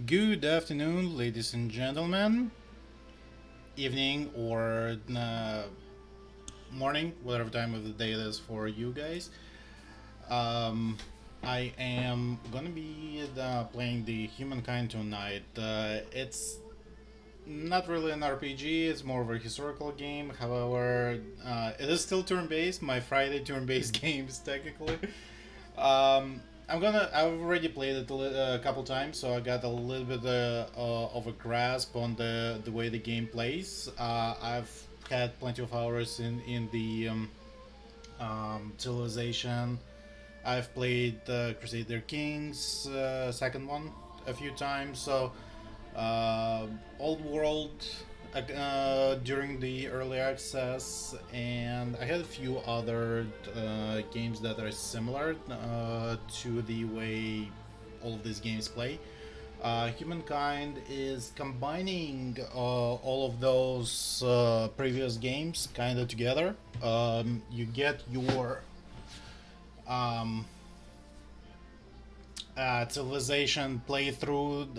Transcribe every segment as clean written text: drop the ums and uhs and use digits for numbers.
Good afternoon, ladies and gentlemen, evening or morning, whatever time of the day it is for you guys. Um, I am gonna be playing the Humankind tonight. It's not really an RPG, it's more of a historical game. However, it is still turn based, my Friday turn based games, technically. Um, I've already played it a couple times, so I got a little bit of a grasp on the way the game plays. I've had plenty of hours in the civilization. I've played Crusader Kings second one a few times. So uh, old world during the early access, and I had a few other games that are similar to the way all of these games play. Humankind is combining all of those previous games kind of together. You get your um, civilization playthrough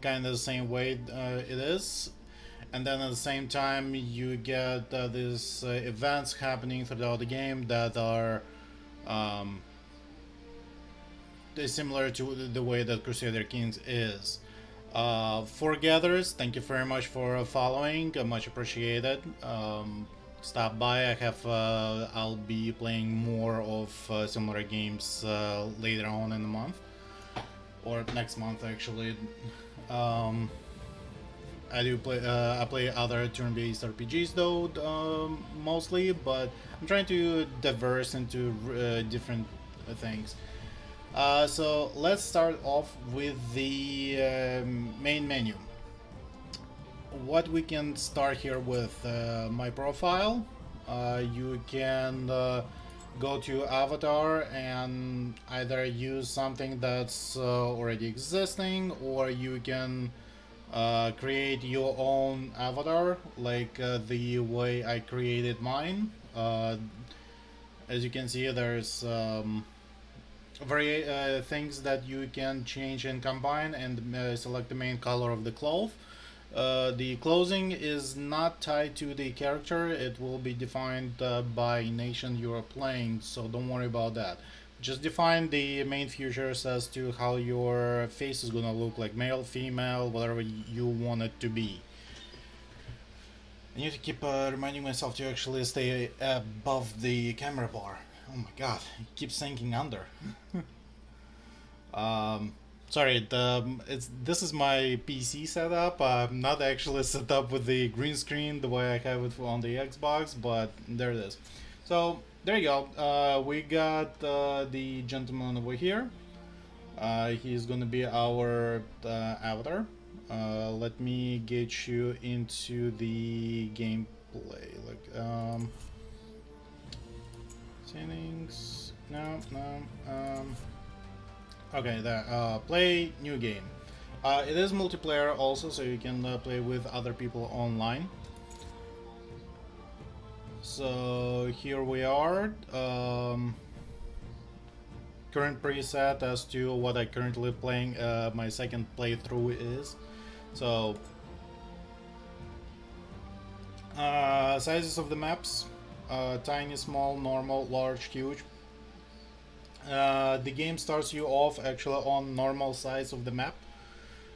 kind of the same way it is, and then at the same time you get these events happening throughout the game that are um, similar to the way that Crusader Kings is. For gatherers, thank you very much for following. Much appreciated. Stop by. I'll be playing more of similar games later on in the month or next month actually. Um, I play other turn-based RPGs though, mostly, but I'm trying to diverse into different things. So let's start off with the main menu. What we can start here with my profile. You can go to avatar and either use something that's already existing, or you can create your own avatar, like the way I created mine. As you can see, there's things that you can change and combine, and select the main color of the cloth. The clothing is not tied to the character, it will be defined by nation you are playing, so don't worry about that. Just define the main features as to how your face is gonna look, like male, female, whatever you want it to be. I need to keep reminding myself to actually stay above the camera bar. Oh my god, it keeps sinking under. Um, Sorry, this is my PC setup. I'm not actually set up with the green screen the way I have it on the Xbox, but there it is. So there you go. We got the gentleman over here. He's gonna be our avatar. Let me get you into the gameplay. Settings. No, no. Okay, there. Play new game. It is multiplayer also, so you can play with other people online. So here we are. Current preset as to what I currently playing. My second playthrough is. So sizes of the maps: tiny, small, normal, large, huge. The game starts you off actually on normal size of the map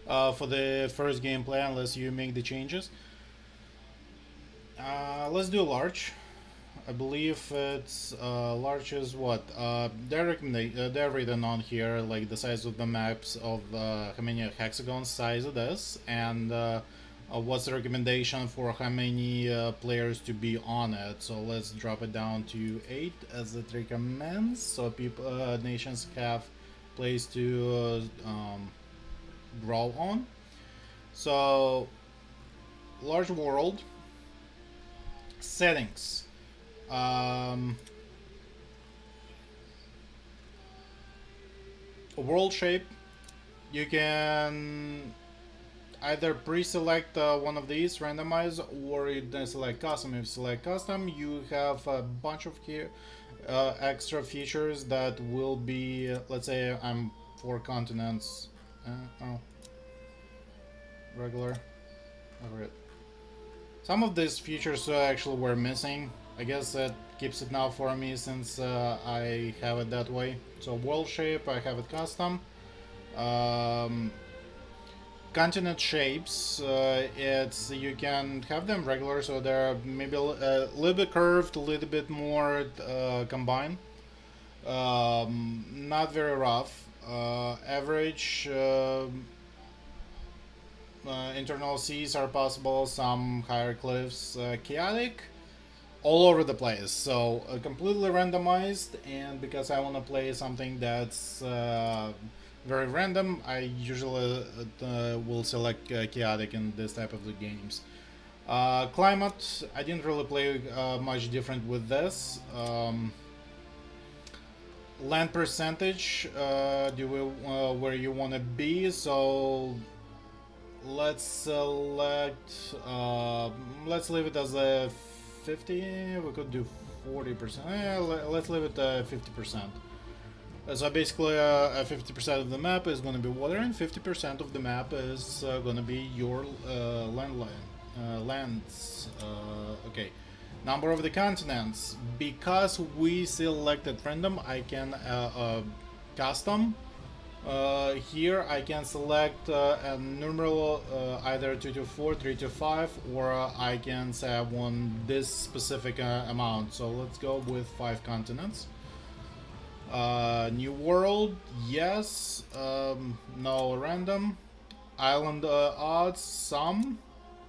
for the first gameplay, unless you make the changes. Let's do large. I believe it's large is what they're written on here, like the size of the maps of how many hexagon size it is, and what's the recommendation for how many players to be on it. So let's drop it down to 8 as it recommends, so people nations have place to grow on. So large world settings. um, World shape, you can either pre-select one of these randomize, or you then select custom. If you select custom, you have a bunch of extra features that will be, let's say I'm 4 continents. Oh, regular. I forget. Some of these features actually were missing. I guess that keeps it now for me since I have it that way. So world shape, I have it custom. Um, Continent shapes, it's you can have them regular, so they're maybe a little bit curved, a little bit more combined. Not very rough. Average internal seas are possible. Some higher cliffs. Chaotic, all over the place. So completely randomized, and because I want to play something that's very random, I usually will select chaotic in this type of the games. Climate, I didn't really play much different with this. Land percentage, do we where you want to be? So let's select. Let's leave it as a 50. We could do 40%. Let's leave it 50%. So basically, 50% of the map is going to be water, and 50% of the map is going to be your lands. Okay. Number of the continents. Because we selected random, I can custom. Here I can select a numeral either 2 to 4, 3 to 5, or I can say I want this specific amount. So let's go with 5 continents. New world, yes. No random. Island odds, some.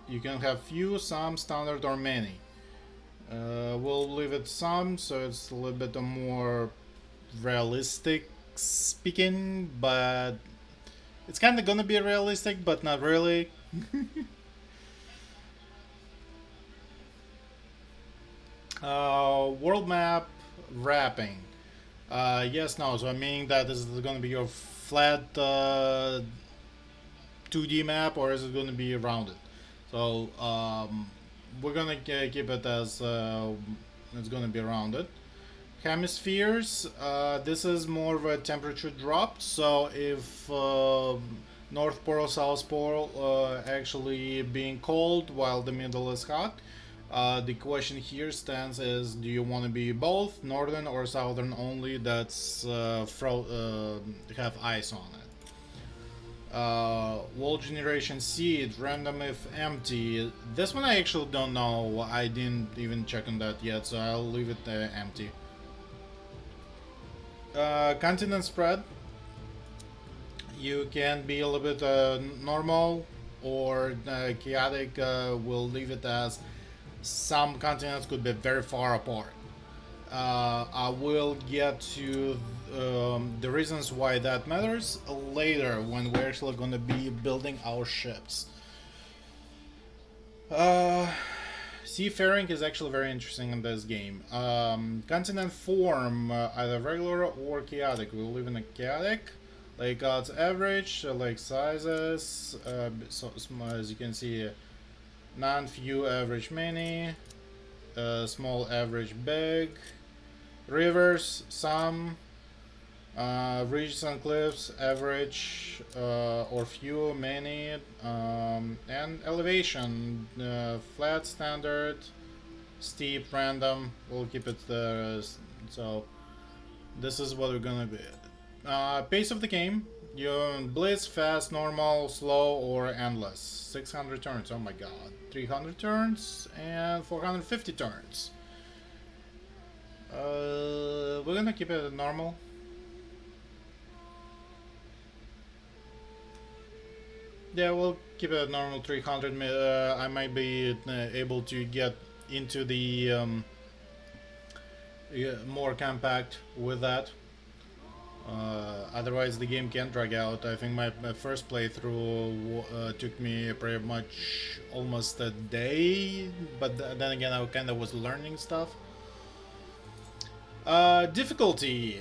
You can have few, some, standard, or many. We'll leave it some, so it's a little bit more realistic speaking, but it's kind of gonna be realistic, but not really. World map wrapping. Yes, no. So I mean that is it gonna be your flat 2D map, or is it gonna be rounded? So we're gonna keep it as it's gonna be rounded. Hemispheres. This is more of a temperature drop. So if North Pole, South Pole actually being cold while the middle is hot, the question here stands is: do you want to be both northern or southern only? That's have ice on it. Wall generation seed, random if empty. This one I actually don't know. I didn't even check on that yet, so I'll leave it empty. Continent spread. You can be a little bit normal or chaotic. We'll leave it as some continents could be very far apart. I will get to the reasons why that matters later when we're actually going to be building our ships. Seafaring is actually very interesting in this game. Continent form, either regular or chaotic. We'll live in a chaotic. Lake odds average, lake sizes, so as you can see, none, few, average, many, small, average, big, rivers, some, ridges and cliffs, average or few, many, and elevation, flat, standard, steep, random. We'll keep it there. So this is what we're gonna be. Pace of the game: you blitz, fast, normal, slow, or endless. 600 turns. Oh my god. 300 turns and 450 turns. We're gonna keep it normal. Yeah, we'll keep it at normal 300. I might be able to get into the more compact with that. Otherwise, the game can drag out. I think my first playthrough took me pretty much almost a day, but then again, I kind of was learning stuff. Difficulty.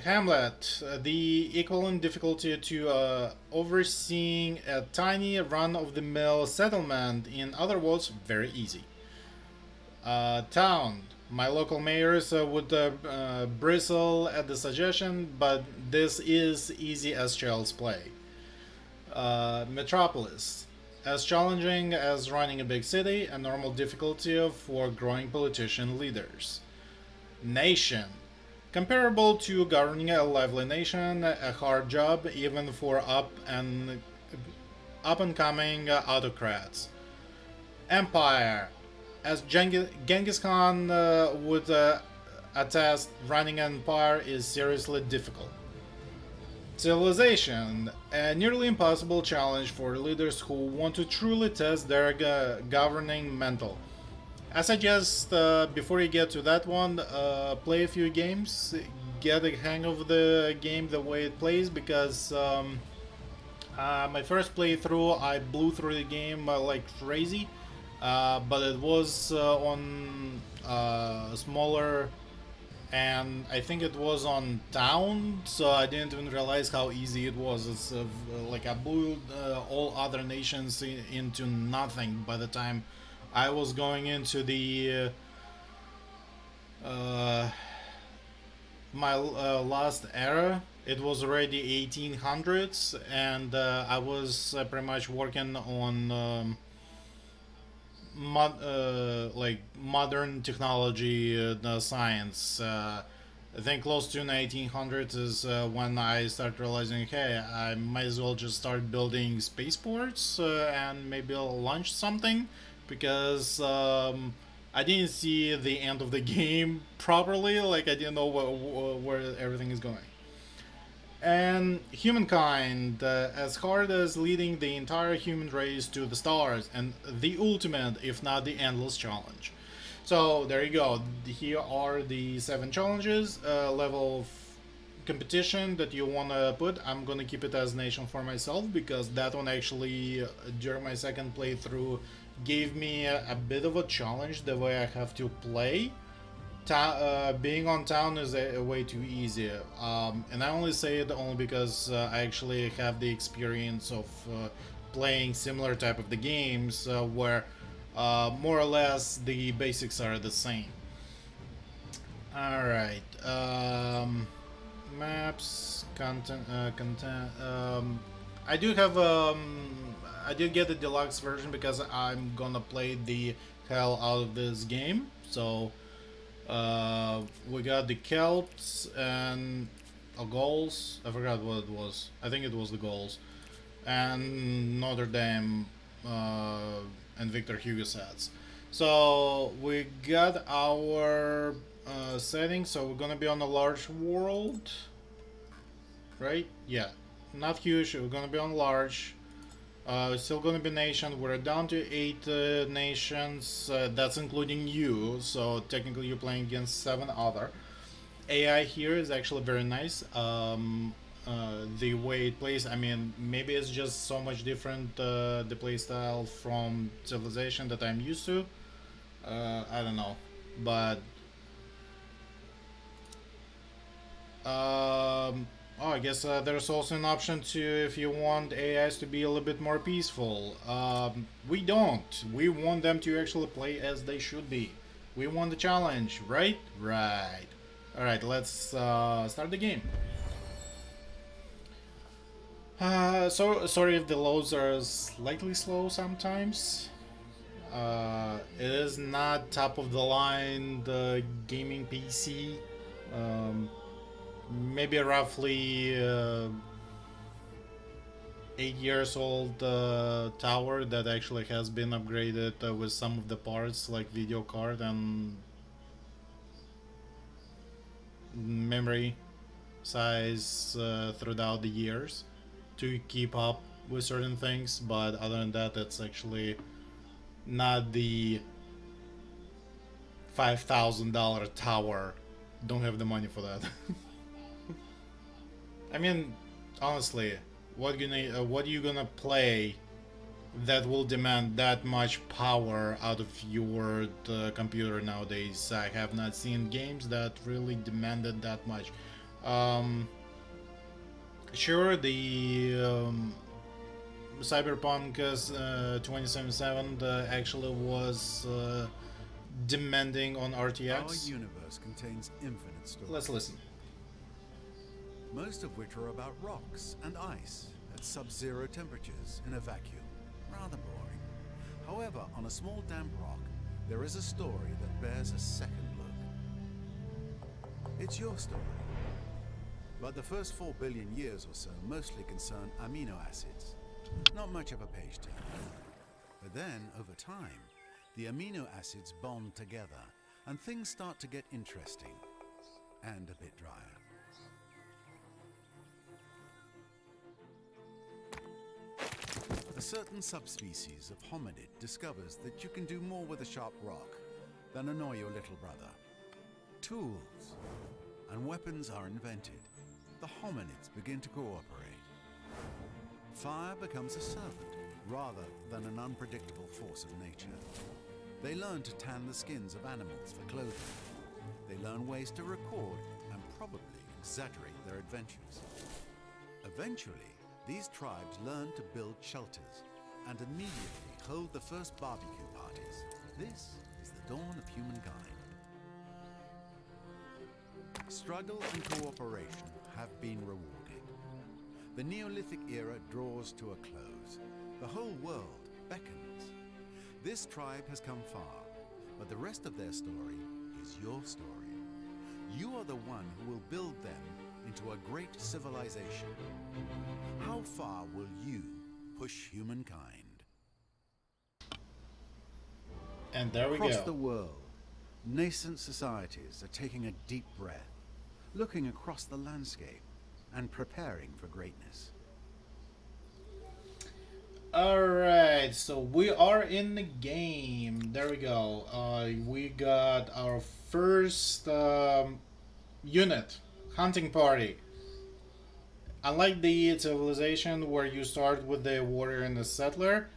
Hamlet, the equivalent difficulty to overseeing a tiny run-of-the-mill settlement. In other words, very easy. Town. My local mayors would bristle at the suggestion, but this is easy as child's play. Metropolis. As challenging as running a big city, a normal difficulty for growing politician leaders. Nation. Comparable to governing a lively nation, a hard job even for up and coming autocrats. Empire. As Genghis Khan would attest, running an empire is seriously difficult. Civilization, a nearly impossible challenge for leaders who want to truly test their governing mental. I suggest before you get to that one, play a few games, get a hang of the game the way it plays, because my first playthrough I blew through the game like crazy, but it was on smaller, and I think it was on town, so I didn't even realize how easy it was. It's like I blew all other nations into nothing by the time I was going into the my last era. It was already 1800s, and I was pretty much working on like modern technology, science. I think close to 1900s is when I started realizing, hey, I might as well just start building spaceports and maybe I'll launch something, because I didn't see the end of the game properly. Like I didn't know where everything is going. And humankind, as hard as leading the entire human race to the stars, and the ultimate, if not the endless challenge. So there you go. Here are the 7 challenges. Level of competition that you want to put. I'm gonna keep it as nation for myself, because that one actually during my second playthrough gave me a bit of a challenge the way I have to play. Being on town is a way too easy, and I only say it only because I actually have the experience of playing similar type of the games where more or less the basics are the same. All right, maps, content. I do have I did get the deluxe version because I'm gonna play the hell out of this game. So we got the Celts and Gauls. I forgot what it was. I think it was the Gauls and Notre Dame and Victor Hugo sets. So we got our settings. So we're gonna be on a large world, right? Yeah, not huge. We're gonna be on large. Still gonna be nation. We're down to 8 nations. That's including you. So technically, you're playing against 7 other. AI here is actually very nice. The way it plays, I mean, maybe it's just so much different the playstyle from Civilization that I'm used to. I don't know, but oh, I guess there's also an option to, if you want AIs to be a little bit more peaceful. We don't. We want them to actually play as they should be. We want the challenge, right? Right. Alright, let's start the game. So sorry if the loads are slightly slow sometimes. It is not top of the line the gaming PC. Maybe roughly 8 years old tower that actually has been upgraded with some of the parts like video card and memory size throughout the years to keep up with certain things, but other than that, it's actually not the $5,000 tower. Don't have the money for that. I mean, honestly, what are you gonna play that will demand that much power out of your computer nowadays? I have not seen games that really demanded that much. Sure, the Cyberpunk 2077 actually was demanding on RTX. Our universe contains infinite stories. Let's listen. Most of which are about rocks and ice, at sub-zero temperatures in a vacuum. Rather boring. However, on a small damp rock, there is a story that bears a second look. It's your story. But the first 4 billion years or so mostly concern amino acids. Not much of a page turner. But then, over time, the amino acids bond together, and things start to get interesting and a bit drier. A certain subspecies of hominid discovers that you can do more with a sharp rock than annoy your little brother. Tools and weapons are invented. The hominids begin to cooperate. Fire becomes a servant rather than an unpredictable force of nature. They learn to tan the skins of animals for clothing. They learn ways to record and probably exaggerate their adventures. Eventually, these tribes learn to build shelters and immediately hold the first barbecue parties. This is the dawn of humankind. Struggle and cooperation have been rewarded. The Neolithic era draws to a close. The whole world beckons. This tribe has come far, but the rest of their story is your story. You are the one who will build them into a great civilization. How far will you push humankind? And there we Across go. the world, nascent societies are taking a deep breath, looking across the landscape and preparing for greatness. Alright, so we are in the game. There we go. We got our first unit, hunting party. Unlike the civilization where you start with the warrior and the settler,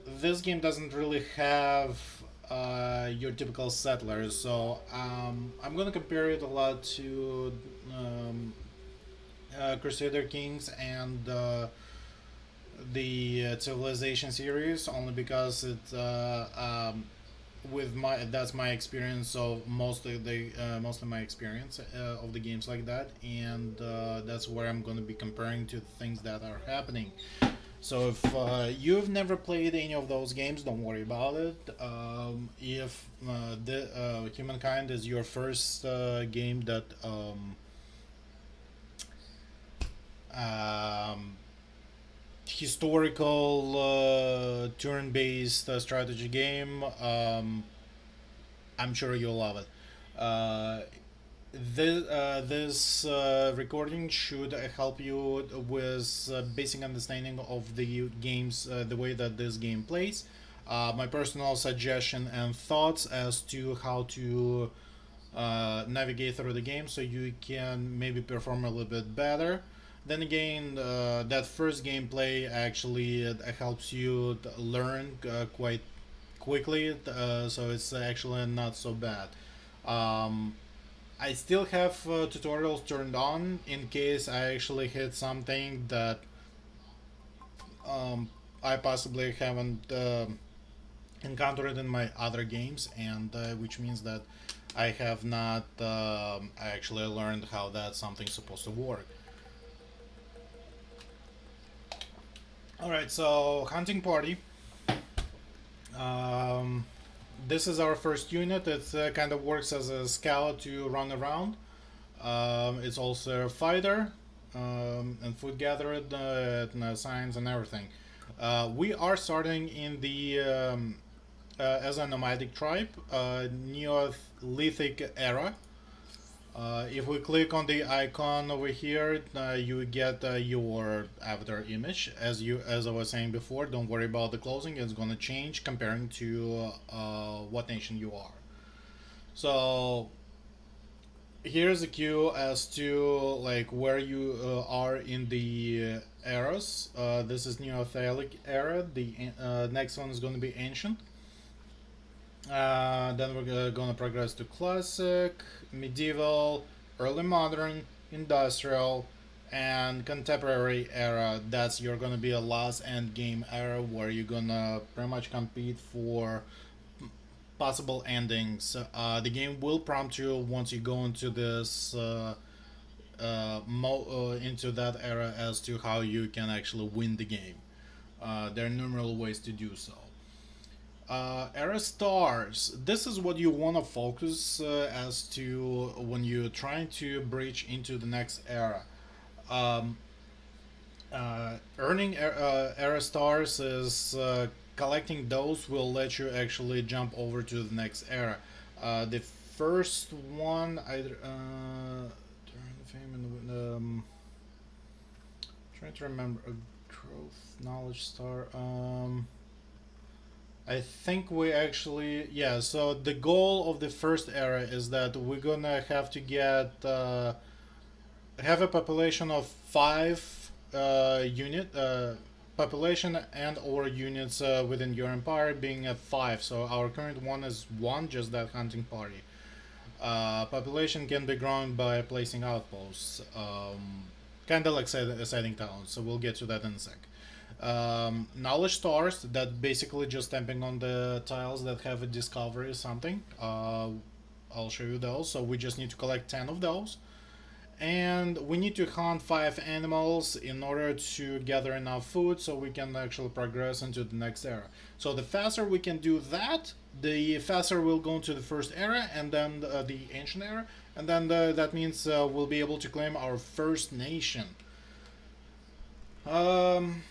this game doesn't really have your typical settlers. So I'm gonna compare it a lot to Crusader Kings and the Civilization series, only because it with my that's my experience of mostly my experience of the games like that, and that's where I'm going to be comparing to things that are happening. So if you've never played any of those games, don't worry about it. If the Humankind is your first game that um, historical turn-based strategy game, I'm sure you'll love it. This recording should help you with basic understanding of the games, the way that this game plays. My personal suggestion and thoughts as to how to navigate through the game so you can maybe perform a little bit better. Then again, that first gameplay actually helps you learn quite quickly, so it's actually not so bad. Um, I still have tutorials turned on in case I actually hit something that I possibly haven't encountered in my other games, and which means that I have not actually learned how that something's supposed to work. Alright, so hunting party. Um, this is our first unit. It kind of works as a scout to run around. It's also a fighter and food gatherer, and science and everything. We are starting in the as a nomadic tribe, Neolithic era. If we click on the icon over here, you get your avatar image. As I was saying before, don't worry about the closing; it's gonna change comparing to what nation you are. So here's a cue as to like where you are in the eras. This is Neolithic era. The next one is going to be ancient. Then we're gonna progress to classic, medieval, early modern, industrial, and contemporary era. That's you're gonna be a last end game era where you're gonna pretty much compete for possible endings. The game will prompt you once you go into this into that era as to how you can actually win the game. There are numerous ways to do so. Era stars. This is what you want to focus as to when you're trying to breach into the next era. Um, Earning era stars is collecting those will let you actually jump over to the next era. The first one, I during the fame and trying to remember a growth knowledge star. I think we actually, yeah. So the goal of the first era is that we're gonna have to get have a population of 5 population and or units within your empire being at 5. So our current one is 1, just that hunting party. Population can be grown by placing outposts, kind of like setting towns. So we'll get to that in a sec. Knowledge stars, that basically just stamping on the tiles that have a discovery or something. I'll show you those. So we just need to collect 10 of those, and we need to hunt 5 animals in order to gather enough food so we can actually progress into the next era. So the faster we can do that, the faster we'll go into the first era, and then the ancient era, and then that means we'll be able to claim our first nation. um,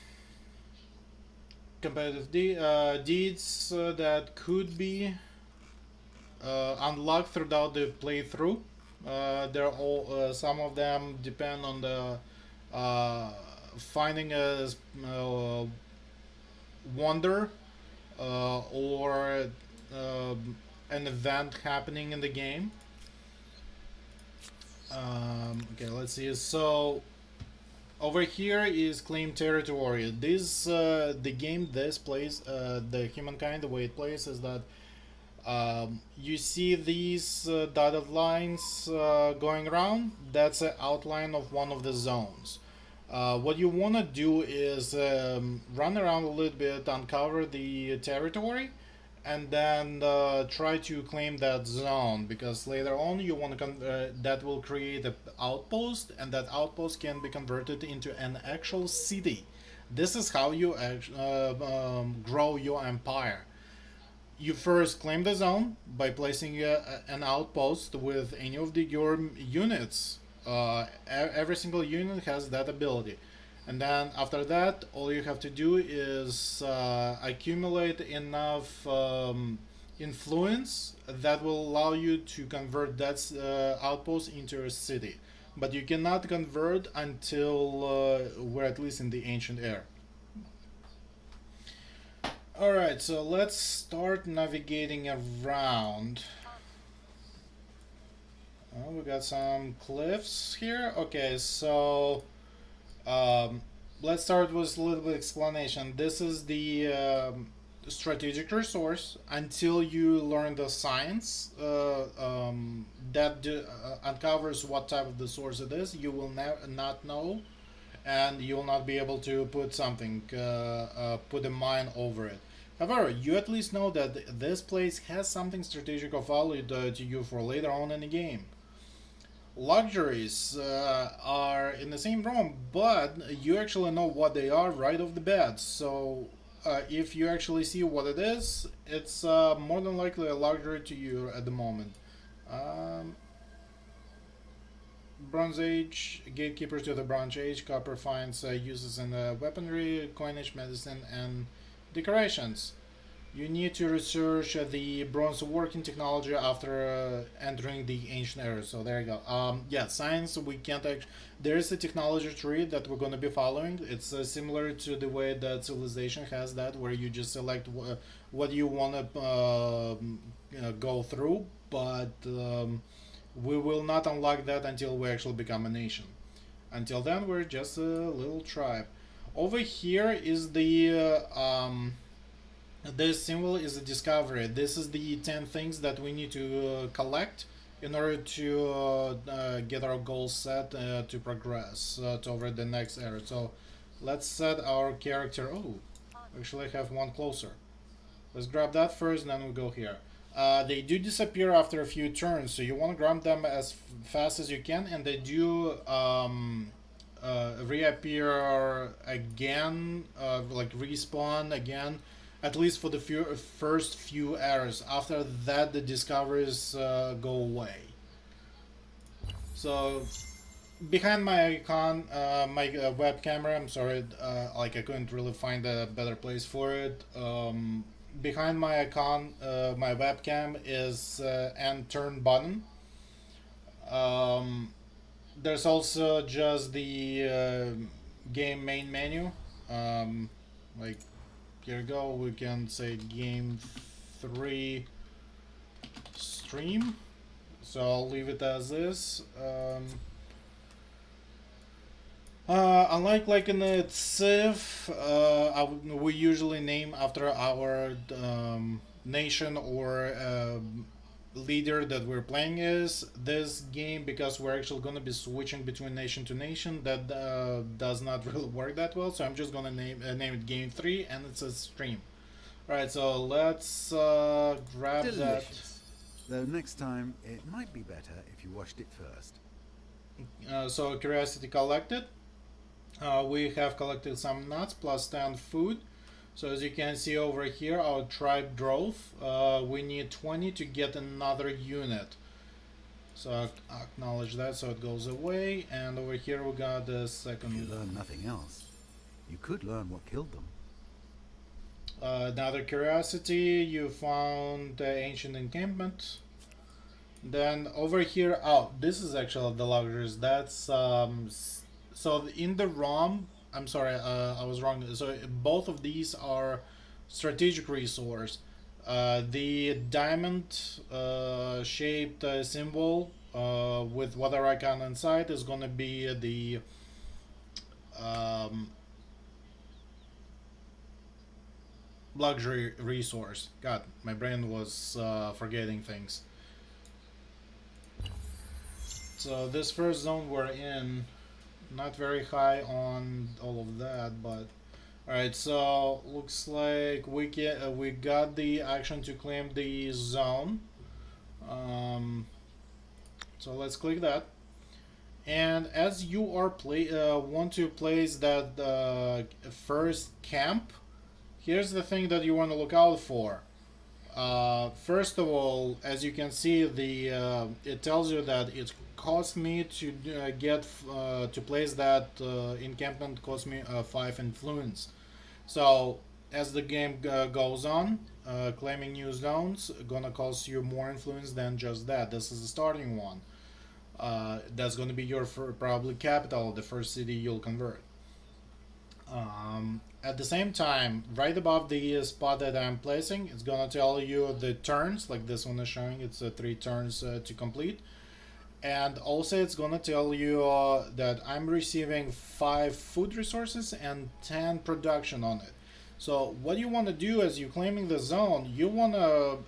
Competitive deeds that could be unlocked throughout the playthrough. They're all some of them depend on the finding a wonder or an event happening in the game. Okay, let's see. So over here is claim territory. This the game this plays the humankind, the way it plays is that you see these dotted lines going around. That's an outline of one of the zones. What you want to do is run around a little bit, uncover the territory, and then try to claim that zone, because later on you want to that will create an outpost, and that outpost can be converted into an actual city. This is how you grow your empire. You first claim the zone by placing an outpost with any of your units. Every single unit has that ability, and then after that all you have to do is accumulate enough influence that will allow you to convert that outpost into a city. But you cannot convert until we're at least in the ancient era. Alright, so let's start navigating around. Oh, we got some cliffs here. Okay, so let's start with a little bit of explanation. This is the strategic resource. Until you learn the science that uncovers what type of the source it is, you will not know, and you will not be able to put something, put a mine over it. However, you at least know that this place has something strategic of value to you for later on in the game. Luxuries are in the same room, but you actually know what they are right off the bat. So if you actually see what it is, it's more than likely a luxury to you at the moment. Um, Bronze Age, gatekeepers to the Bronze Age, copper finds uses in weaponry, coinage, medicine, and decorations. You need to research the bronze working technology after entering the ancient era. So there you go. Yeah, science. We can't actually. There is a technology tree that we're going to be following. It's similar to the way that civilization has that, where you just select what you want to go through. But we will not unlock that until we actually become a nation. Until then, we're just a little tribe. Over here is the this symbol is a discovery. This is the 10 things that we need to collect in order to get our goals set to progress toward the next era. So let's set our character. Oh, actually I have one closer. Let's grab that first, and then we go here. They do disappear after a few turns, so you want to grab them as fast as you can, and they do reappear again, like respawn again, at least for the first few hours. After that, the discoveries go away. So behind my icon, my web camera. I'm sorry, like I couldn't really find a better place for it. Behind my icon, my webcam is and turn button. Um, there's also just the game main menu. Um, like here we go. We can say game 3 stream. So I'll leave it as is. Unlike like in the Civ, we usually name after our nation or leader that we're playing is. This game, because we're actually going to be switching between nation to nation, that does not really work that well. So I'm just going to name it Game 3, and it's a stream. Alright, so let's grab Delicious. Though next time, it might be better if you washed it first. that. So curiosity collected. We have collected some nuts plus 10 food. So as you can see over here, our tribe growth. We need 20 to get another unit. So acknowledge that, so it goes away. And over here we got the second. If you learn nothing else, you could learn what killed them. Another curiosity, you found the ancient encampment. Then over here, oh, this is actually the luxuries. That's so in the ROM. I'm sorry, I was wrong. So both of these are strategic resource. The diamond shaped symbol with water icon inside is gonna be the um, luxury resource. God, my brain was forgetting things. So this first zone we're in, not very high on all of that, but all right. So looks like we got the action to claim the zone. Um, so let's click that. And as you are want to place that first camp, here's the thing that you want to look out for. First of all, as you can see, the it tells you that it cost me to get to place that encampment cost me 5 influence. So as the game goes on, claiming new zones gonna cost you more influence than just that. This is the starting one. That's gonna be your probably capital, the first city you'll convert. At the same time, right above the spot that I'm placing, it's gonna tell you the turns, like this one is showing. It's 3 turns to complete, and also it's gonna tell you that I'm receiving 5 food resources and 10 production on it. So what you want to do as you claiming the zone, you want to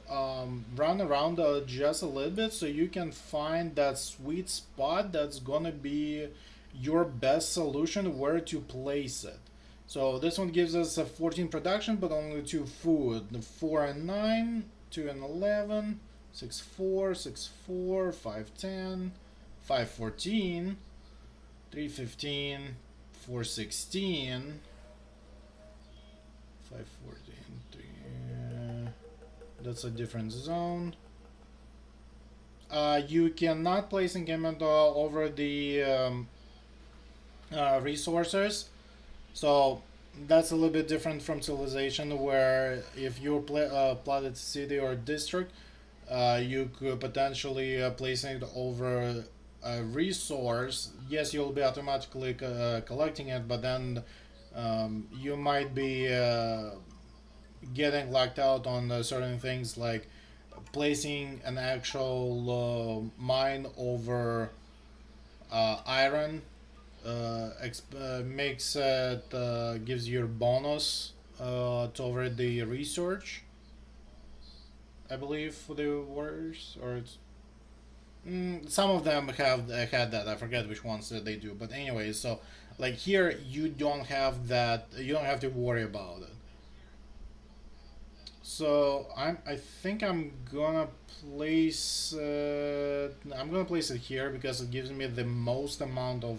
run around just a little bit so you can find that sweet spot that's gonna be your best solution where to place it. So this one gives us a 14 production, but only 2 food. The 4 and 9, 2 and 11, 6, 4, 6, 4, 5, 10, 5, 14, 3, 15, 4, 16, 5, 14, 3, that's a different zone. You cannot place encampment over the resources. So that's a little bit different from civilization, where if you plotted city or district, you could potentially placing it over a resource. Yes, you'll be automatically collecting it, but then you might be getting locked out on certain things like placing an actual mine over iron. Makes it gives you a bonus to over the research, I believe, for the warriors, or it's some of them have had that. I forget which ones that they do, but anyway, so like here you don't have that. You don't have to worry about it. So I think I'm gonna place it here because it gives me the most amount of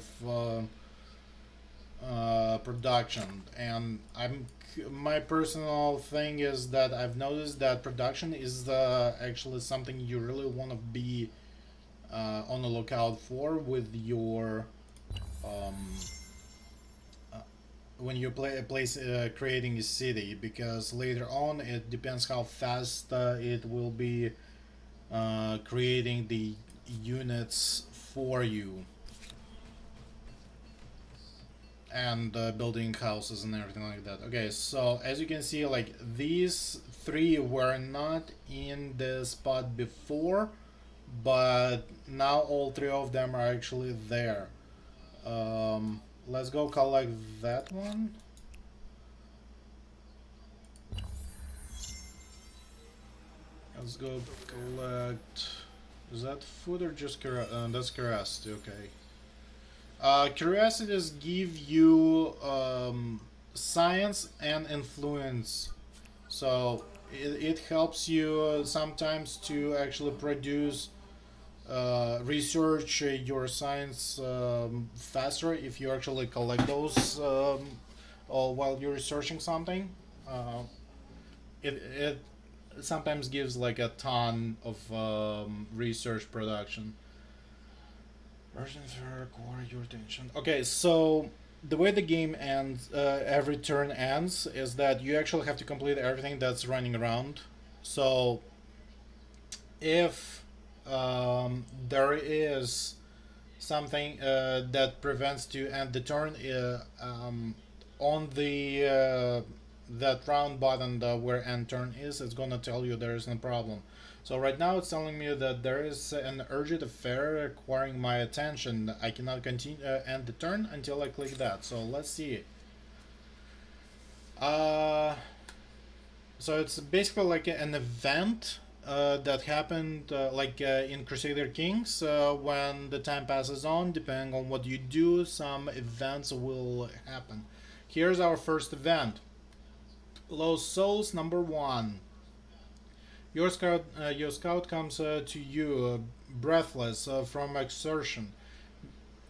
production, and my personal thing is that I've noticed that production is actually something you really want to be on the lookout for with your um, uh, when you creating a city, because later on it depends how fast it will be creating the units for you and building houses and everything like that. Okay, so as you can see, like these three were not in the spot before, but now all three of them are actually there. Let's go collect that one. Let's go collect. Is that food or just that's curiosity? Okay. Curiosities give you science and influence, so it helps you sometimes to actually produce research your science faster if you actually collect those while you're researching something. Uh, it sometimes gives like a ton of research production. Versions require your attention. Okay, so the way the game ends, every turn ends, is that you actually have to complete everything that's running around. So if there is something that prevents to end the turn on the that round button where end turn is, it's gonna tell you there is no problem. So right now it's telling me that there is an urgent affair requiring my attention. I cannot continue end the turn until I click that. So let's see. Uh, so it's basically like an event that happened in Crusader Kings. When the time passes on, depending on what you do, some events will happen. Here's our first event. Lost Souls number 1. Your scout comes to you, breathless from exertion.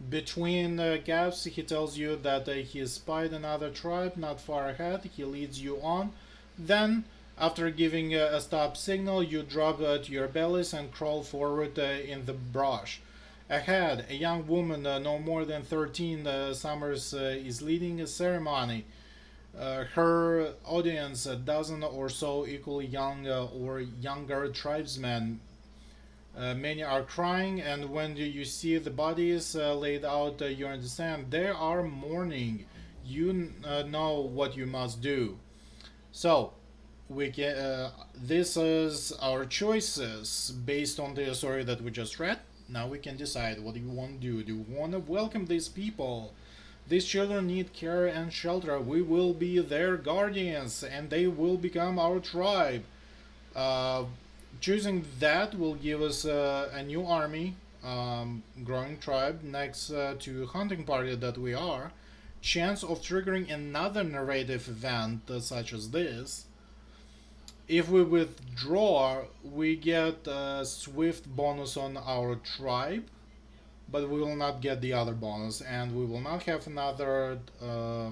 Between gaps, he tells you that he spied another tribe not far ahead. He leads you on. Then, after giving a stop signal, you drop to your bellies and crawl forward in the brush. Ahead, a young woman, no more than 13 summers, is leading a ceremony. Her audience, a dozen or so equally young or younger tribesmen. Many are crying, and when you see the bodies laid out, you understand they are mourning. You know what you must do. So, we can. This is our choices based on the story that we just read. Now we can decide what do you want to do. Do you want to welcome these people? These children need care and shelter. We will be their guardians, and they will become our tribe. Uh, Choosing that will give us a new army, growing tribe next to hunting party that we are. Chance of triggering another narrative event such as this. If we withdraw, we get a swift bonus on our tribe, but we will not get the other bonus, and we will not have another uh,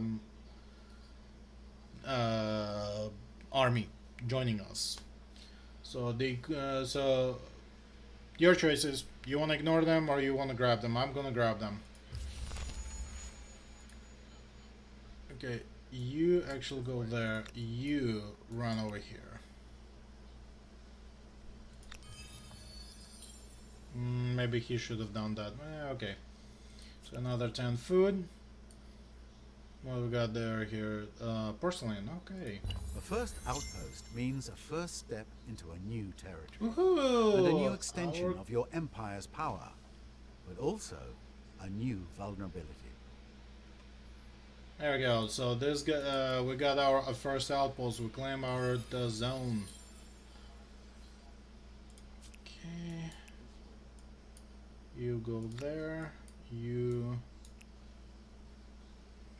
army joining us. So your choices. You want to ignore them or you want to grab them? I'm gonna grab them. Okay, you actually go there. You run over here. Maybe he should have done that. Okay. So another 10 food. What we got there here? Porcelain. Okay. The first outpost means a first step into a new territory. Woohoo! And a new extension of your empire's power, but also a new vulnerability. There we go. So this we got our first outpost. We claim our zone. Okay. You go there. You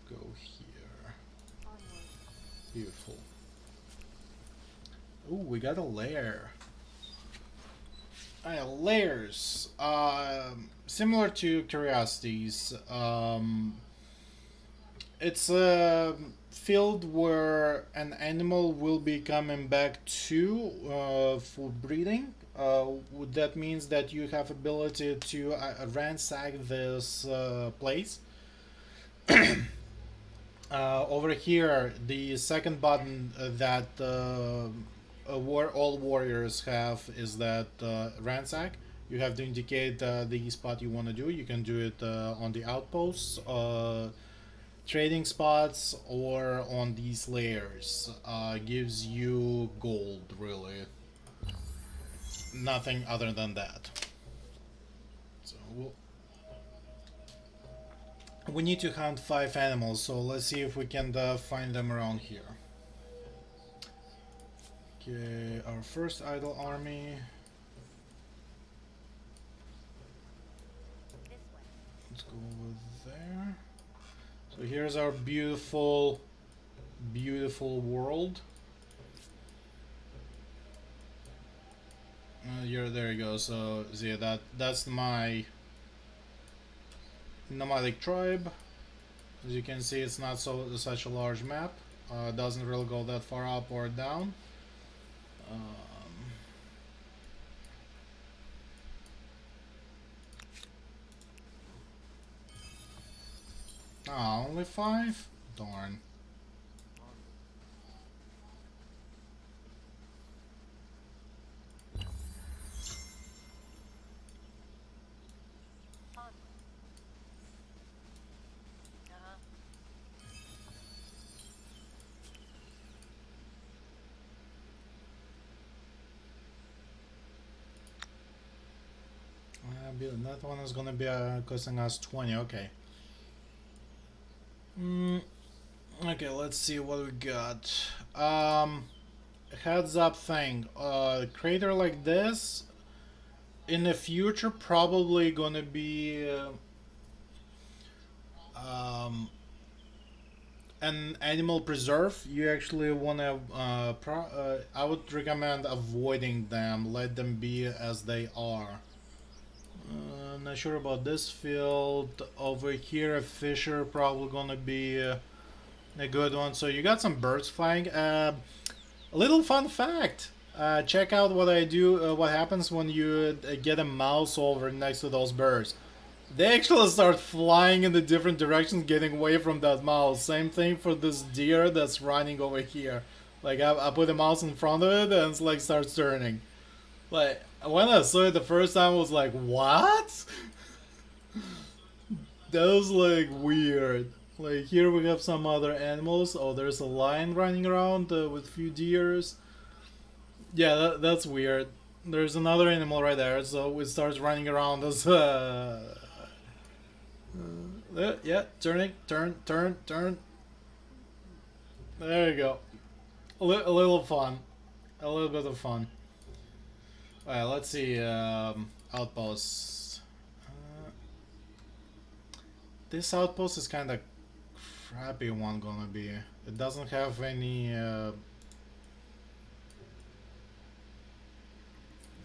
go here. Beautiful. Ooh, we got a lair. Layers. Similar to curiosities. It's a field where an animal will be coming back to for breeding. That means that you have ability to ransack this place. Over here, the second button that all warriors have is that ransack. You have to indicate the spot you want to do. You can do it on the outposts, trading spots, or on these layers. Gives you gold, really. Nothing other than that. So we need to hunt 5 animals, so let's see if we can find them around here. Okay, our first idle army. Let's go over there. So here's our beautiful, beautiful world. There you go. So see that's my nomadic tribe. As you can see, it's not such a large map. Doesn't really go that far up or down. Only 5? Darn. That one is gonna be costing us 20, okay. Okay, let's see what we got. Heads up thing. Crater like this, in the future, probably gonna be an animal preserve. You actually wanna, I would recommend avoiding them, let them be as they are. Not sure about this field. Over here, a fisher probably gonna be a good one. So you got some birds flying. A little fun fact. Check out what I do. What happens when you get a mouse over next to those birds? They actually start flying in the different directions, getting away from that mouse. Same thing for this deer that's running over here. Like I put a mouse in front of it and it's like starts turning. Like when I saw it the first time, I was like, "What?" That was like weird. Like here we have some other animals. Oh, there's a lion running around with a few deers. Yeah, that's weird. There's another animal right there, so it starts running around as yeah, turn, turn. There you go. A little fun, a little bit of fun. Alright, let's see. Outposts. This outpost is kind of crappy one gonna be. It doesn't have any.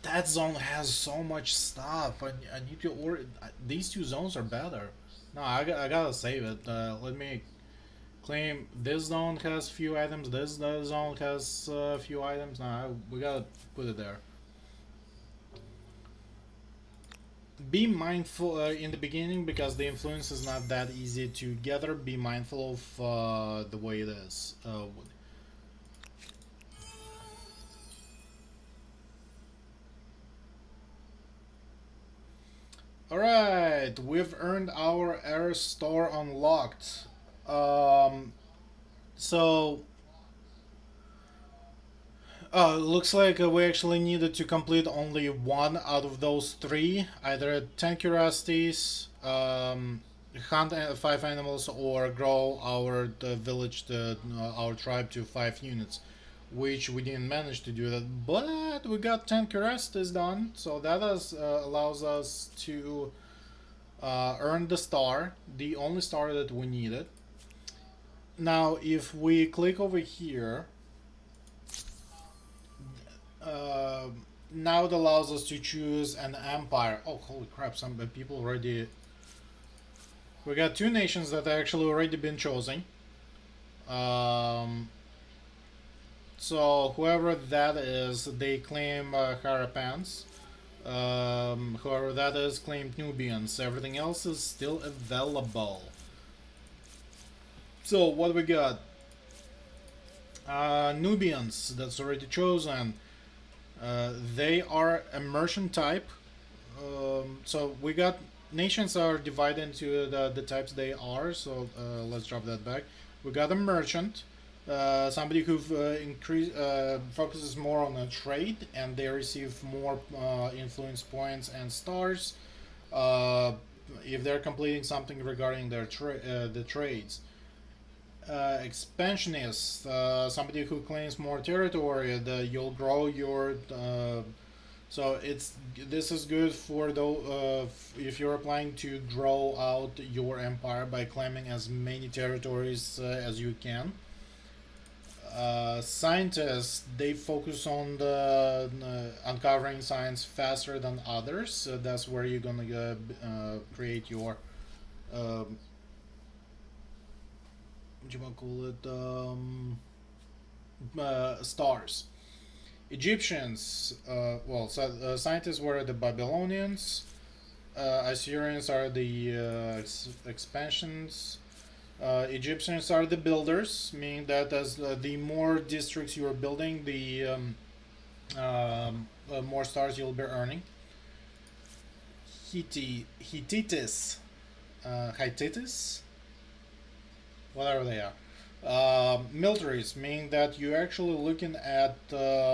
That zone has so much stuff. I need to order. These 2 zones are better. No, I gotta save it. Let me claim. This zone has few items. This zone has a few items. No, we gotta put it there. Be mindful in the beginning because the influence is not that easy to gather. Be mindful of the way it is. Alright, we've earned our air store unlocked. So looks like we actually needed to complete only 1 out of those 3. Either 10 curiosities, hunt 5 animals, or grow our village, our tribe to 5 units. Which we didn't manage to do that, but we got 10 curiosities done. So that allows us to earn the star, the only star that we needed. Now if we click over here, Uh, Now it allows us to choose an empire. Oh, holy crap! Some people already. We got two nations that actually already been chosen. Um, so whoever that is, they claim Harappans. Whoever that is claimed Nubians. Everything else is still available. So what we got? Nubians. That's already chosen. They are a merchant type. So we got nations are divided into the types they are. So let's drop that back. We got a merchant, somebody who focuses more on a trade, and they receive more influence points and stars uh, if they're completing something regarding the trades. Expansionist, somebody who claims more territory, you'll grow your so it's this is good for if you're applying to grow out your empire by claiming as many territories as you can. Scientists, they focus on the uncovering science faster than others. So that's where you're gonna create your what you want to call it stars. Egyptians, scientists were the Babylonians. Assyrians are the expansions. Egyptians are the builders, meaning that as the more districts you are building, the more stars you'll be earning. Hittites, whatever they are. Militaries, meaning that you're actually looking at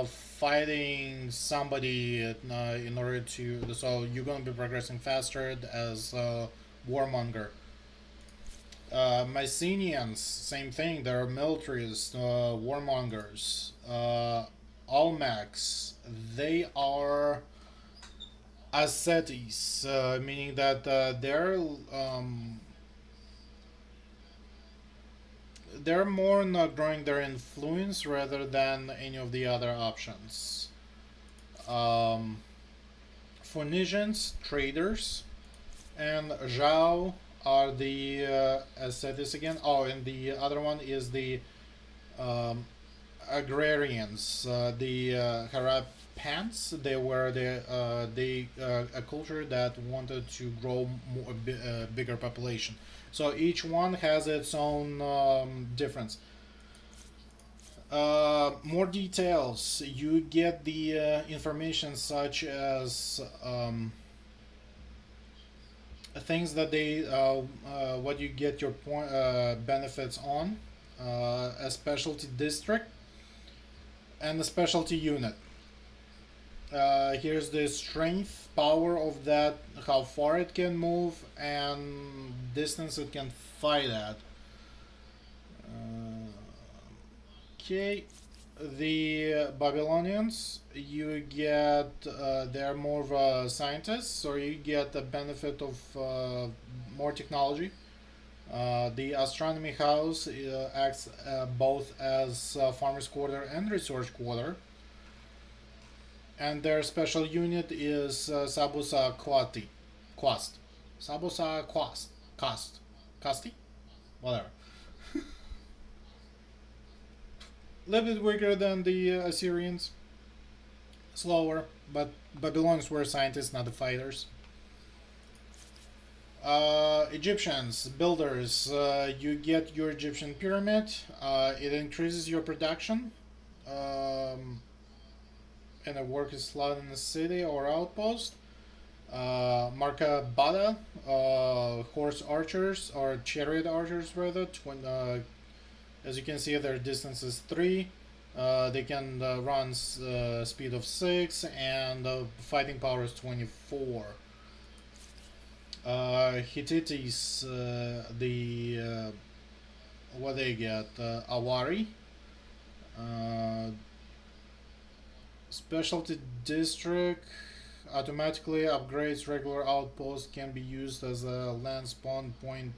fighting somebody in order to. So you're going to be progressing faster as warmonger. Mycenaeans, same thing. They're militaries, warmongers. Almacs, they are ascetes, meaning that they're more not growing their influence rather than any of the other options. Um, Phoenicians, traders, and Zhao are the ascetics again. Oh, and the other one is the um, agrarians, the Harappans. They were a culture that wanted to grow bigger population. So each one has its own difference. More details. You get the information such as things that what you get your point benefits on, a specialty district, and a specialty unit. Here's the strength, power of that, how far it can move, and distance it can fight at. Okay, the Babylonians, you get they're more of a scientists, so you get the benefit of more technology. The astronomy house acts both as farmers' quarter and research quarter, and their special unit is Sabusa Quast, Sabusa Casti, whatever. A little bit weaker than the Assyrians, slower, but Babylonians were scientists, not the fighters. Egyptians, builders, you get your Egyptian pyramid. It increases your production, and it works slot in the city or outpost. Marka Bada, horse archers or chariot archers rather. As you can see, their distance is 3. They can run speed of 6 and fighting power is 24. Hittites, what they get? Awari. Uh, Specialty district automatically upgrades regular outposts, can be used as a land spawn point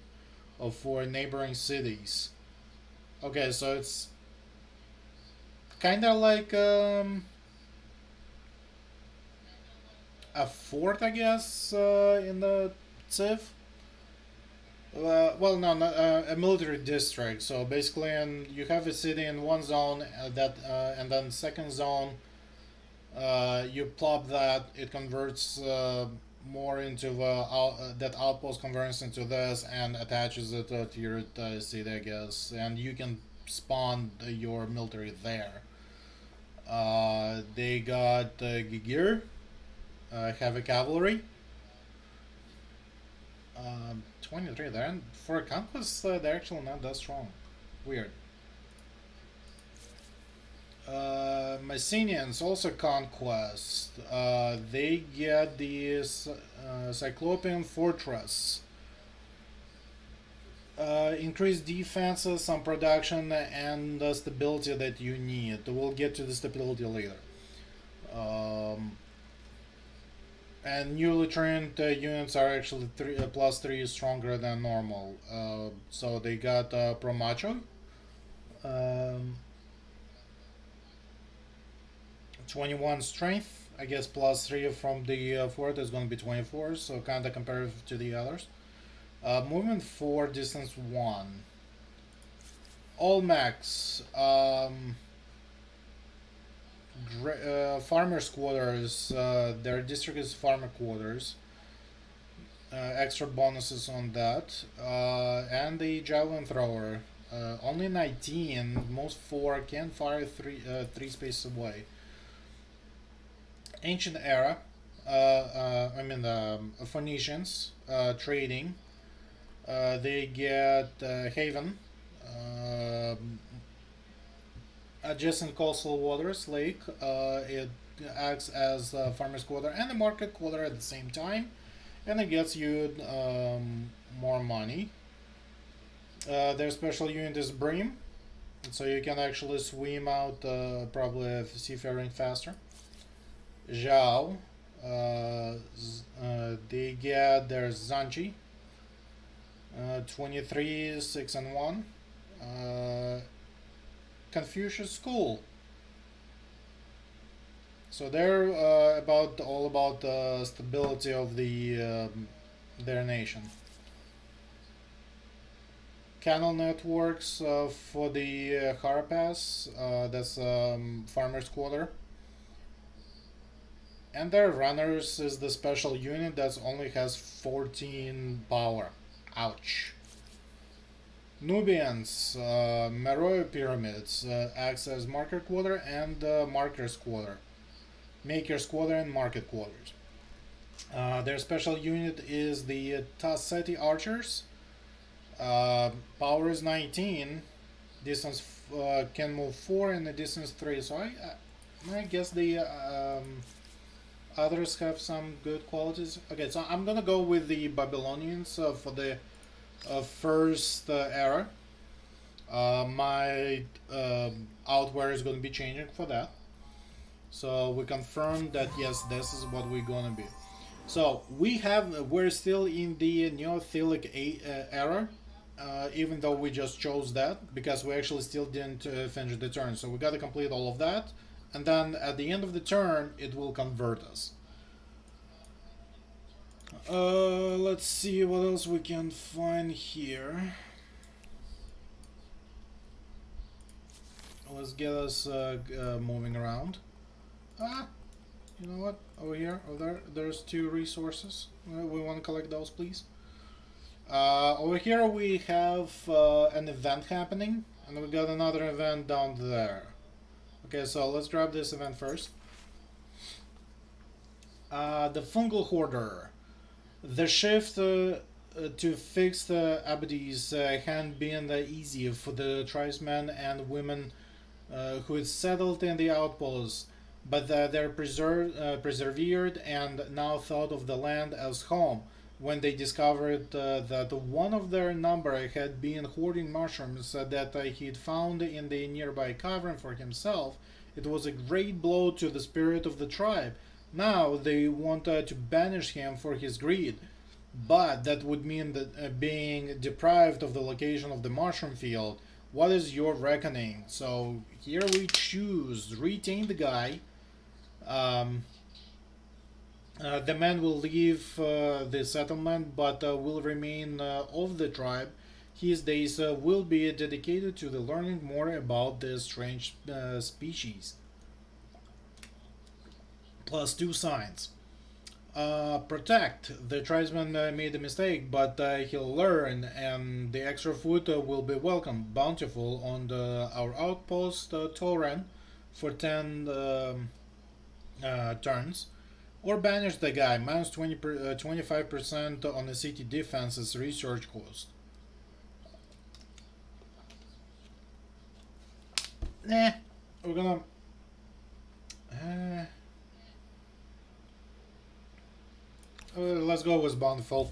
for neighboring cities. Okay, so it's kind of like a fort, I guess, in the Civ. Well, no, not, a military district. So basically, and you have a city in one zone and then second zone, you plop that. It converts more into that outpost converts into this and attaches it to your city, I guess, and you can spawn your military there. They got gear, heavy cavalry. 23 there, and for a conquest, they're actually not that strong. Weird. Mycenians, also conquest. They get the Cyclopean Fortress. Increase defenses, some production, and the stability that you need. We'll get to the stability later. And newly trained units are actually +3 stronger than normal. So they got Pro Macho. Um, 21 strength. I guess +3 from the fort is going to be 24, so kind of comparative to the others. Movement 4, distance 1. All max. Farmers' quarters. Their district is farmer quarters. Extra bonuses on that. And the javelin thrower. Only 19. Most 4 can fire 3 spaces away. Ancient era. I mean the Phoenicians trading. They get Haven. Adjacent coastal waters lake. It acts as a farmer's quarter and a market quarter at the same time, and it gets you more money. Their special unit is Bream, so you can actually swim out, probably seafaring faster. Zhao, they get their Zanchi, 23, 6 and 1. Confucius School. So they're all about the stability of their nation. Canal networks for the Harapas. That's farmers' quarter. And their runners is the special unit that only has 14 power. Ouch. Nubians, Meroe pyramids, acts as market quarter and marker's quarter. Maker's quarter and market quarters. Their special unit is the Tasseti archers. Power is 19. Distance can move 4 and the distance 3. So I guess the others have some good qualities. Okay, so I'm gonna go with the Babylonians for the first era. My outwear is going to be changing for that. So we confirm that yes, this is what we're going to be. So we're still in the Neolithic era, even though we just chose that because we actually still didn't finish the turn. So we got to complete all of that, and then at the end of the turn, it will convert us. Let's see what else we can find here. Let's get us moving around. You know what? Over here, there's 2 resources. We want to collect those, please. Over here we have an event happening, and we got another event down there. Okay, so let's grab this event first. The Fungal Hoarder. The shift to fix the abbeys hadn't been easy for the tribesmen and women who had settled in the outposts, but they're persevered and now thought of the land as home when they discovered that one of their number had been hoarding mushrooms that he'd found in the nearby cavern for himself. It was a great blow to the spirit of the tribe. Now they want to banish him for his greed, but that would mean that being deprived of the location of the mushroom field. What is your reckoning? So here we choose retain the guy, The man will leave the settlement but will remain of the tribe. His days will be dedicated to the learning more about the strange species. Plus two signs. Protect. The tribesman made a mistake, but he'll learn, and the extra food will be welcome, bountiful on our outpost Toran for 10 turns. Or banish the guy, minus 25% on the city defense's research cost. Nah, we're gonna. Uh, let's go with bountiful.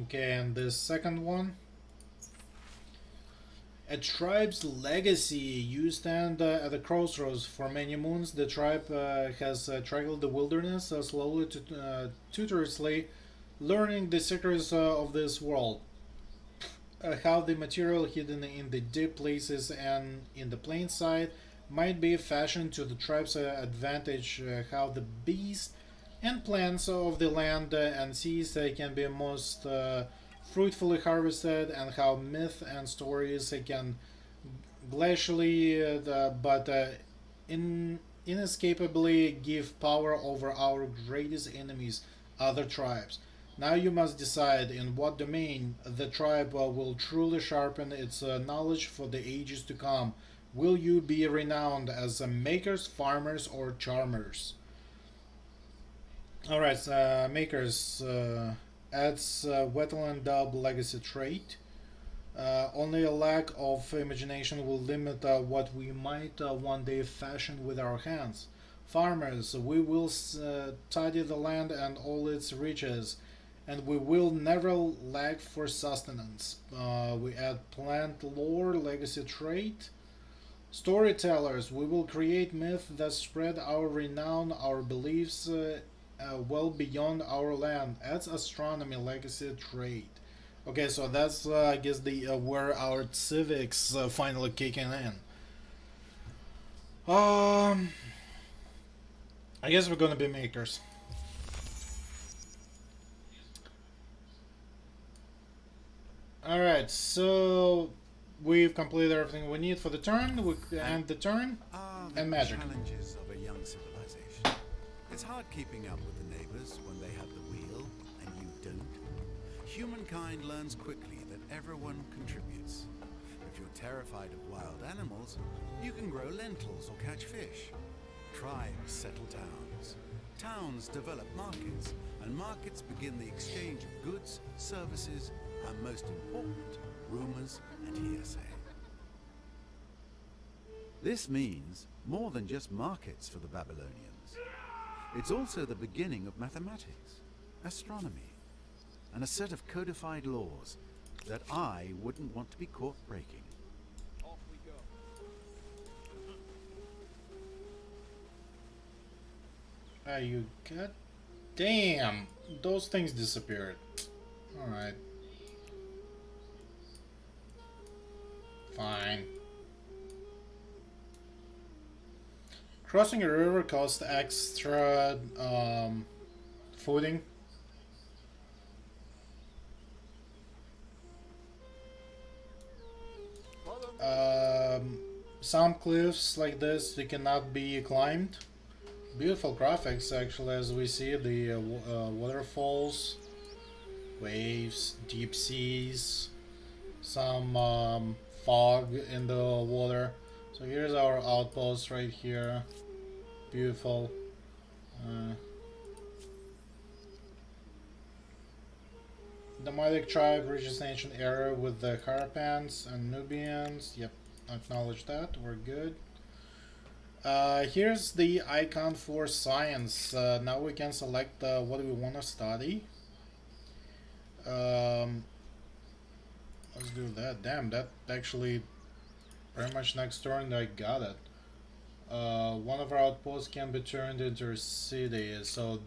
Okay, and the second one. A tribe's legacy. You stand at the crossroads. For many moons, the tribe has traveled the wilderness slowly, tutoriously, learning the secrets of this world. How the material hidden in the deep places and in the plain sight might be fashioned to the tribe's advantage. How the beasts and plants of the land and seas can be most fruitfully harvested, and how myth and stories can glacially but inescapably give power over our greatest enemies, other tribes. Now you must decide in what domain the tribe will truly sharpen its knowledge for the ages to come. Will you be renowned as makers, farmers, or charmers? Alright, makers adds wetland dub legacy trait. Only a lack of imagination will limit what we might one day fashion with our hands. Farmers, we will study the land and all its riches, and we will never lack for sustenance. We add plant lore legacy trait. Storytellers, we will create myths that spread our renown, our beliefs well beyond our land. Adds astronomy legacy trait. Okay, so that's I guess the where our civics finally kicking in. Um, I guess we're gonna be makers. All right, so we've completed everything we need for the turn. We end the turn The and magic. challenges of a young civilization. It's hard keeping up with the neighbors when they have the wheel and you don't. Humankind learns quickly that everyone contributes. If you're terrified of wild animals, you can grow lentils or catch fish. Tribes settle towns. Towns develop markets, and markets begin the exchange of goods, services, and most important, rumors and hearsay. This means more than just markets for the Babylonians. It's also the beginning of mathematics, astronomy, and a set of codified laws that I wouldn't want to be caught breaking. Off we go. You god damn, those things disappeared. All right, fine. Crossing a river costs extra footing. Some cliffs like this they cannot be climbed. Beautiful graphics actually, as we see the waterfalls, waves, deep seas, some fog in the water. So here's our outpost right here. Beautiful. Uh, the Madic tribe reaches the ancient era with the Harapans and Nubians. Yep, acknowledge that. We're good. Here's the icon for science. Now we can select what we want to study. Um, let's do that. Damn, that actually pretty much next turn I got it. One of our outposts can be turned into a city. So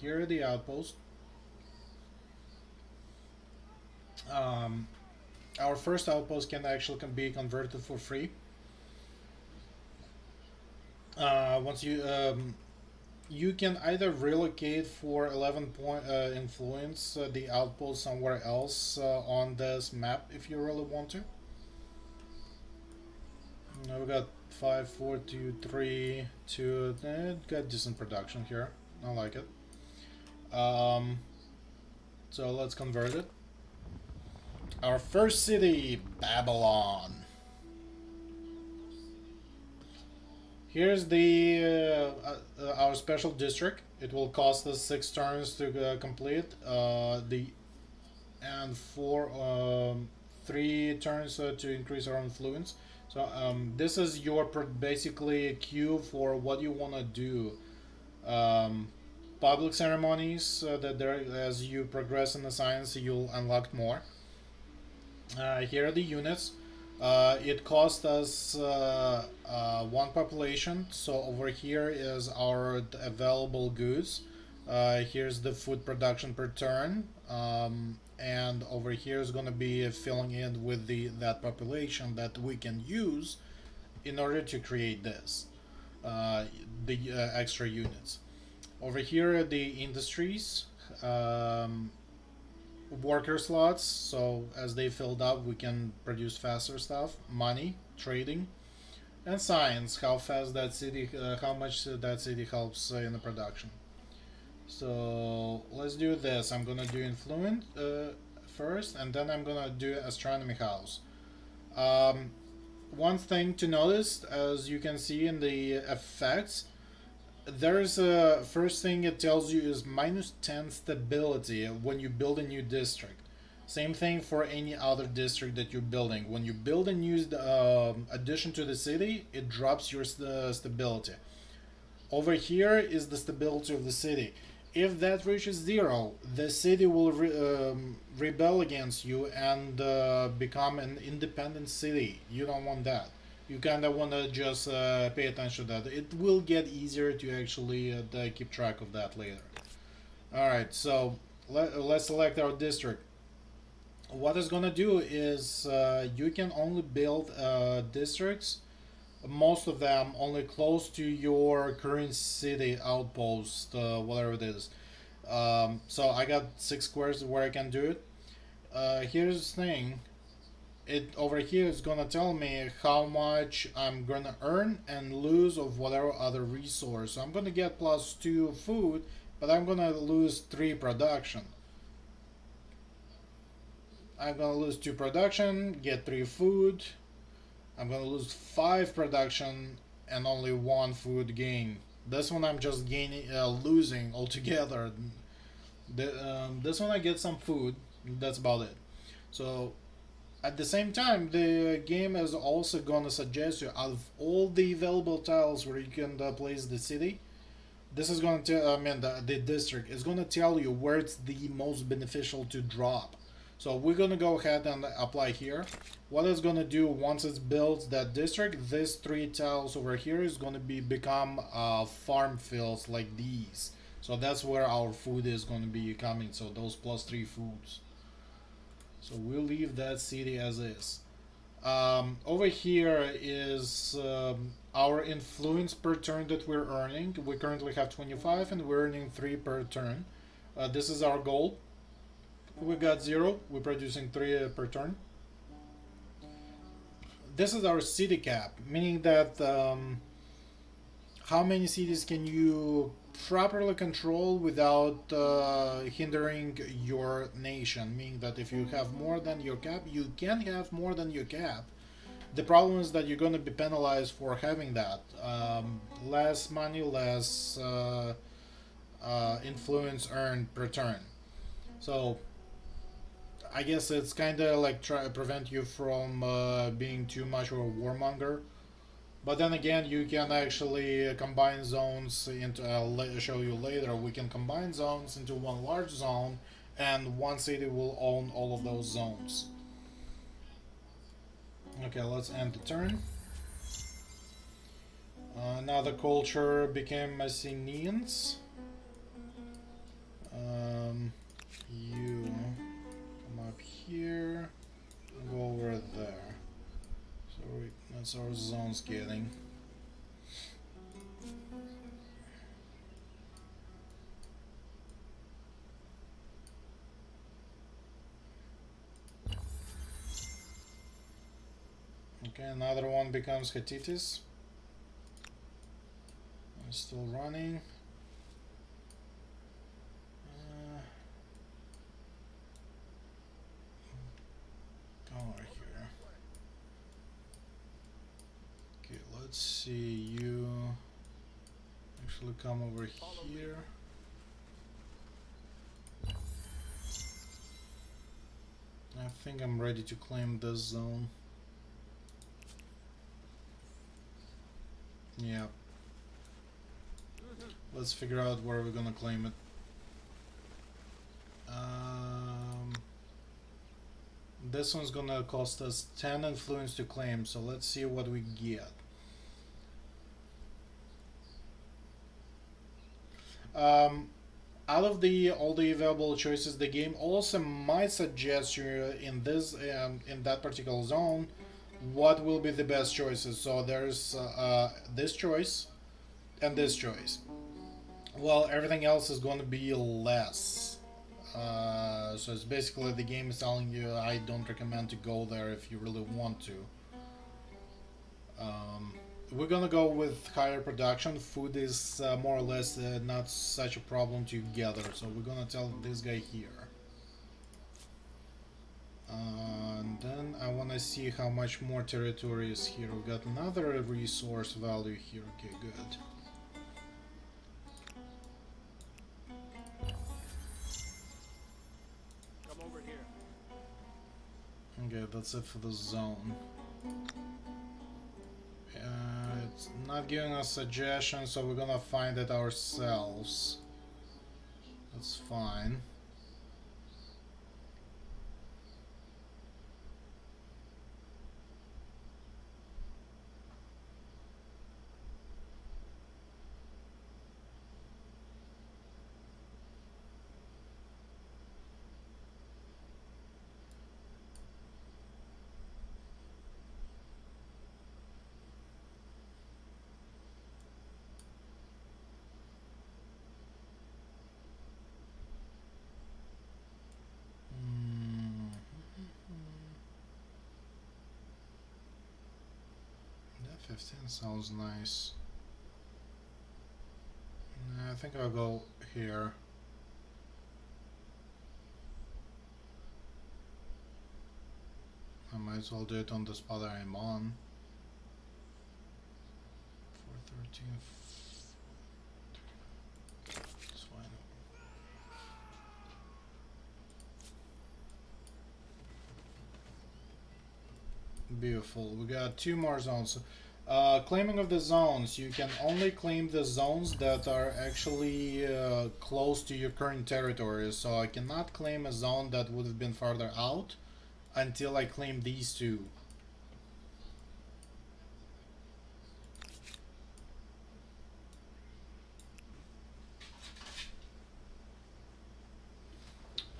here are the outposts. Our first outpost can actually be converted for free. Once you you can either relocate for 11 point influence the outpost somewhere else on this map if you really want to. Now we got 5, 4, 2, 3, 2. Got decent production here. I like it. So let's convert it. Our first city, Babylon. Here's the our special district. It will cost us 6 turns to complete. And for 3 turns to increase our influence. So this is your basically queue for what you want to do. Public ceremonies that there, as you progress in the science, you'll unlock more. Here are the units. It cost us 1 population. So over here is our available goods. Here's the food production per turn. And over here is going to be filling in with that population that we can use in order to create this, the extra units. Over here are the industries, worker slots. So as they filled up, we can produce faster stuff. Money, trading, and science. How fast that city, how much that city helps in the production. So let's do this. I'm gonna do influence first, and then I'm gonna do astronomy house. Um, One thing to notice, as you can see in the effects, there's a first thing it tells you is -10 stability when you build a new district. Same thing for any other district that you're building. When you build a new addition to the city, it drops your stability. Over here is the stability of the city. If that reaches 0, the city will rebel against you and become an independent city. You don't want that. You kind of want to just pay attention to that. It will get easier to actually keep track of that later. Alright, so let's select our district. What it's going to do is you can only build districts, most of them only close to your current city outpost, whatever it is. So I got 6 squares where I can do it. Here's the thing. It over here is gonna tell me how much I'm gonna earn and lose of whatever other resource. So I'm gonna get +2 food, but I'm gonna lose 3 production. I'm gonna lose 2 production, get 3 food. I'm gonna lose 5 production and only 1 food gain. This one I'm just losing altogether. This one I get some food. That's about it. So at the same time, the game is also gonna suggest you, out of all the available tiles where you can place the city, this is gonna tell, the district is gonna tell you where it's the most beneficial to drop. So we're gonna go ahead and apply here. What it's gonna do once it's built that district, this 3 tiles over here is gonna become farm fields like these. So that's where our food is gonna be coming. So those +3 foods. So we'll leave that city as is. Over here is our influence per turn that we're earning. We currently have 25 and we're earning 3 per turn. This is our goal. We got 0. We're producing 3 per turn. This is our city cap, meaning that how many cities can you properly control without hindering your nation, meaning that if you have more than your cap, you can have more than your cap. The problem is that you're going to be penalized for having that. Less money, less influence earned per turn. So I guess it's kind of like try to prevent you from being too much of a warmonger. But then again, you can actually combine zones into, I'll show you later, we can combine zones into one large zone and one city will own all of those zones. Okay, let's end the turn. Now the culture became Messenians. You come up here, go over there. So that's our zone scaling. Okay, another one becomes Hatitis. I'm still running. Go over here. Okay, let's see. You actually come over here. I think I'm ready to claim this zone. Yeah. Let's figure out where we're gonna claim it. This one's gonna cost us 10 influence to claim, so let's see what we get. Out of all the available choices, the game also might suggest you in that particular zone what will be the best choices. So there's this choice and this choice. Well, everything else is going to be less. So it's basically the game is telling you I don't recommend to go there if you really want to. We're gonna go with higher production. Food is more or less not such a problem to gather, so we're gonna tell this guy here. And then I wanna see how much more territory is here. We got another resource value here. Okay, good. Come over here. Okay, that's it for the zone. It's not giving us suggestions, so we're gonna find it ourselves. That's fine. That 15 sounds nice. I think I'll go here. I might as well do it on the spot I'm on. 413. It's fine. Beautiful. We got 2 more zones. Claiming of the zones. You can only claim the zones that are actually close to your current territory. So I cannot claim a zone that would have been farther out until I claim these 2.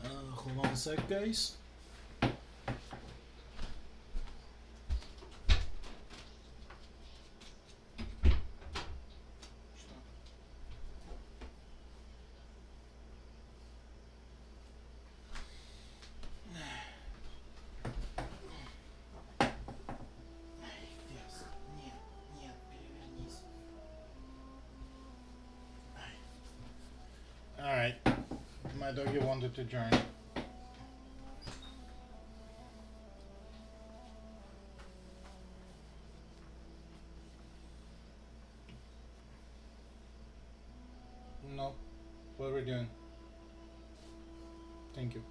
Hold on a sec, guys. Alright. My doggy wanted to join. No. What are we doing? Thank you.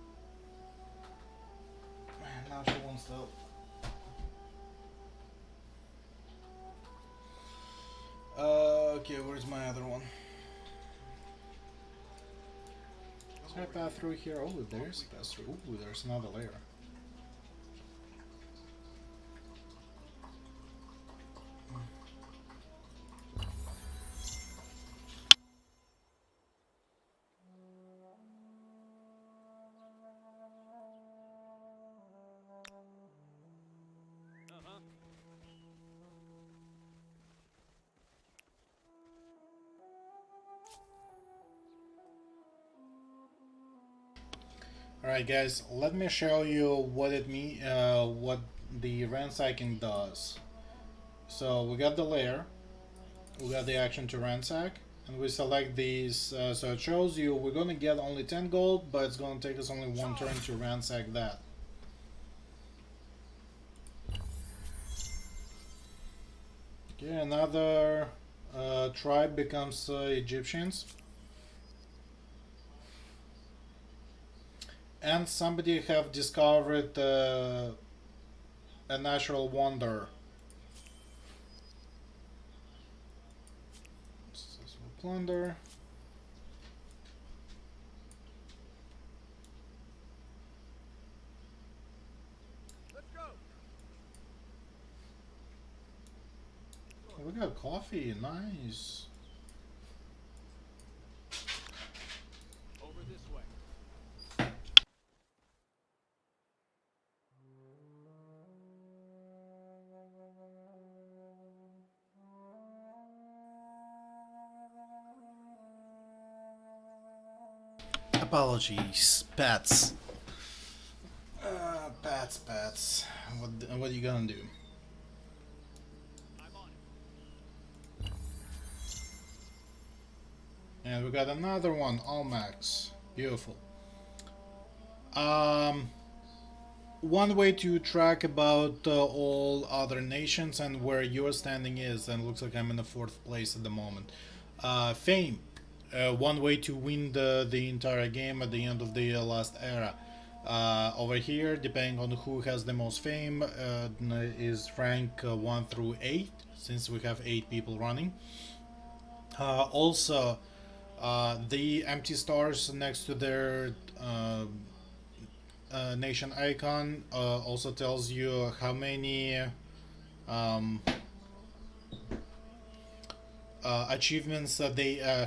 Now she wants to help. Okay, where's my other one? Is there a path through here? Oh, there's a path through. Ooh, there's another layer. Alright guys, let me show you what the ransacking does. So we got the layer, we got the action to ransack, and we select these, so it shows you we're gonna get only 10 gold, but it's gonna take us only one turn to ransack that. Okay, another tribe becomes Egyptians. And somebody have discovered a natural wonder. Successful plunder. Let's go. Oh, we got coffee, nice. Over this way. Apologies, pets. Pets. What are you gonna do? I'm on it. And we got another one, Almax. Beautiful. One way to track about all other nations and where your standing is, and looks like I'm in the 4th place at the moment. Fame. One way to win the entire game at the end of the last era. Over here, depending on who has the most fame, is rank 1 through 8, since we have 8 people running. Also, the empty stars next to their nation icon also tells you how many achievements that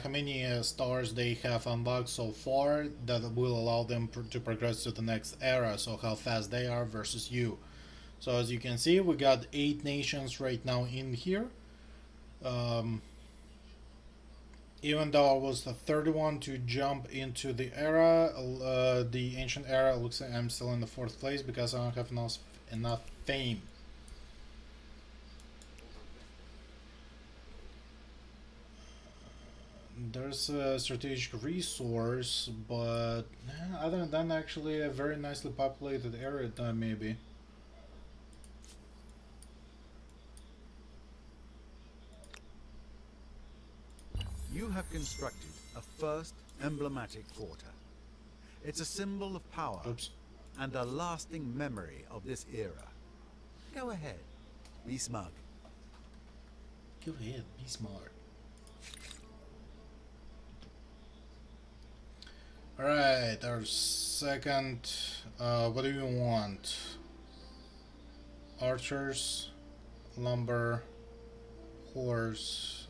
how many stars they have unlocked so far that will allow them to progress to the next era, so how fast they are versus you. So as you can see, we got 8 nations right now in here. Even though I was the 3rd one to jump into the era, the ancient era, it looks like I'm still in the 4th place because I don't have enough fame. There's a strategic resource, but other than that, actually a very nicely populated area, maybe. You have constructed a first emblematic quarter. It's a symbol of power Oops. and a lasting memory of this era. Go ahead, be smug. Go ahead, be smart. Alright, our second. What do you want? Archers, lumber, horse.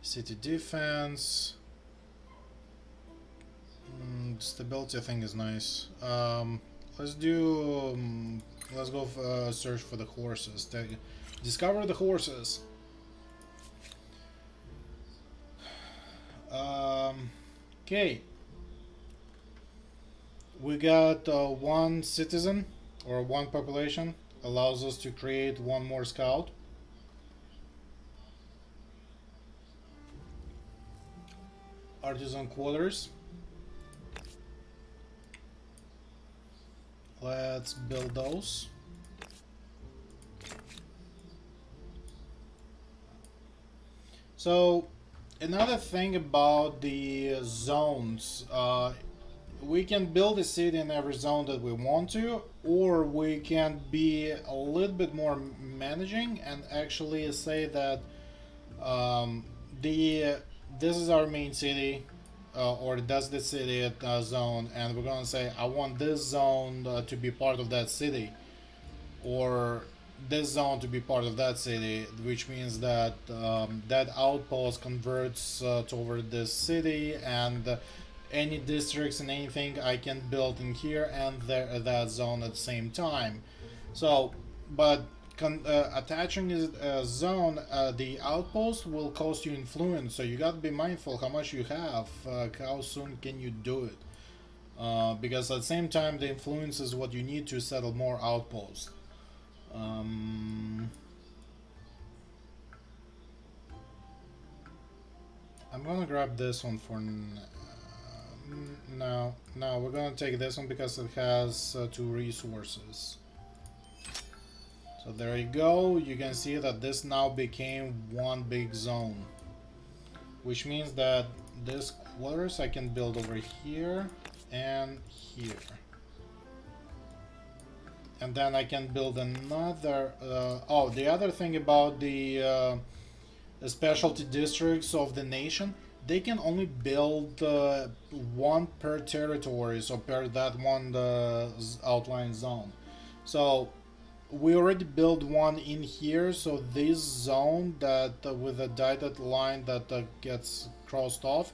City defense. Stability, I think, is nice. Let's do. Let's go search for the horses. Discover the horses. Okay. We got 1 citizen or 1 population. Allows us to create 1 more scout. Artisan quarters. Let's build those. So another thing about the zones, we can build a city in every zone that we want to, or we can be a little bit more managing and actually say that this is our main city, or that's the city zone, and we're gonna say I want this zone to be part of that city, or this zone to be part of that city, which means that that outpost converts toward this city, and any districts and anything I can build in here and that zone at the same time. So, but attaching a zone, the outpost will cost you influence, so you gotta be mindful how much you have, how soon can you do it. Because at the same time, the influence is what you need to settle more outposts. I'm gonna grab this one for no, no, we're gonna take this one because it has 2 resources. So there you go, you can see that this now became one big zone. Which means that this quarters I can build over here and here. And then I can build another... oh, the other thing about the specialty districts of the nation, they can only build one per territory, so per that one outline zone. So we already built one in here, so this zone that with a dotted line that gets crossed off,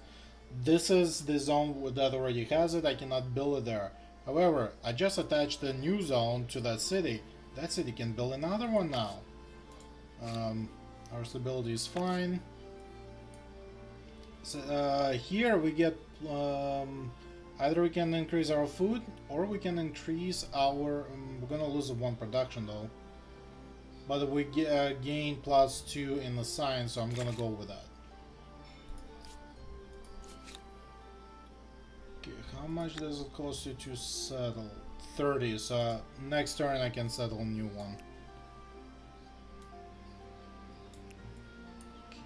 this is the zone that already has it. I cannot build it there. However, I just attached a new zone to that city. That city can build another one now. Our stability is fine. So here we get either we can increase our food or we can increase our... we're gonna lose one production though. But we gain +2 in the science, so I'm gonna go with that. Okay, how much does it cost you to settle? 30, so next turn I can settle a new one. Okay.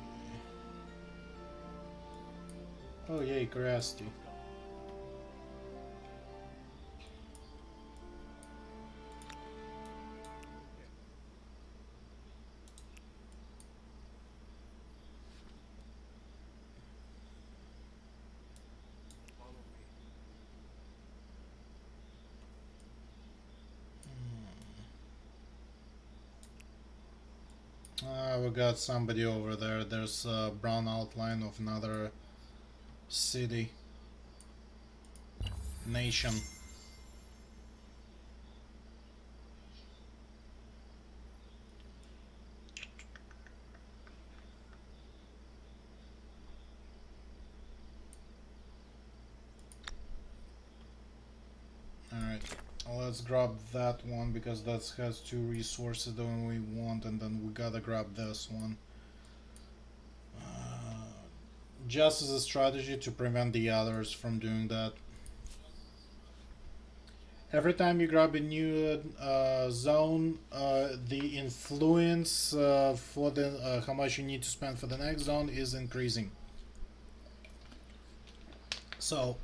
Oh yay, curiosity. We got somebody over there. There's a brown outline of another city. Nation. Alright, let's grab that one because that has 2 resources that we want, and then we gotta grab this one. Just as a strategy to prevent the others from doing that. Every time you grab a new zone, the influence for the how much you need to spend for the next zone is increasing. So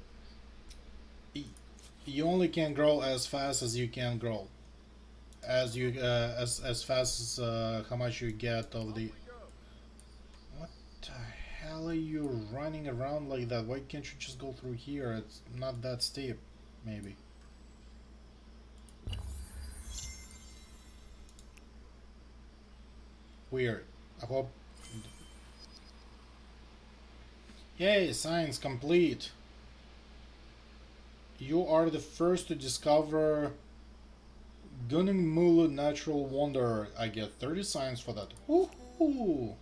you only can grow as fast as you can grow, as you as fast as how much you get of the... What the hell are you running around like that? Why can't you just go through here? It's not that steep, maybe. Weird. I hope... Yay, science complete. You are the first to discover Gunning Mulu Natural Wonder. I get 30 science for that. Woohoo!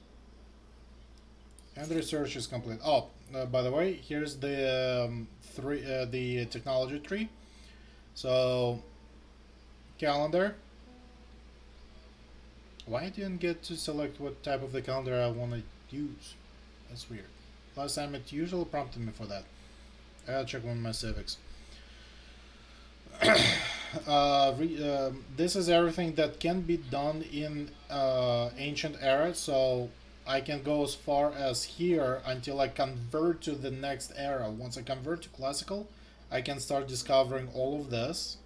And the research is complete. Oh, by the way, here's the the technology tree. So, calendar. Why I didn't get to select what type of the calendar I want to use? That's weird. Last time it usually prompted me for that. I gotta check one of my civics. This is everything that can be done in ancient era, so I can go as far as here until I convert to the next era. Once I convert to classical, I can start discovering all of this.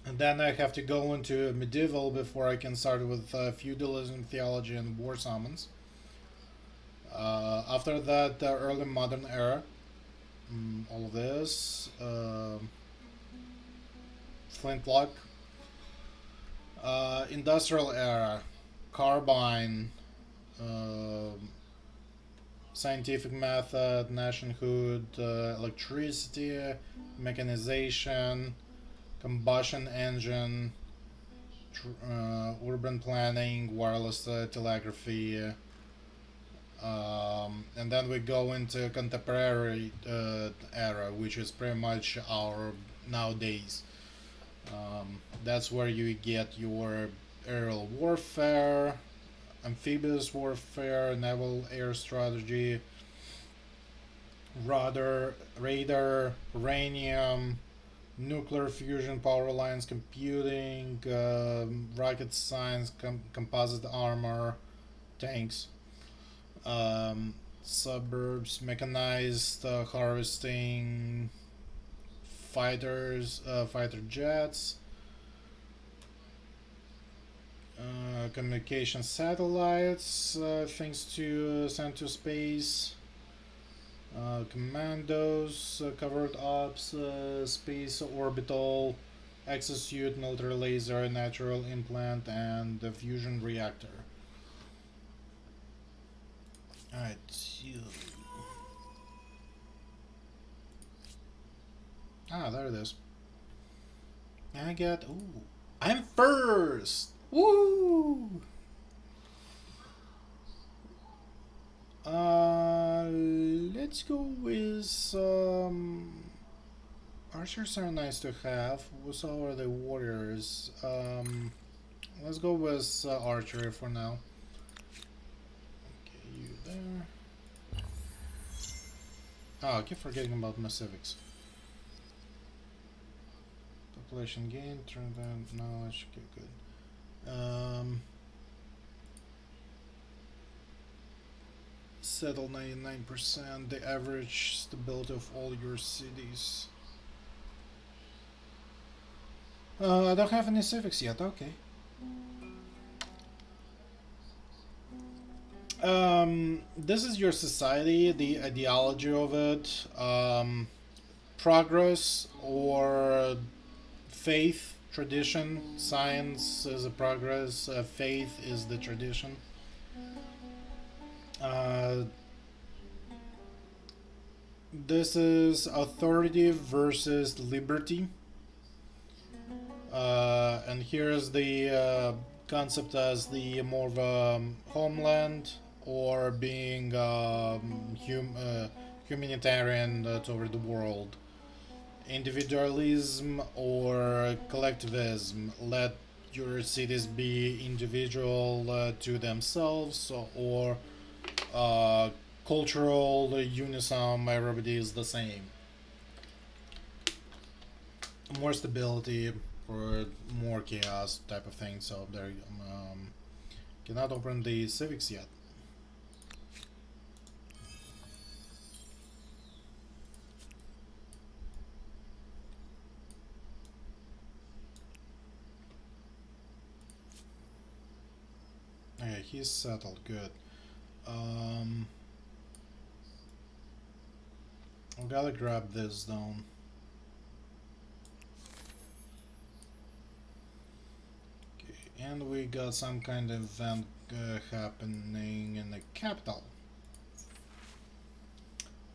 And then I have to go into medieval before I can start with feudalism, theology, and war summons. After that, the early modern era. All of this. Flintlock. Industrial era. Carbine. Scientific method, nationhood, electricity, mechanization, combustion engine, urban planning, wireless telegraphy, and then we go into contemporary era, which is pretty much our nowadays. That's where you get your aerial warfare, amphibious warfare, naval air strategy, radar, uranium, nuclear fusion, power lines, computing, rocket science, composite armor, tanks, suburbs, mechanized harvesting, fighter jets, communication satellites, things to send to space, commandos, covered ops, space orbital, exosuit, military laser, natural implant, and the fusion reactor. Alright, there it is. And I get. Ooh. I'm first! Woo! Let's go with archers are nice to have. So are the warriors. Let's go with archery for now. Okay, you there. Oh, I keep forgetting about my civics. Population gain, turn down knowledge. Okay, good. Settle 99%, the average stability of all your cities. I don't have any civics yet, okay. This is your society, the ideology of it. Progress or faith, tradition. Science is a progress, faith is the tradition. This is authority versus liberty. And here's the concept as the more of a homeland or being humanitarian toward the world. Individualism or collectivism. Let your cities be individual to themselves, or cultural unism, everybody is the same. More stability for more chaos type of thing. So there, cannot open the civics yet. Okay, he's settled. Good. I gotta grab this down. Okay, and we got some kind of event happening in the capital.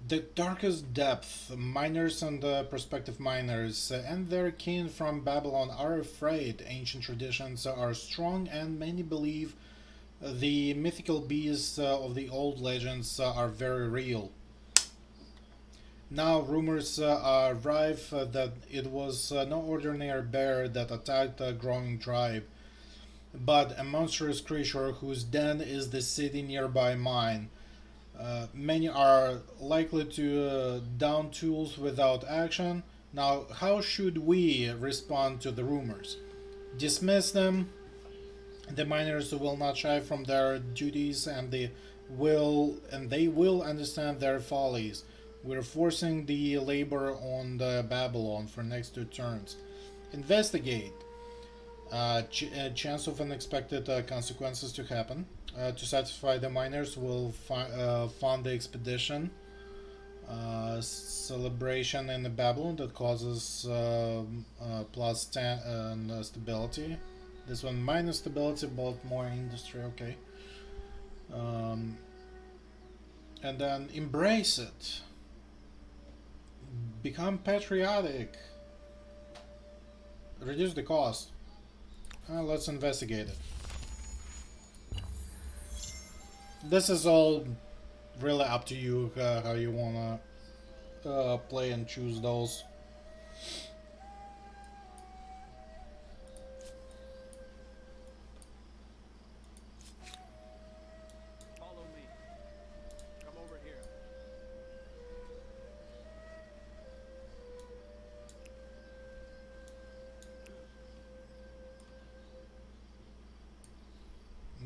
The darkest depth. Miners and prospective miners and their kin from Babylon are afraid. Ancient traditions are strong, and many believe the mythical beasts of the old legends are very real. Now rumors are rife that it was no ordinary bear that attacked a growing tribe, but a monstrous creature whose den is the city nearby mine. Many are likely to down tools without action. Now, how should we respond to the rumors? Dismiss them. The miners will not shy from their duties, and they will understand their follies. We're forcing the labor on the Babylon for next 2 turns. Investigate. Chance of unexpected consequences to happen. To satisfy the miners, will fund the expedition. Celebration in the Babylon that causes plus 10 stability. This one minus stability, but more industry. Okay. And then embrace it. Become patriotic. Reduce the cost. Let's investigate it. This is all really up to you how you wanna play and choose those. Follow me. Come over here.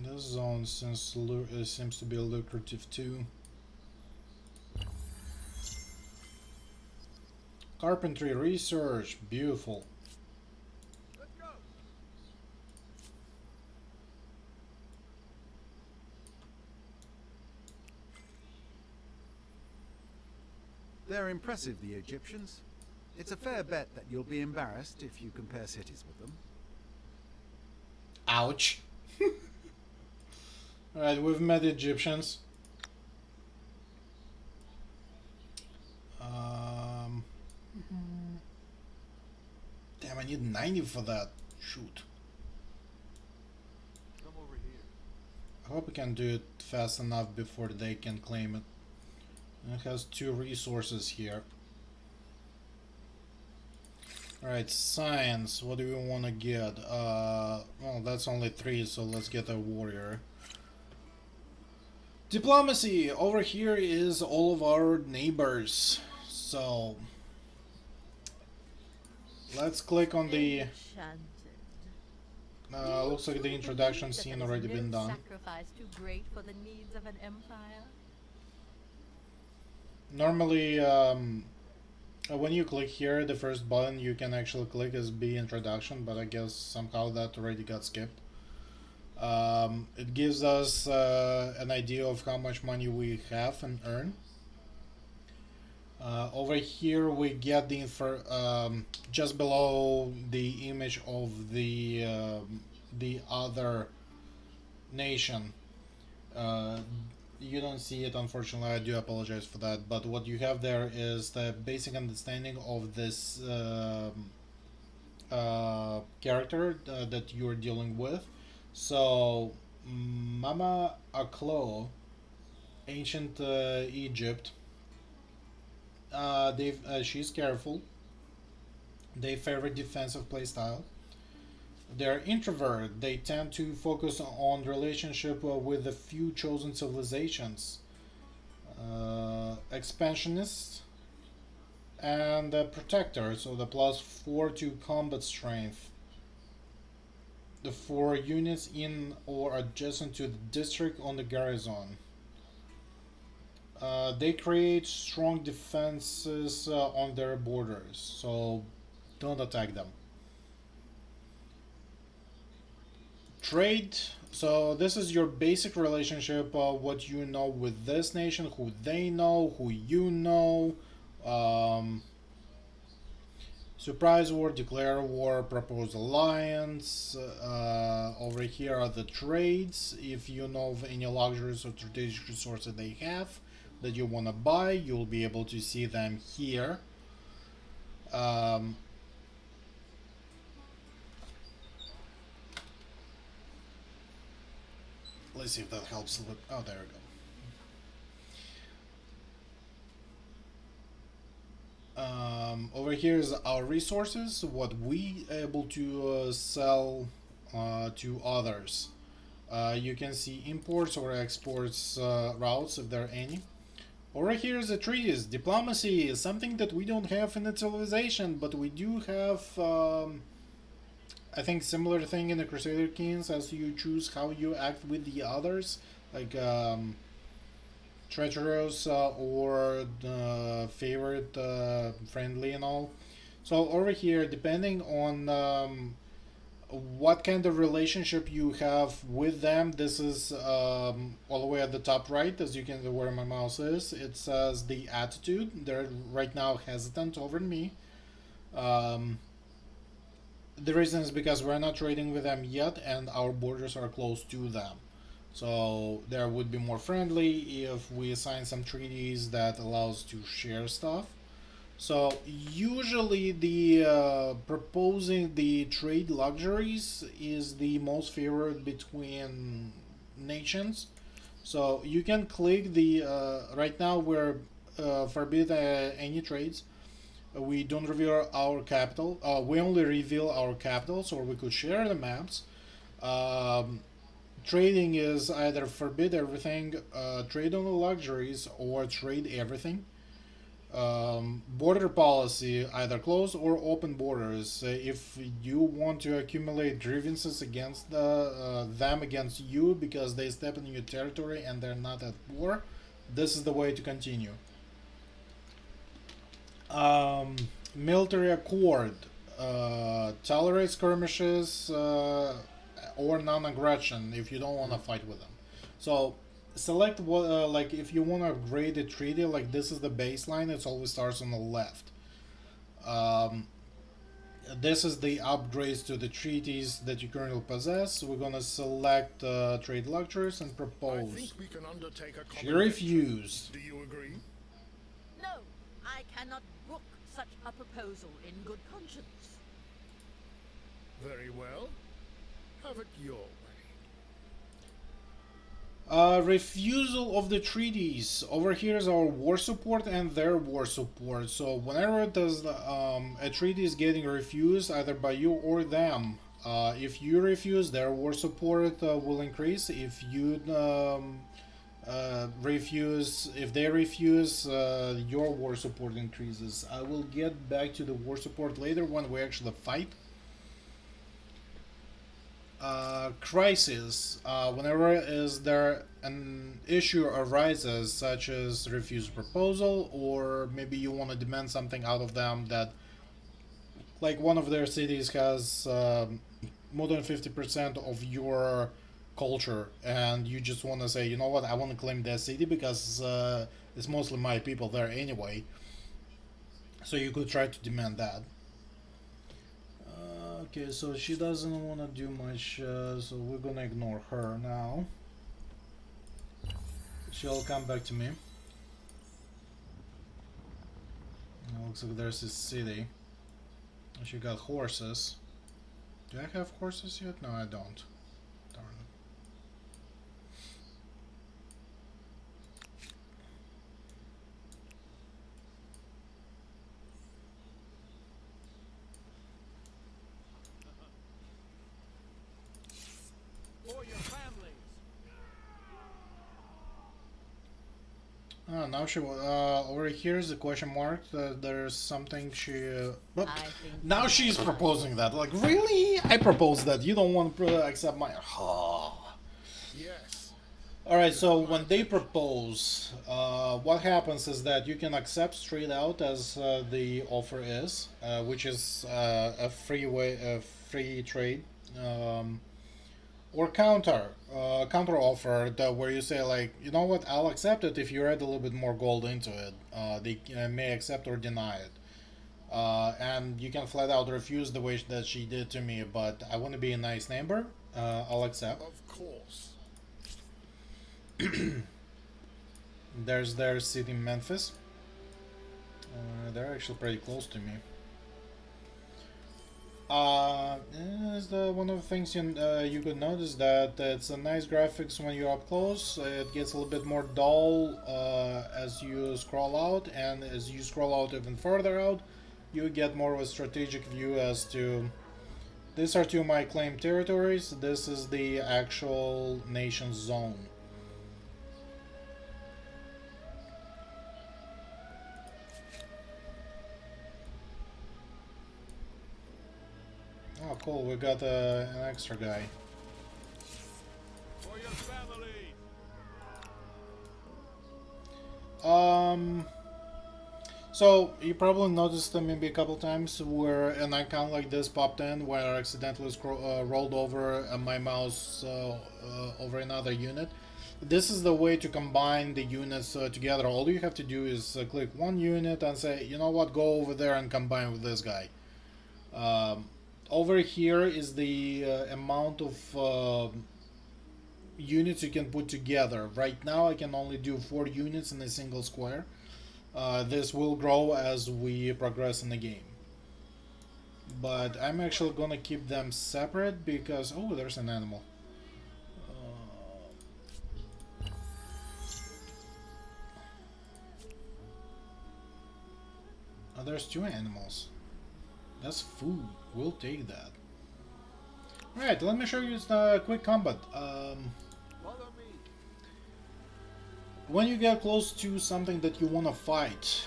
This zone seems to be lucrative too. Carpentry research, beautiful. Let's go. They're impressive, the Egyptians. It's a fair bet that you'll be embarrassed if you compare cities with them. Ouch. Alright, we've met Egyptians. Damn, I need 90 for that. Shoot. Come over here. I hope we can do it fast enough before they can claim it. It has 2 resources here. Alright, science. What do we want to get? Well, that's only 3, so let's get a warrior. Diplomacy. Over here is all of our neighbors. So let's click on the. Looks like the introduction scene already been done. Sacrifice too great for the needs of an empire. Normally, when you click here, the first button you can actually click is B introduction, but I guess somehow that already got skipped. It gives us an idea of how much money we have and earn. Over here we get the just below the image of the other nation. You don't see it, unfortunately. I do apologize for that. But what you have there is the basic understanding of this character that you're dealing with. So, Mama Aklo, ancient Egypt. She's careful. They favor defensive playstyle. They're introvert. They tend to focus on relationship with a few chosen civilizations. Expansionist and protector. So the +4 to combat strength. The 4 units in or adjacent to the district on the garrison. They create strong defenses on their borders, so don't attack them. Trade. So this is your basic relationship, what you know with this nation, who they know, who you know. Surprise war, declare war, propose alliance. Over here are the trades. If you know of any luxuries or strategic resources they have that you want to buy, you'll be able to see them here. Let's see if that helps a little. Oh, there we go. Over here is our resources, what we able to sell to others. You can see imports or exports routes if there are any. Over here is the treaties. Diplomacy is something that we don't have in the civilization, but we do have, I think, similar thing in the Crusader Kings, as you choose how you act with the others, like treacherous or favorite, friendly and all. So over here, depending on what kind of relationship you have with them, this is all the way at the top right, as you can see where my mouse is. It says the attitude. They're right now hesitant over me. The reason is because we're not trading with them yet, and our borders are close to them. So there would be more friendly if we sign some treaties that allows to share stuff. So usually the proposing the trade luxuries is the most favored between nations. So you can click the right now we're forbid any trades. We don't reveal our capital. We only reveal our capitals, or we could share the maps. Um, Trading is either forbid everything, trade on the luxuries, or trade everything. Border policy, either close or open borders. If you want to accumulate grievances against them against you because they step in your territory and they're not at war, this is the way to continue. Military accord tolerates skirmishes or non-aggression if you don't want to fight with them. So select what like if you want to upgrade a treaty, like this is the baseline. It always starts on the left. Um, this is the upgrades to the treaties that you currently possess. We're gonna select trade luxuries and I propose. think we can undertake a She common refused. venture. Do you agree? No, I cannot brook such a proposal in good conscience. Very well. Have it your way. Refusal of the treaties. Over here is our war support and their war support. So whenever does a treaty is getting refused, either by you or them, if you refuse, their war support will increase. If you refuse, if they refuse, your war support increases. I will get back to the war support later when we actually fight. Crisis. Whenever is there an issue arises, such as refused proposal, or maybe you want to demand something out of them that, like one of their cities has more than 50% of your culture, and you just want to say, you know what, I want to claim that city because it's mostly my people there anyway. So you could try to demand that. Okay, so she doesn't want to do much, so we're gonna ignore her now. She'll come back to me. Looks like there's this city. She got horses. Do I have horses yet? No, I don't. Darn it. For your families. Oh, now she over here is the question mark. There's something she. But I think now she's proposing that. Like, really? I proposed that. You don't want to accept my. Oh. Yes. Alright, so when they propose, what happens is that you can accept straight out as the offer is, which is a free trade, or counter offer that where you say like, you know what, I'll accept it if you add a little bit more gold into it. They may accept or deny it. And you can flat out refuse the way that she did to me, but I want to be a nice neighbor. I'll accept. Of course. There's their city, Memphis. They're actually pretty close to me. Is one of the things you could notice that it's a nice graphics when you're up close. It gets a little bit more dull as you scroll out, and as you scroll out even further out, you get more of a strategic view as to these are two of my claimed territories. This is the actual nation's zone. Oh, cool, we got an extra guy. For your family. So you probably noticed maybe a couple times where an icon like this popped in where I accidentally rolled over my mouse over another unit. This is the way to combine the units together. All you have to do is click one unit and say, you know what, go over there and combine with this guy. Over here is the amount of units you can put together. Right now I can only do 4 units in a single square. This will grow as we progress in the game. But I'm actually gonna keep them separate because oh, there's an animal. Oh, there's two animals. That's food. We'll take that. Alright, let me show you the quick combat. Follow me. When you get close to something that you want to fight,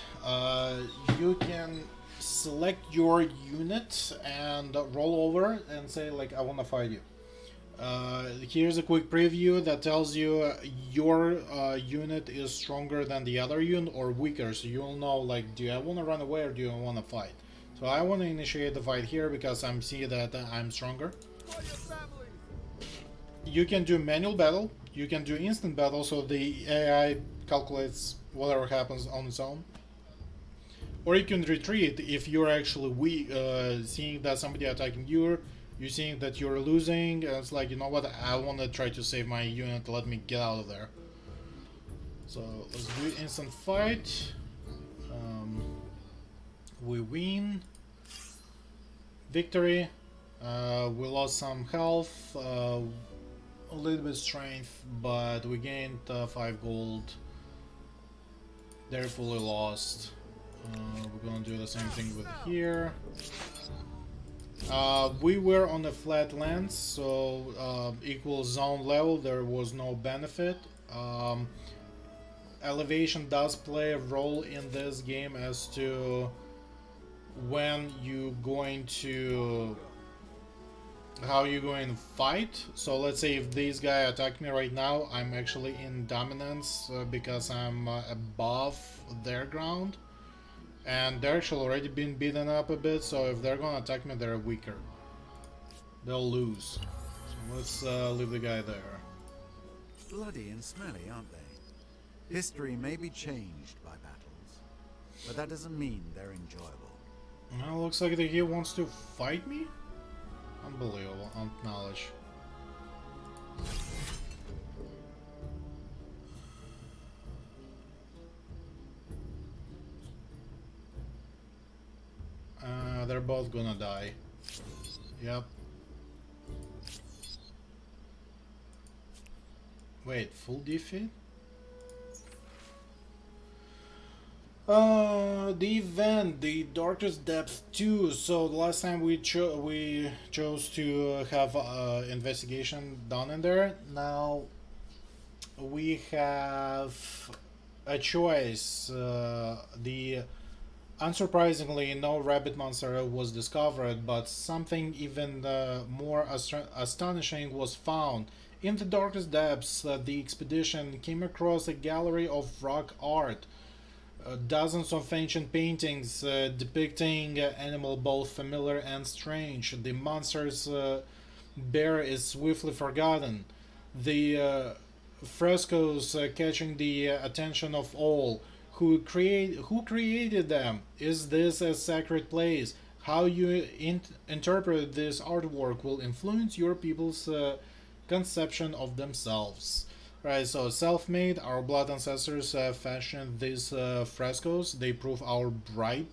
you can select your unit and roll over and say like I want to fight you. Here's a quick preview that tells you your unit is stronger than the other unit or weaker, so you'll know like do I want to run away or do I want to fight. So I want to initiate the fight here because I'm seeing that I'm stronger. For your families. You can do manual battle, you can do instant battle, so the AI calculates whatever happens on its own. Or you can retreat if you're actually weak, seeing that somebody attacking you, you're seeing that you're losing, and it's like, you know what, I want to try to save my unit, let me get out of there. So let's do instant fight. We win. Victory. We lost some health, a little bit strength, but we gained 5 gold. They're fully lost. We're gonna do the same thing with here. We were on a flat land, so equal zone level, there was no benefit. Elevation does play a role in this game as to when you going to how you going to fight. So let's say if this guy attacked me right now, I'm actually in dominance because I'm above their ground, and they're actually already been beaten up a bit, so if they're gonna attack me, they're weaker, they'll lose. So let's leave the guy there. Bloody and smelly, aren't they? History may be changed by battles, but that doesn't mean they're enjoyable. Well, looks like that he wants to fight me. Unbelievable. Acknowledge. They're both gonna die. Yep. Wait, full defeat? The event, the Darkest Depth 2. So the last time we chose to have investigation done in there. Now we have a choice. Unsurprisingly, no rabbit monster was discovered, but something even more astonishing was found. In the Darkest Depths, the expedition came across a gallery of rock art. Dozens of ancient paintings depicting animal both familiar and strange. The monster's bear is swiftly forgotten. The frescoes catching the attention of all. Who created them? Is this a sacred place? How you interpret this artwork will influence your people's conception of themselves. Right, so self-made, our blood ancestors fashioned these frescoes. They prove our birthright.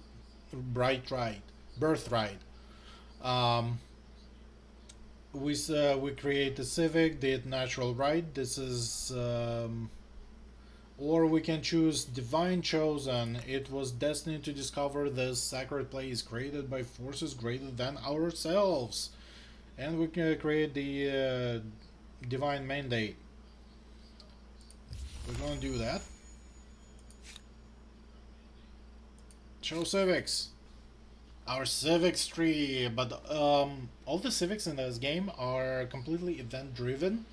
We create the civic, the natural right. This is, or we can choose divine chosen. It was destined to discover this sacred place created by forces greater than ourselves, and we can create the divine mandate. We're gonna do that. Show civics. Our civics tree, but all the civics in this game are completely event driven.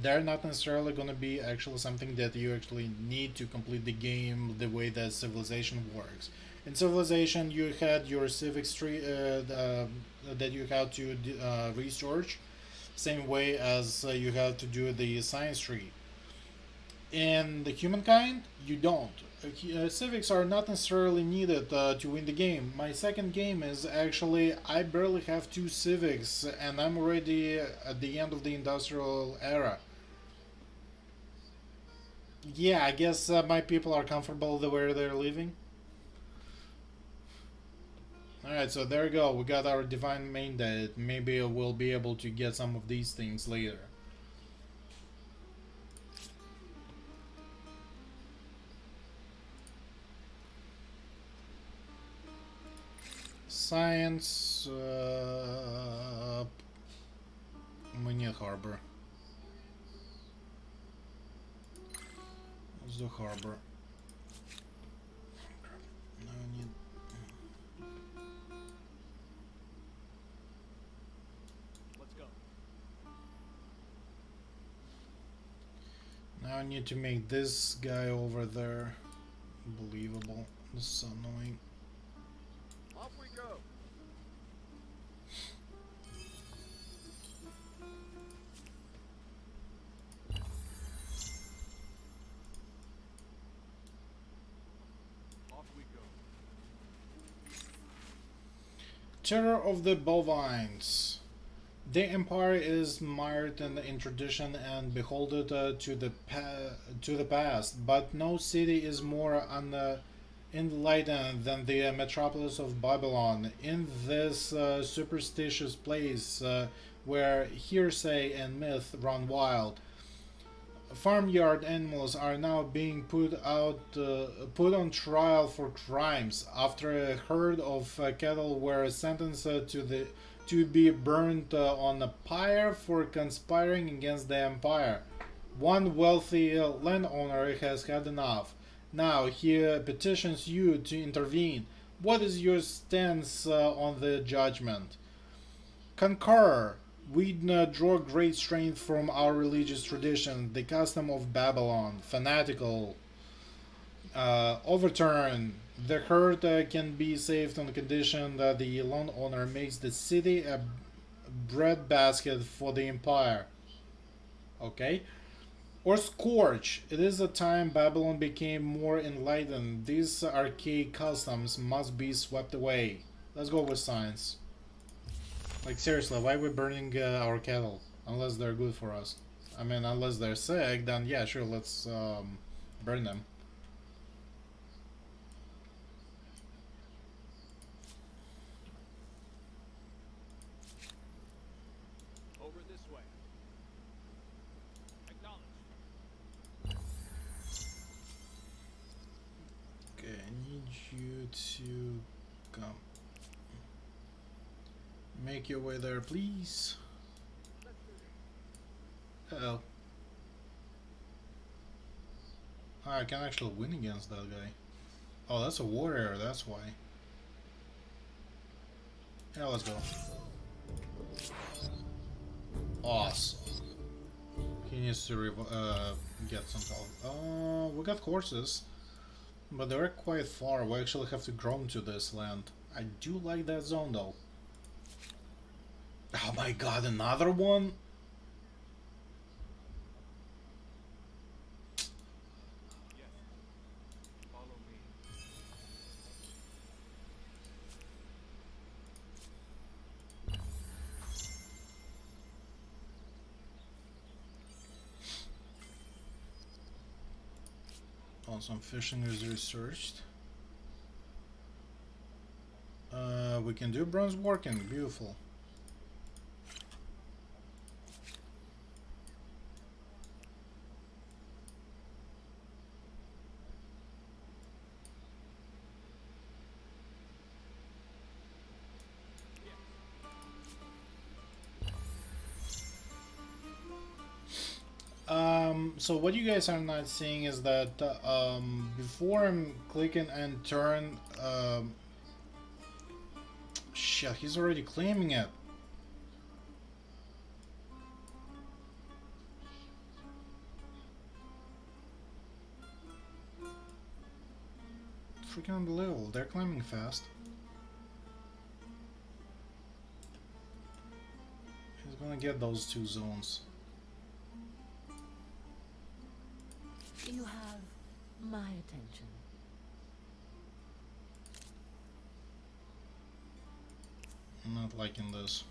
They're not necessarily gonna be actually something that you actually need to complete the game the way that Civilization works. In Civilization, you had your civics tree that you had to research, same way as you have to do the science tree. In the Humankind, you don't. Civics are not necessarily needed to win the game. My second game is actually, I barely have 2 civics and I'm already at the end of the industrial era. Yeah, I guess my people are comfortable the way they're living. Alright, so there we go. We got our divine mandate. Maybe we'll be able to get some of these things later. Science. We need harbor. What's the harbor? Now I need. Let's go. Now I need to make this guy over there believable. This is annoying. Off we go. Off we go. Terror of the Bovines. The empire is mired in tradition and beholden to the past, but no city is more enlightened than the metropolis of Babylon. In this superstitious place, where hearsay and myth run wild, farmyard animals are now being put on trial for crimes after a herd of cattle were sentenced to be burned on a pyre for conspiring against the empire. One wealthy landowner has had enough. Now he petitions you to intervene. What is your stance on the judgment? Concur. We draw great strength from our religious tradition, the custom of Babylon, fanatical. Overturn. The herd can be saved on the condition that the landowner makes the city a breadbasket for the empire. Okay? Or scorch. It is a time Babylon became more enlightened. These archaic customs must be swept away. Let's go with science. Like, seriously, why are we burning our cattle? Unless they're good for us. I mean, unless they're sick, then yeah, sure, let's burn them. Over this way. Acknowledge. Okay, I need you to come. Make your way there, please. Uh-oh. I can actually win against that guy. Oh, that's a warrior, that's why. Yeah, let's go. Awesome. He needs to get some health. We got horses, but they're quite far. We actually have to grow to this land. I do like that zone though. Oh my god, another one? Yes. Follow me. Awesome, fishing is researched. We can do bronze working, beautiful. So what you guys are not seeing is that before I'm clicking and turn, shit, he's already claiming it. Freaking unbelievable, they're claiming fast. He's gonna get those two zones. You have my attention. I'm not liking this.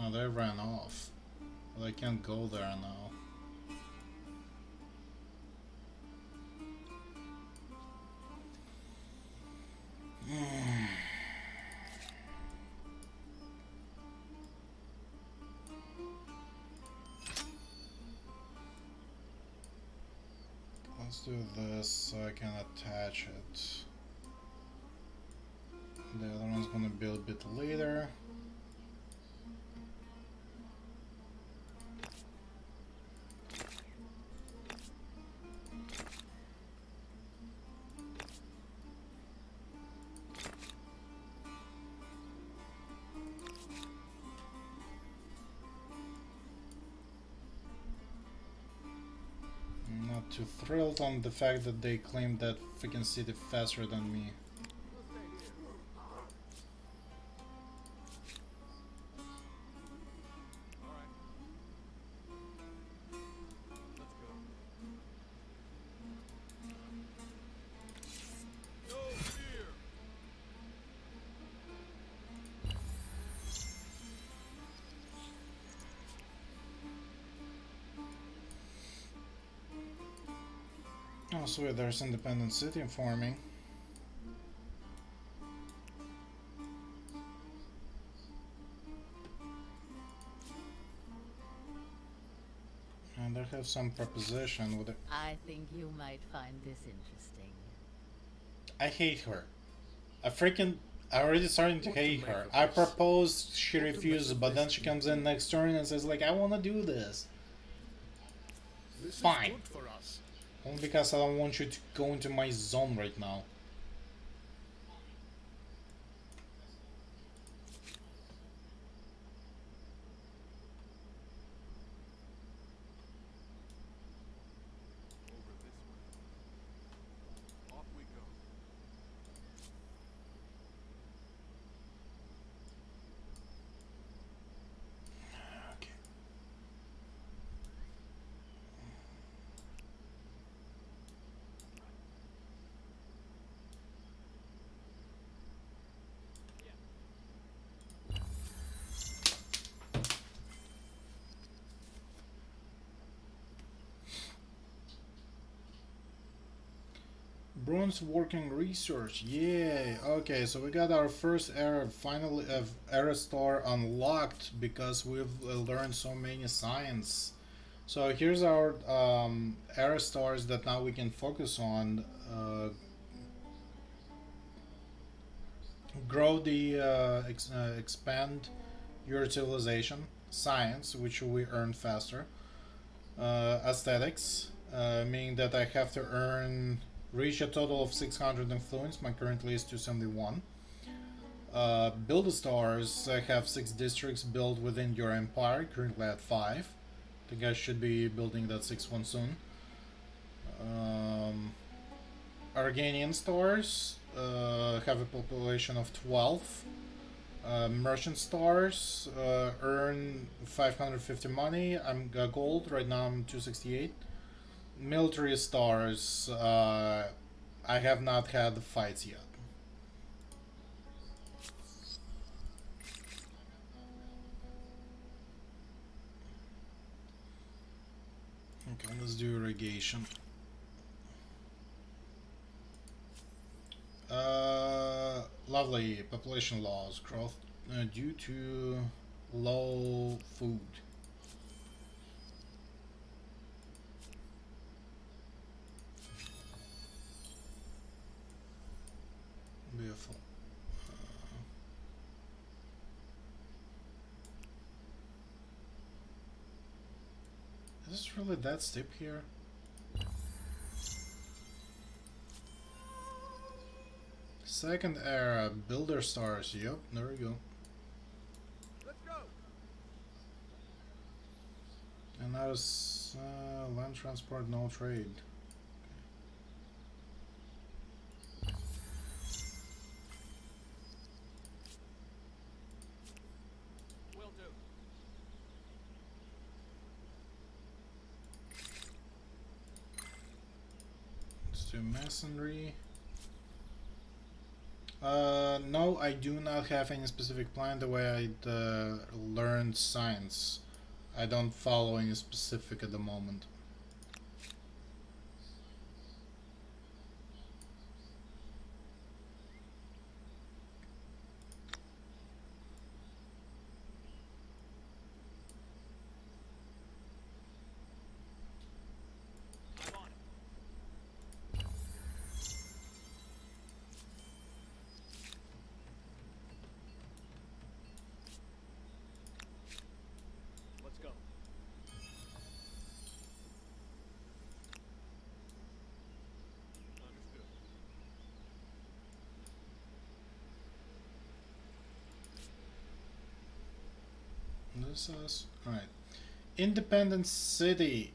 Oh, they ran off. Well, I can't go there now. Let's do this so I can attach it. The other one's gonna be a bit later. I'm not too thrilled on the fact that they claimed that freaking city faster than me. We'll stay here. All right. Let's go. No fear. Oh, sweet, there's independent city forming. And they have some proposition with it. I think you might find this interesting. I hate her. I already starting to What to hate make her. of I this? proposed, she What to make refuses, of but then this? she comes in next turn and says like, I wanna do this. This Fine. is good for us. Only because I don't want you to go into my zone right now. Over this way. Off we go. Okay. Bronze working research, yay! Okay, so we got our first era finally era star unlocked because we've learned so many science. So here's our era stars that now we can focus on. Grow the expand your civilization, science, which we earn faster. Aesthetics, meaning that I have to reach a total of 600 influence. My currently is 271. Build the stars. I have 6 districts built within your empire. Currently at 5. I think I should be building that 6th one soon. Arganian stars have a population of 12. Merchant stars earn 550 money. I'm gold right now. I'm 268. Military stars. I have not had the fights yet. Okay, let's do irrigation. Lovely population loss growth due to low food. Beautiful. Is this really that steep here? Second era, builder stars. Yep, there we go. Let's go. And that was land transport, no trade. Will do. Let's do masonry. No, I do not have any specific plan the way I learned science. I don't follow any specific at the moment. I'm on it. Let's go. Understood. This is alright. Independent City.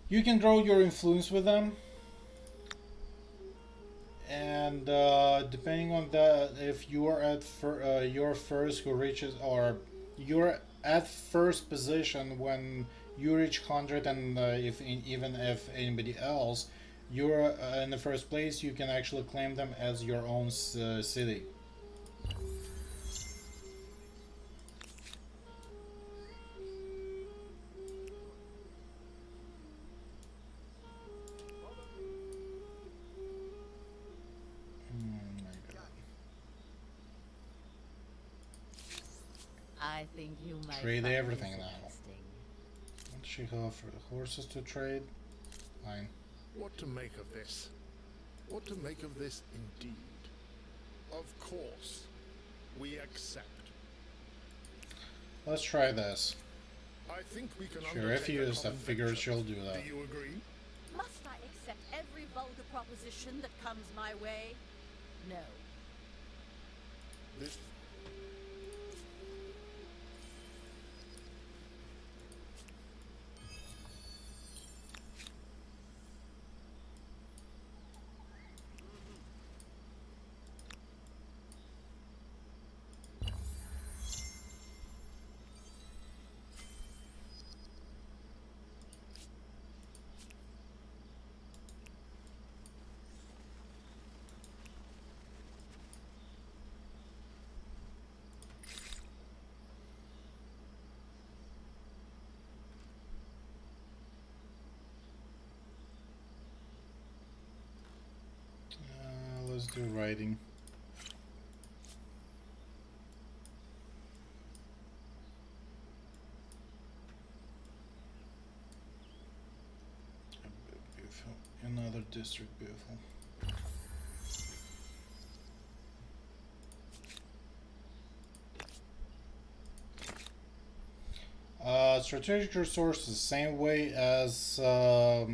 You can grow your influence with them, and depending on that, if you are at your first who reaches, or you're at first position when you reach 100, and even if anybody else, you're in the first place, you can actually claim them as your own city. My God. I think you might Trade find everything this now. interesting. What does she have for horses to trade? Fine. What to make of this? What to make of this indeed? Of course, we accept. Let's try this. I think we can Sure, if you undertake a use, I common figure venture. she'll do that. Do you agree? Must I accept every vulgar proposition that comes my way? No. This Let's do writing. Beautiful. Another district, beautiful. Strategic resources, same way as all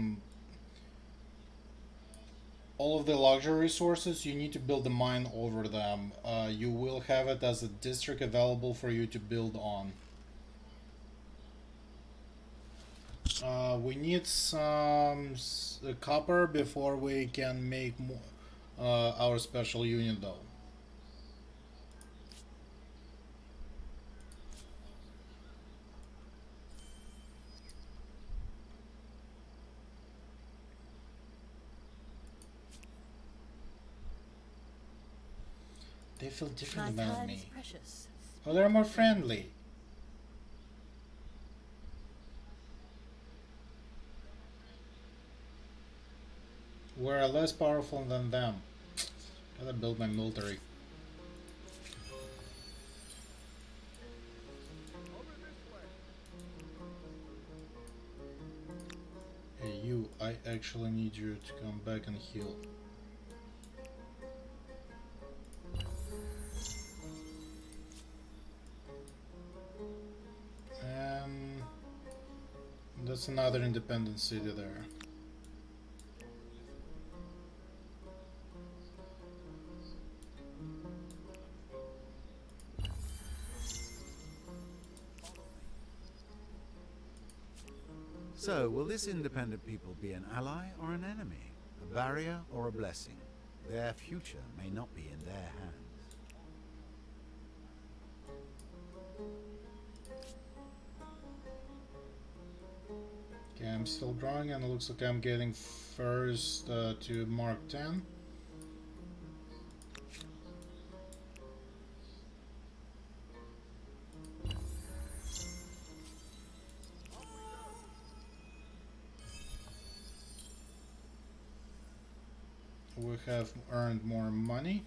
of the luxury resources, you need to build a mine over them. You will have it as a district available for you to build on. We need some copper before we can make our special unit though. They feel My different than time is me. precious. Oh, they're more friendly. We're less powerful than them. Gotta build my military. Over this way. Hey, you, I actually need you to come back and heal. And that's another independent city there. So, will this independent people be an ally or an enemy? A barrier or a blessing? Their future may not be in their hands. Okay, I'm still growing, and it looks like I'm getting first to Mark 10. We have earned more money.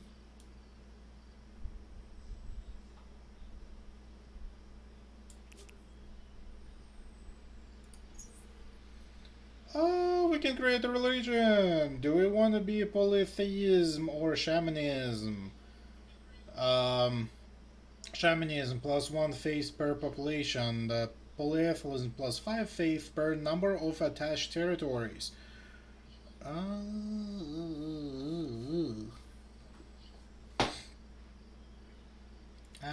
Oh, we can create a religion. Do we want to be polytheism or shamanism? Shamanism plus 1 faith per population. Polytheism plus 5 faith per number of attached territories.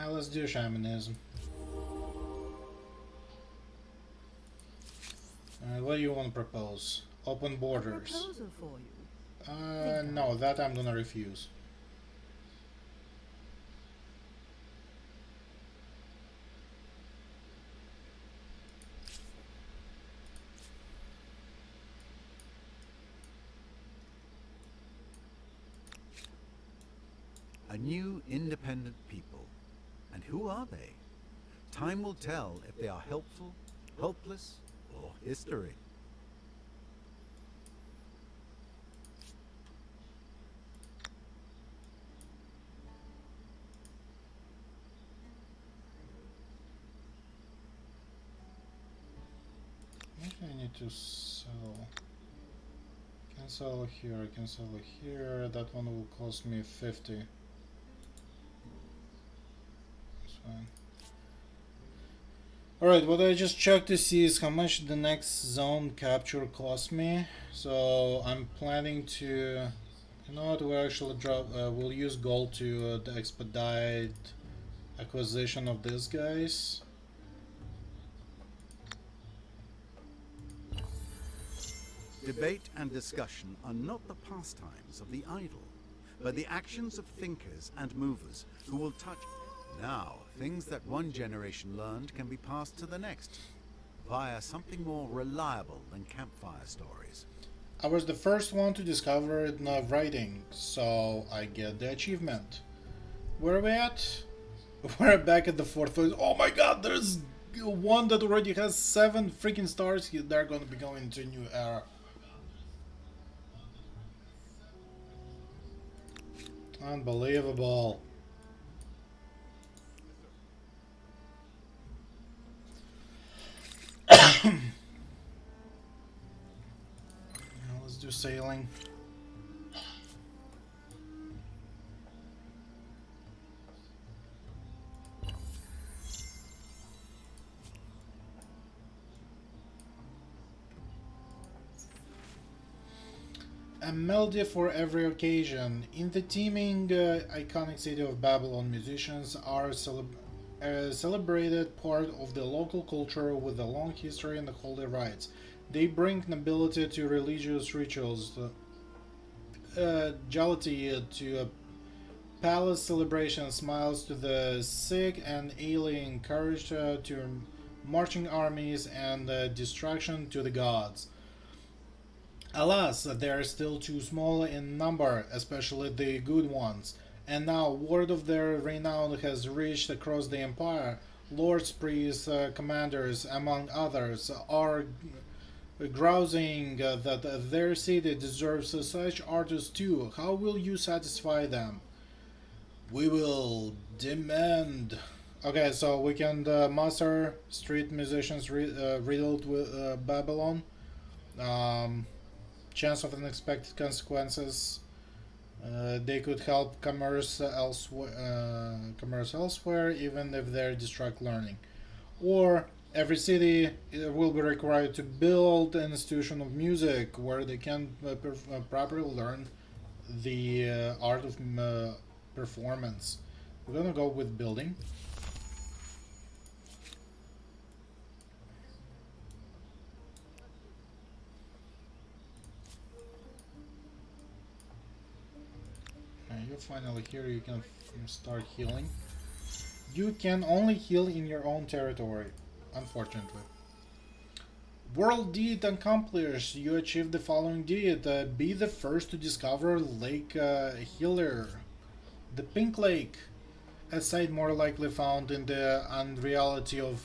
Let's do shamanism. What do you want to propose? Open borders. Proposal for you. No, that I'm gonna refuse. A new independent people. And who are they? Time will tell if they are helpful, helpless, or history. Maybe I need to sell. Can sell here, I can sell here. That one will cost me 50. That's fine. Alright, what I just checked to see is how much the next zone capture cost me. So I'm planning to, you know what, we'll actually drop, we'll use gold to expedite acquisition of these guys. Debate and discussion are not the pastimes of the idle, but the actions of thinkers and movers who will touch. Now, things that one generation learned can be passed to the next, via something more reliable than campfire stories. I was the first one to discover it in writing, so I get the achievement. Where are we at? We're back at the fourth phase. Oh my god, there's one that already has 7 freaking stars. They're gonna be going into a new era. Unbelievable. Let's do sailing. A melody for every occasion. In the teeming, iconic city of Babylon, musicians are a celebrated part of the local culture with a long history and holy rites. They bring nobility to religious rituals, jollity to palace celebrations, smiles to the sick and ailing, courage to marching armies, and distraction to the gods. Alas, they are still too small in number, especially the good ones. And now, word of their renown has reached across the empire. Lords, priests, commanders, among others, are grousing that their city deserves such artists too. How will you satisfy them? We will demand. Okay, so we can master street musicians riddled with Babylon. Chance of unexpected consequences. They could help commerce elsewhere, even if they distract learning. Or every city will be required to build an institution of music where they can properly learn the art of performance. We're gonna go with building. You're finally here, you can start healing. You can only heal in your own territory, unfortunately. World deed accomplished. You achieved the following deed. Be the first to discover Lake Healer, the Pink Lake, a sight more likely found in the unreality of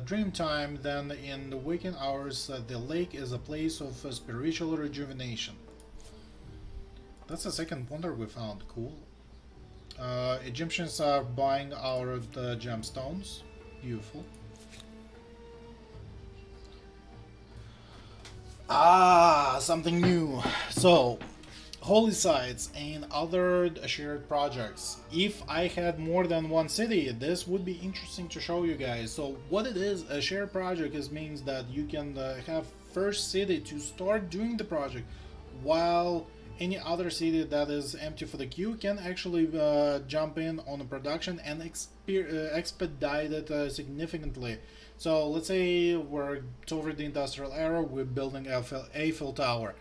dreamtime than in the waking hours. The lake is a place of spiritual rejuvenation. That's the second wonder we found. Cool. Egyptians are buying our gemstones. Beautiful. Ah, something new. So, holy sites and other shared projects. If I had more than one city, this would be interesting to show you guys. So, what it is, a shared project is means that you can have first city to start doing the project, while any other city that is empty for the queue can actually jump in on the production and expedite it significantly. So let's say we're toward the industrial era, we're building Eiffel Tower.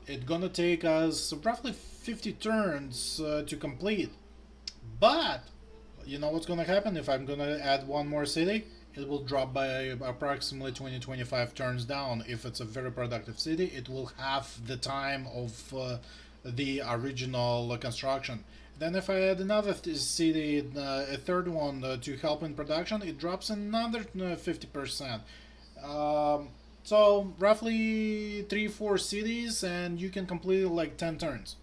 It's gonna take us roughly 50 turns to complete. But you know what's gonna happen if I'm gonna add one more city? It will drop by approximately 20-25 turns down. If it's a very productive city, it will have the time of the original construction. Then if I add another city, a third one to help in production, it drops another 50%. So roughly 3-4 cities and you can complete like 10 turns.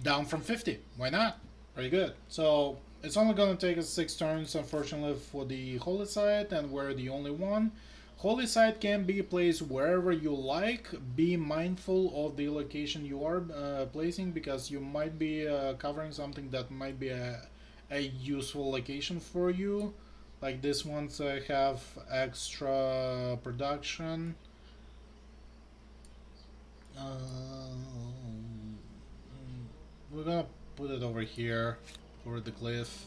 Down from 50. Why not? Very good. So it's only going to take us 6 turns, unfortunately, for the holy site, and we're the only one. Holy site can be placed wherever you like. Be mindful of the location you are placing, because you might be covering something that might be a useful location for you. Like this ones have extra production. We're gonna put it over here, over the cliff.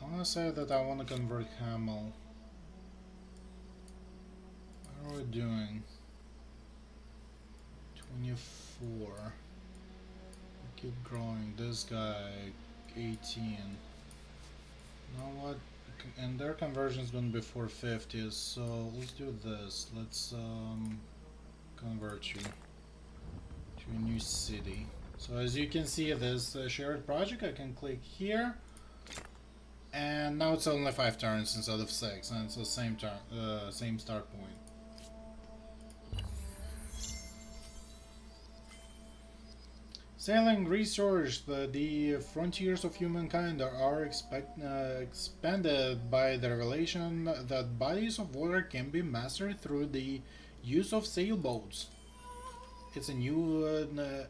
I want to say that I want to convert Hamel. What are we doing? 24. Keep growing. This guy, 18. You know what? And their conversion is going to be 450, so let's do this. Let's convert you to a new city. So as you can see, this shared project, I can click here, and now it's only 5 turns instead of 6, and it's the same turn, same start point. Sailing resource. The frontiers of humankind are expanded by the revelation that bodies of water can be mastered through the use of sailboats. It's a new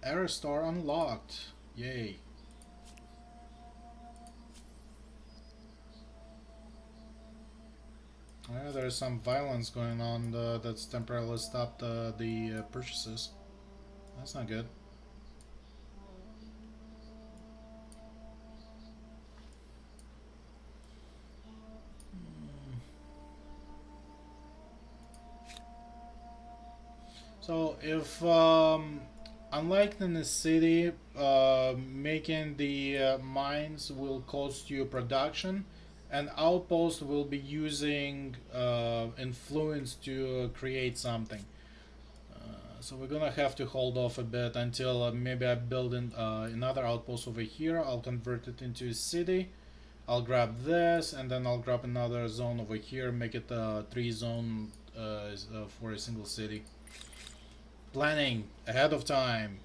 era star unlocked. Yay. There's some violence going on that's temporarily stopped the purchases. That's not good. So if unlike in the city, making the mines will cost you production, and outpost will be using influence to create something. So we're gonna have to hold off a bit until maybe I build another outpost over here. I'll convert it into a city. I'll grab this, and then I'll grab another zone over here, make it a 3-zone for a single city. Planning ahead of time.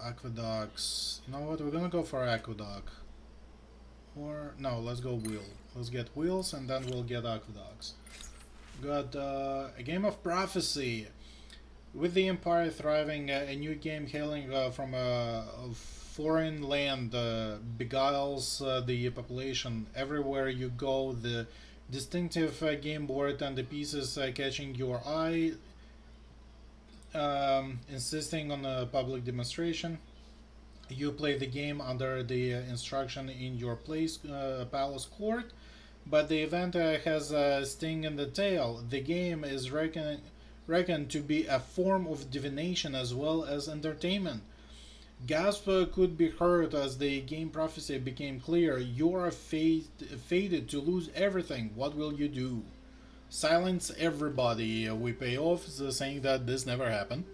Aqueducts. You know what? We're gonna go for aqueduct. Or no, let's go wheel. Let's get wheels and then we'll get aqueducts. Got a game of prophecy. With the empire thriving, a new game hailing from a foreign land beguiles the population. Everywhere you go, the distinctive game board and the pieces catching your eye, insisting on a public demonstration. You play the game under the instruction in your palace court, but the event has a sting in the tail. The game is reckoned to be a form of divination as well as entertainment. Gasp could be heard as the game prophecy became clear. You are fated to lose everything. What will you do? Silence everybody. We pay off, saying that this never happened.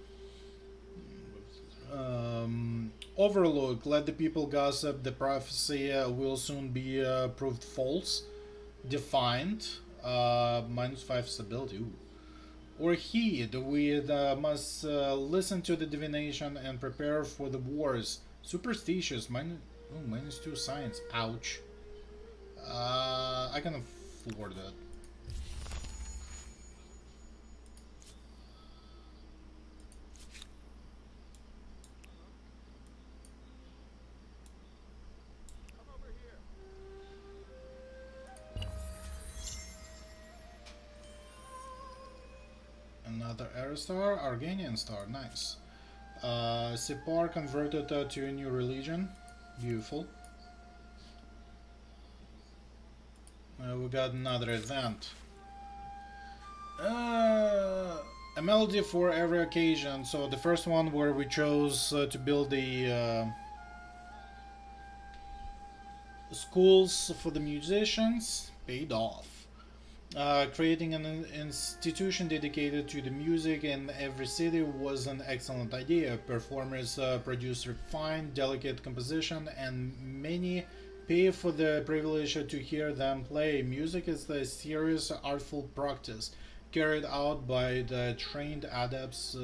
Overlook. Let the people gossip. The prophecy will soon be proved false. Defined. -5 stability. Ooh. Or heed. We must listen to the divination and prepare for the wars. Superstitious. -2 science. Ouch. I can afford that. Come over here. Another Aerostar, Arganian star, nice. Sipar converted to a new religion, beautiful. We got another event. A melody for every occasion. So the first one where we chose to build the schools for the musicians paid off. Creating an institution dedicated to the music in every city was an excellent idea. Performers produce refined, delicate composition, and many pay for the privilege to hear them play. Music is a serious, artful practice carried out by the trained adepts.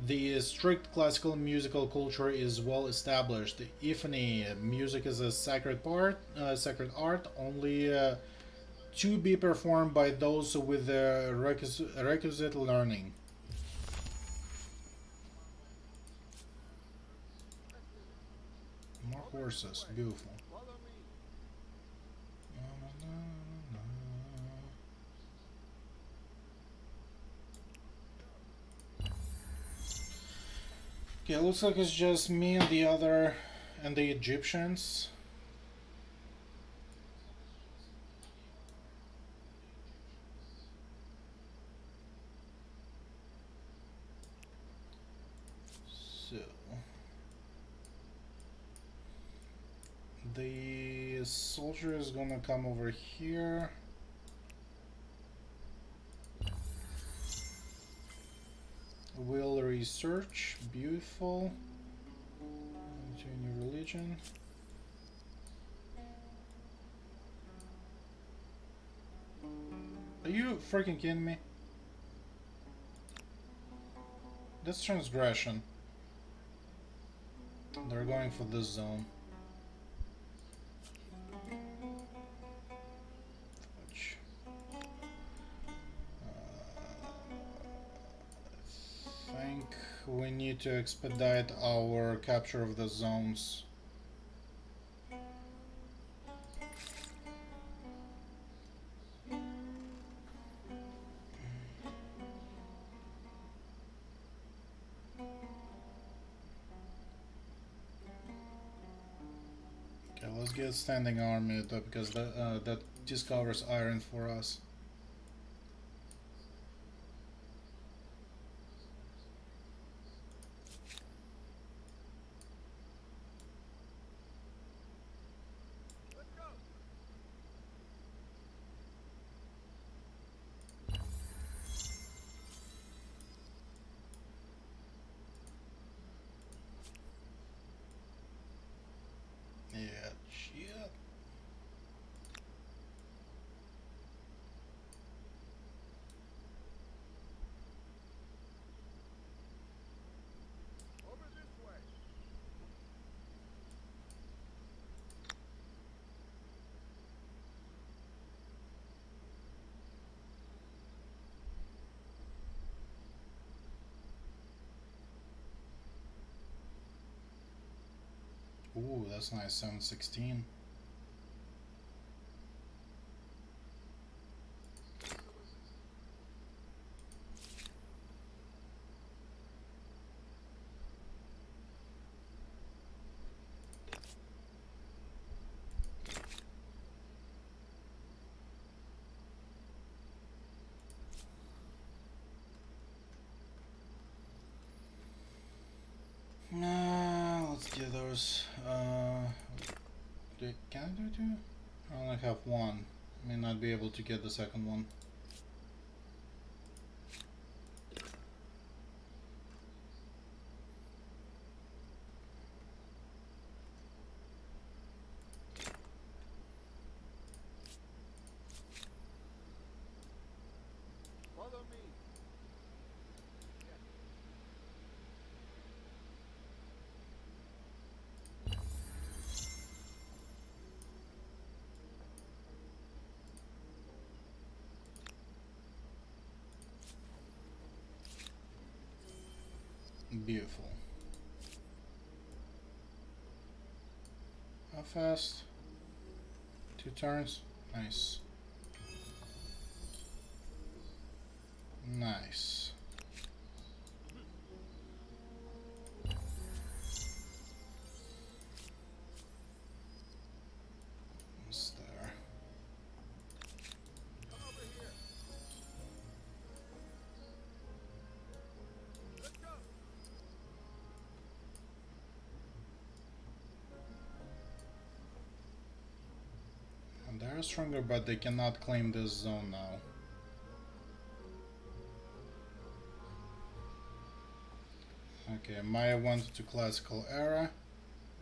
The strict classical musical culture is well established. If any music is a sacred art, only to be performed by those with the requisite learning. More horses, beautiful. Follow me. Okay, looks like it's just me and the Egyptians. So the soldier is gonna come over here. Will research, beautiful. Into a new religion. Are you freaking kidding me? That's transgression. They're going for this zone. Which, I think we need to expedite our capture of the zones. Okay, let's get standing army because that discovers iron for us. Let's go. Yeah, shit. Over this way. Ooh, that's nice. 716. stars. Can I do two? I only have one. May not be able to get the second one. Follow me. Beautiful. How fast? 2 turns? Nice. Nice. What's there? Come over here. Let's go. And they're stronger, but they cannot claim this zone now. Okay, Maya went to classical era.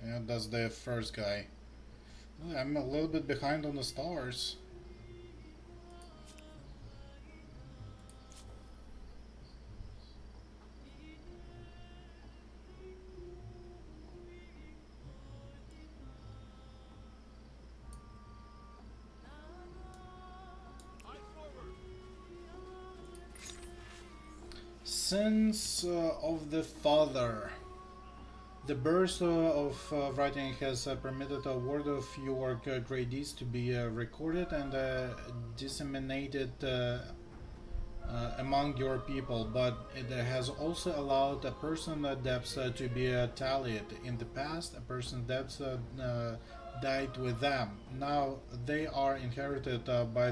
Yeah, that's the first guy. Ooh, I'm a little bit behind on the stars. Eyes forward. Sins of the Father. The burst of writing has permitted a word of your great deeds to be recorded and disseminated among your people, but it has also allowed a person's debts to be tallied. In the past, a person's debts died with them. Now they are inherited by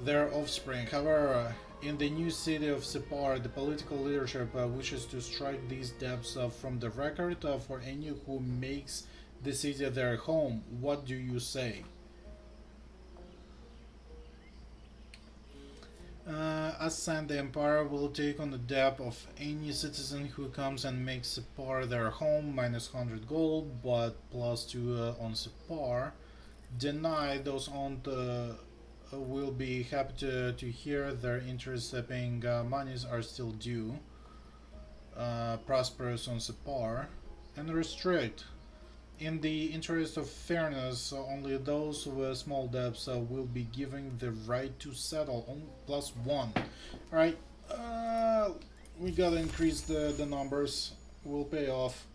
their offspring. However, in the new city of Separ, the political leadership wishes to strike these debts from the record for any who makes the city their home. What do you say? Ascend the Empire will take on the debt of any citizen who comes and makes Separ their home, minus 100 gold, but plus 2 on Separ. Deny those owned will be happy to hear their interest paying monies are still due. Prosperous on Separ. And restrict. In the interest of fairness, only those with small debts will be given the right to settle on +1. Alright, we gotta increase the numbers. Will pay off.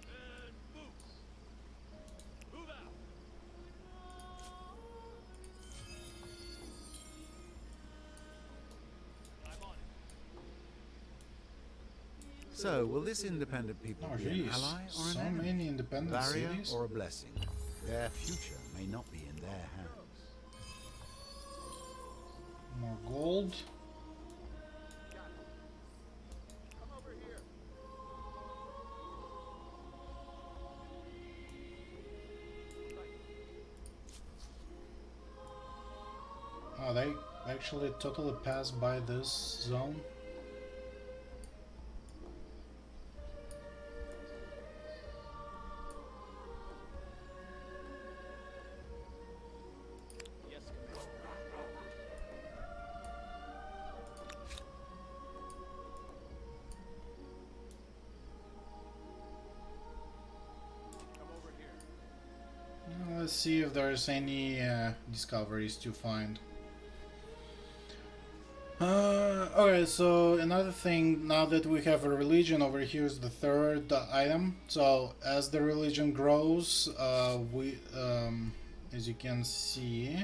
And move. Move out. I'm on it. So, will this independent people Oh be an jeez, ally or so an enemy? many independent Barrier cities. or a blessing? Their future may not be in their hands. More gold. Got it. Come over here. Right. Oh, they actually totally passed by this zone. Yes, Commander. Come over here. Let's see if there's any discoveries to find. Okay, so another thing, now that we have a religion over here is the third item. So as the religion grows, as you can see,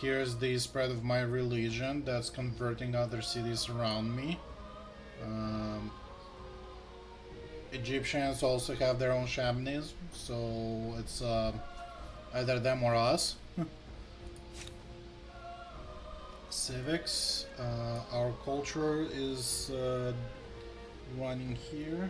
here's the spread of my religion that's converting other cities around me. Egyptians also have their own shamanism, so it's either them or us. Civics. Our culture is running here.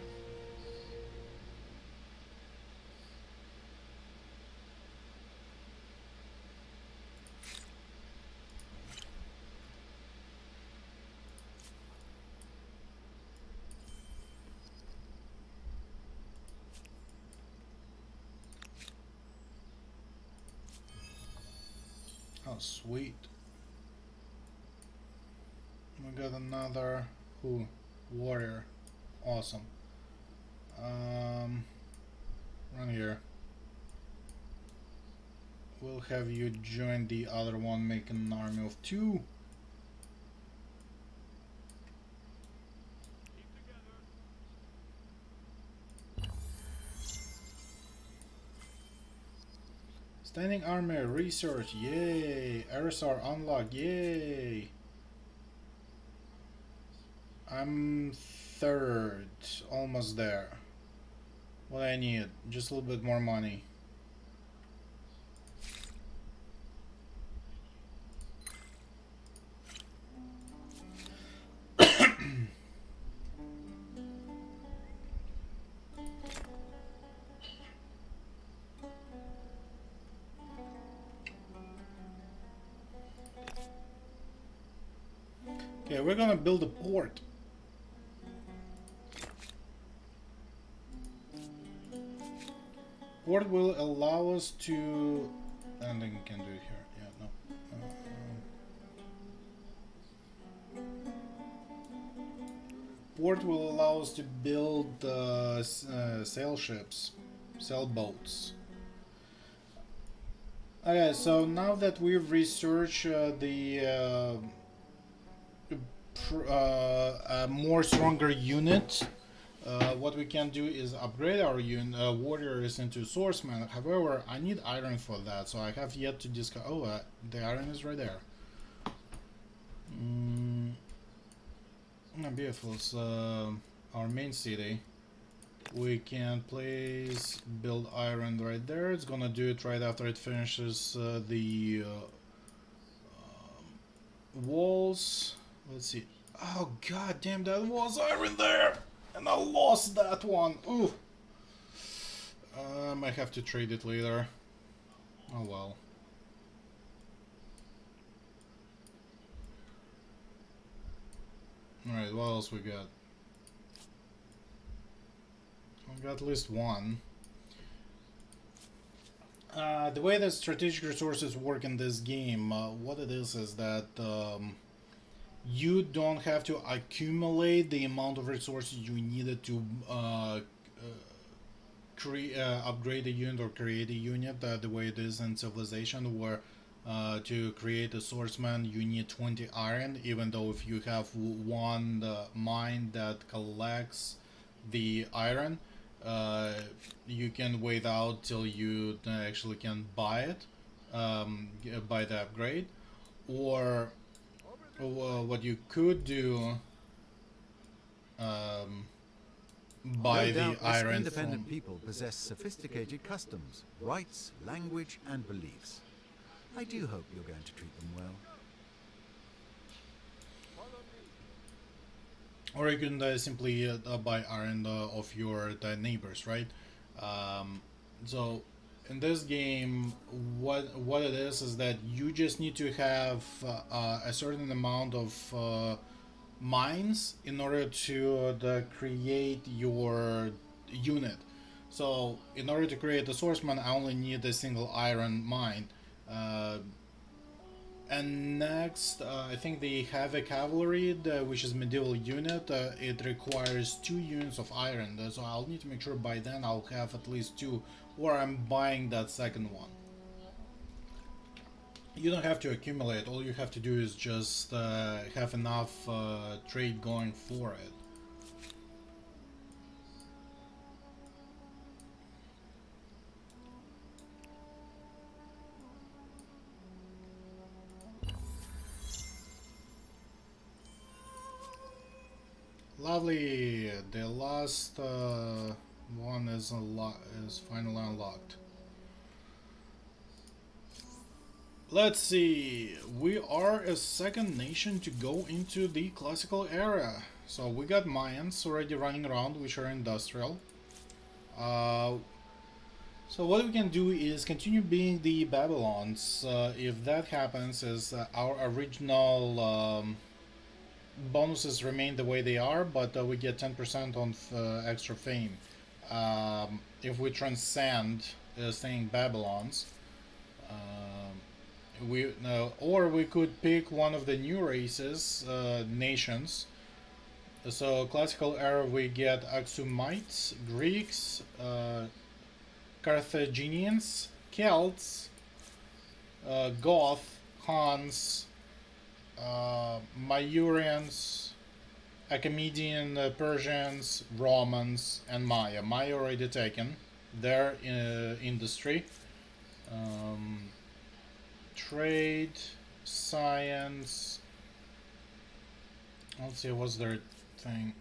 Oh, sweet. We got another warrior. Awesome. Run here. We'll have you join the other one, making an army of 2. Standing army research, yay! RSR unlocked, yay! I'm 3rd, almost there. What I need? Just a little bit more money. Okay, we're gonna build a port. Port will allow us to... I don't think we can do it here. Yeah, no. Port will allow us to build sail ships, sailboats. Okay, so now that we've researched a more stronger unit, what we can do is upgrade our warriors into swordsmen. However, I need iron for that, so I have yet to discover. Oh, the iron is right there. Beautiful. It's our main city. We can build iron right there. It's gonna do it right after it finishes the walls. Let's see. Oh god damn, that was iron there! And I lost that one. Ooh. I might have to trade it later. Oh well. Alright, what else we got? We got at least one. The way that strategic resources work in this game, what it is that you don't have to accumulate the amount of resources you needed to upgrade a unit or create a unit, the way it is in Civilization, where to create a swordsman you need 20 iron, even though if you have one mine that collects the iron, you can wait out till you actually can buy it, buy the upgrade. Or what you could do, buy No the doubt this iron independent from... people possess sophisticated customs, rights, language, and beliefs. I do hope you're going to treat them well. Or you can simply buy iron of your neighbors, right? So in this game, what it is that you just need to have a certain amount of mines in order to create your unit. So in order to create a swordsman, I only need a single iron mine. And next, I think they have a cavalry, which is medieval unit. It requires 2 units of iron, so I'll need to make sure by then I'll have at least 2, or I'm buying that second one. You don't have to accumulate, all you have to do is just have enough trade going for it. Lovely. The last one is finally unlocked. Let's see. We are a second nation to go into the classical era. So we got Mayans already running around, which are industrial. Uh, so what we can do is continue being the Babylons. If that happens, is our original bonuses remain the way they are, but we get 10% on extra fame. If we transcend staying Babylons, or we could pick one of the new races, nations. So classical era we get Axumites, Greeks, Carthaginians, Celts, Goth, Huns, Mayurians, Achaemenian Persians, Romans, and Maya. Maya already taken. Their industry, trade, science. Let's see, what's their thing?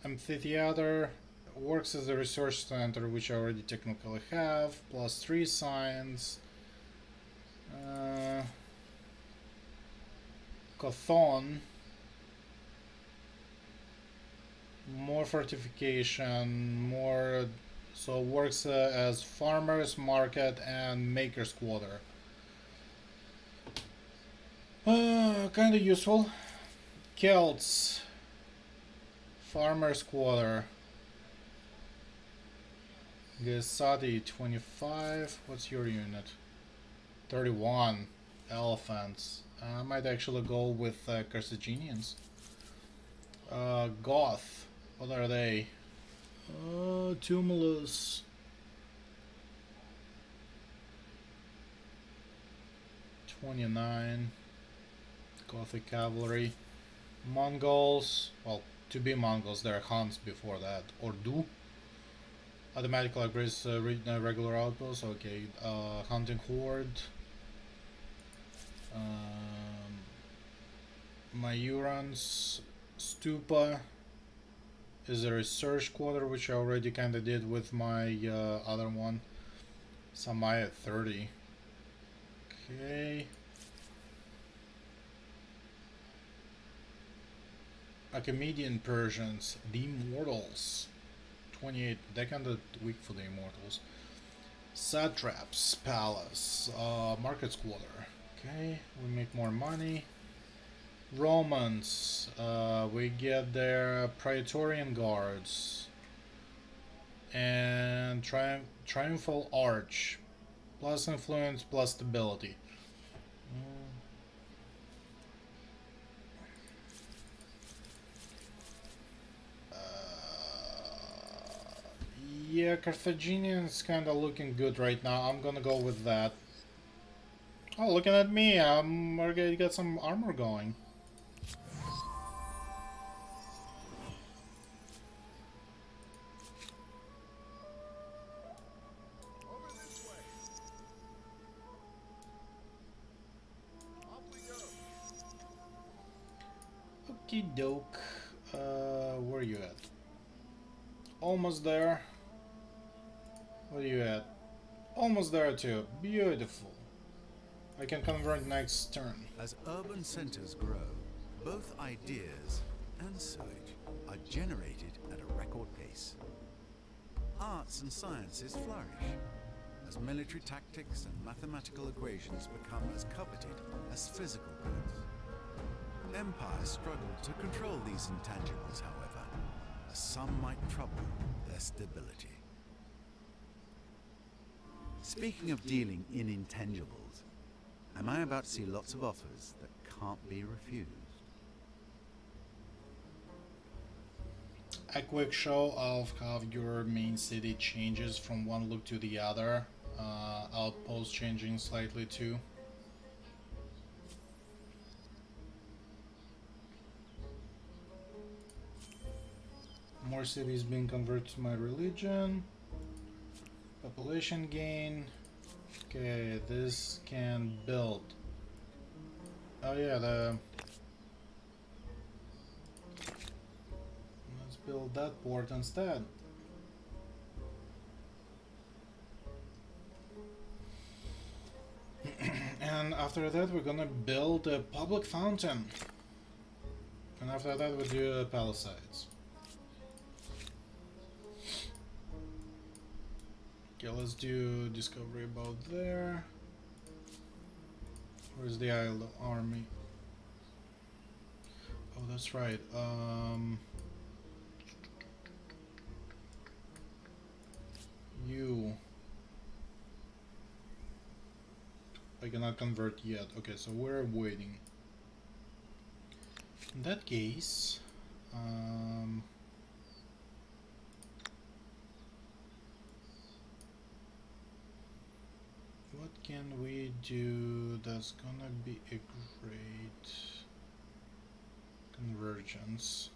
Amphitheater works as a research center, which I already technically have. +3 science. Cothon. More fortification, more. So works as farmers market and makers quarter. Kind of useful. Celts, farmers quarter. Gesati 25. What's your unit? 31. Elephants. I might actually go with Carthaginians. Goth. What are they? Tumulus. 29. Gothic cavalry. Mongols. Well, to be Mongols, they're Huns before that. Ordu. Automatically agrees regular outposts. Okay. Hunting horde. Mayurans. Stupa is a research quarter, which I already kind of did with my other one. Samaya 30. Okay. Achaemenian Persians, the Immortals. 28. They're kind of weak for the Immortals. Satraps, Palace, Markets Quarter. Okay, we make more money. Romans, we get their Praetorian Guards and Triumphal Arch, plus influence, plus stability. Yeah, Carthaginians kind of looking good right now. I'm gonna go with that. Oh, looking at me, I'm already got some armor going. Over this way. Off we go. Okie doke. Where are you at? Almost there. Where are you at? Almost there too. Beautiful. I can convert next turn. As urban centers grow, both ideas and sewage are generated at a record pace. Arts and sciences flourish as military tactics and mathematical equations become as coveted as physical goods. Empires struggle to control these intangibles, however, as some might trouble their stability. Speaking of dealing in intangibles, am I about to see lots of offers that can't be refused? A quick show of how your main city changes from one look to the other. Outpost changing slightly too. More cities being converted to my religion. Population gain. Okay, this can build. Oh yeah, let's build that port instead. after that we're gonna build a public fountain. And after that we do palisades. Okay, let's do discovery about there. Where's the Isle Army? Oh, that's right. You. I cannot convert yet. Okay, so we're waiting. In that case, what can we do that's gonna be a great convergence?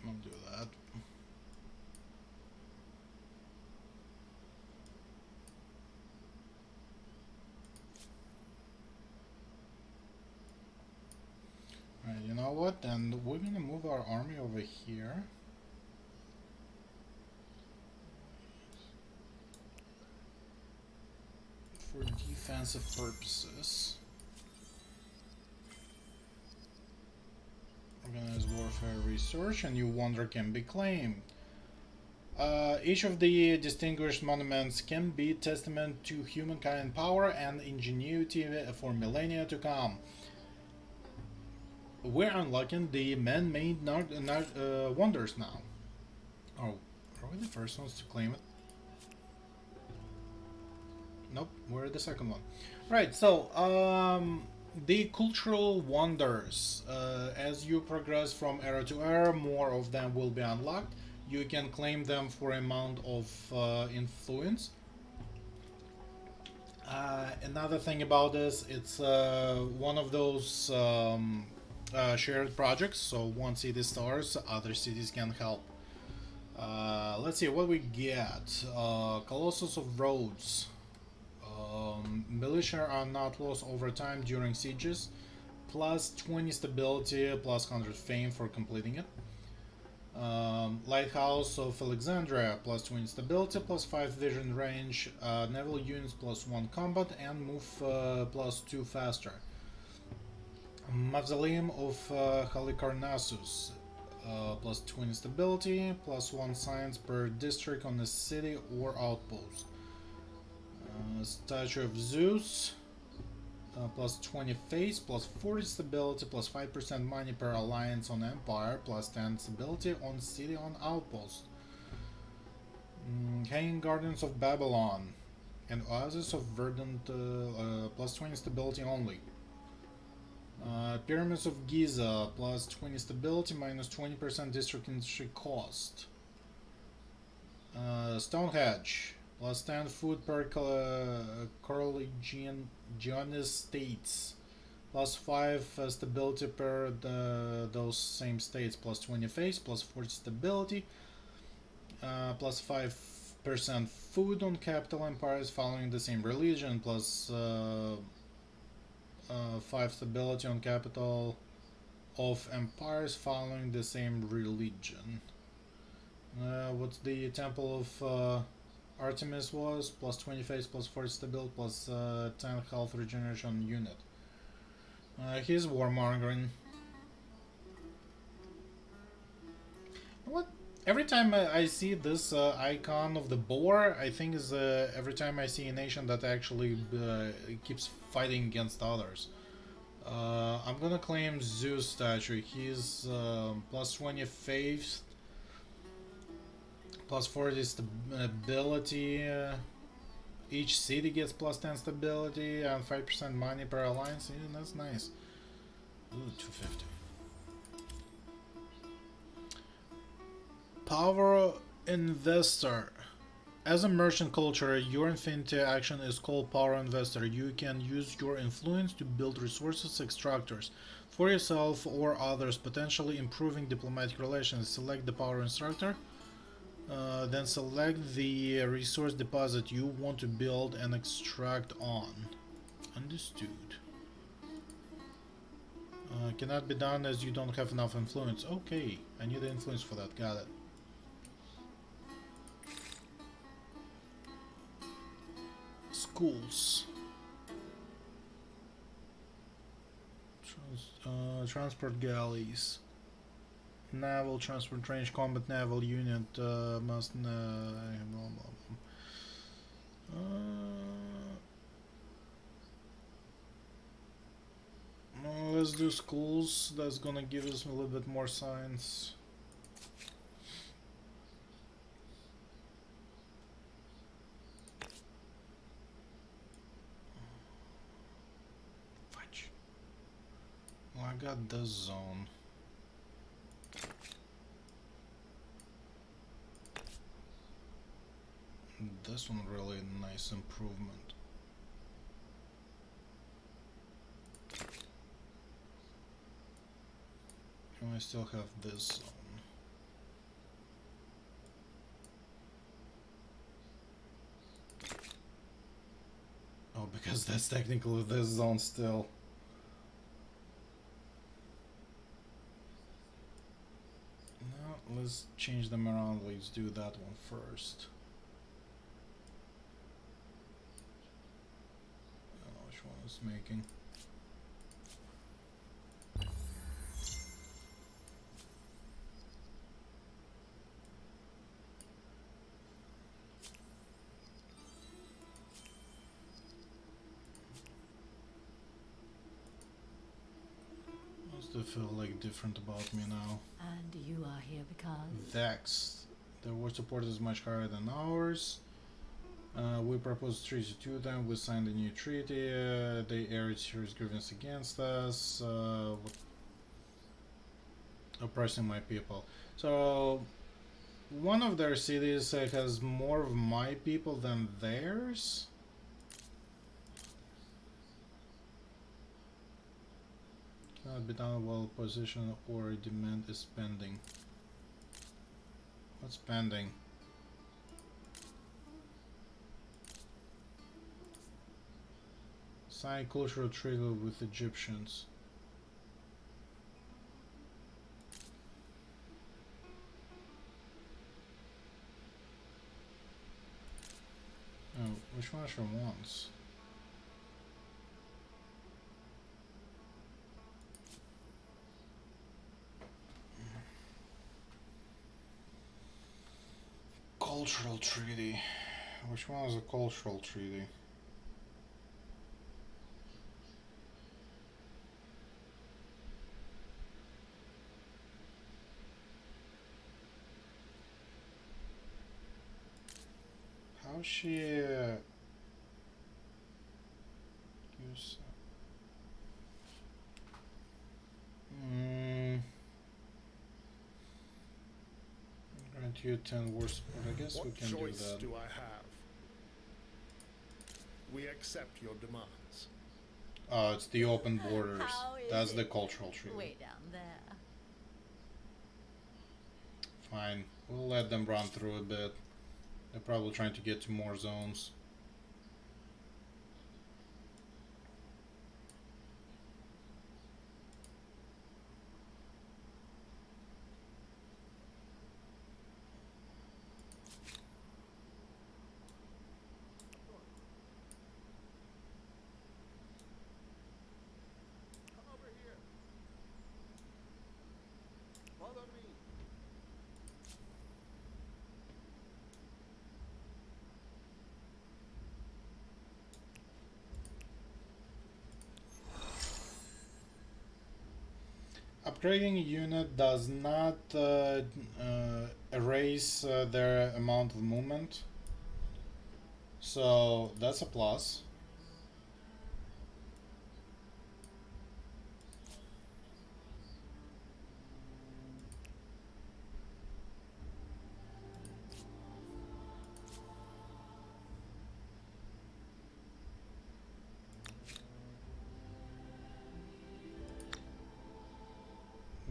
I'll do that. Alright, you know what? Then we're gonna move our army over here. For defensive purposes. Organized warfare research, a new wonder can be claimed. Each of the distinguished monuments can be testament to humankind power and ingenuity for millennia to come. We're unlocking the man-made wonders now. Oh, are we the first ones to claim it? Nope, we're the second one. Right, so the cultural wonders. As you progress from era to era, more of them will be unlocked. You can claim them for amount of influence. Another thing about this, it's one of those shared projects, so one city stars, other cities can help. Let's see what we get. Colossus of Rhodes. Militia are not lost over time during sieges. Plus 20 stability, plus 100 fame for completing it. Lighthouse of Alexandria, plus 20 stability, plus 5 vision range, naval units plus 1 combat, and move plus 2 faster. Mausoleum of Halicarnassus, plus 20 stability, plus 1 science per district on the city or outpost. Statue of Zeus, plus 20 face, plus 40 stability, plus 5% money per alliance on empire, plus 10 stability on city on outpost. Hanging Gardens of Babylon and Oasis of Verdant, plus 20 stability only. Pyramids of Giza, plus 20 stability, minus 20% district industry cost. Stonehenge, plus 10 food per Corleonis states, plus 5 stability per those same states, plus 20 face, plus 40 stability, plus 5% food on capital empires following the same religion, plus 5 stability on capital of empires following the same religion. What's the temple of Artemis was? Plus 20 face, plus 40 stability, plus 10 health regeneration unit. He's warmongering. What? Every time I see this icon of the boar, I think is every time I see a nation that actually keeps fighting against others. I'm gonna claim Zeus statue. He's plus 20 faith, plus 40 stability. Each city gets plus 10 stability and 5% money per alliance. Yeah, that's nice. Ooh, 250. Power investor. As a merchant culture, your infinity action is called Power Investor. You can use your influence to build resources extractors for yourself or others, potentially improving diplomatic relations. Select the Power Instructor, then select the resource deposit you want to build and extract on. Understood. Cannot be done as you don't have enough influence. Okay, I need the influence for that. Got it. Schools. Transport galleys. Naval transport range combat naval unit must. Blah, blah, blah. Let's do schools. That's gonna give us a little bit more science. Fudge. Well, I got this zone. This one really nice improvement. And I still have this zone. Oh, because that's technically this zone still. No, let's change them around. Let's do that one first. I don't know which one is making. They feel like different about me now. And you are here because... Vex. Their war support is much higher than ours. We proposed treaty to them. We signed a new treaty. They aired serious grievance against us. Oppressing my people. So, one of their cities has more of my people than theirs. Cannot be done while position or demand is pending. What's pending? Sign cultural treaty with Egyptians. Oh, which one is from once? Cultural treaty. Which one is a cultural treaty? How's she use grant you 10 war support. I guess we What can do choice that. do I have? We accept your demands. Oh, it's the open borders. How is That's the it? cultural treaty. Way down there. Fine. We'll let them run through a bit. They're probably trying to get to more zones. Come over here. Follow me. Upgrading a unit does not erase their amount of movement. So that's a plus.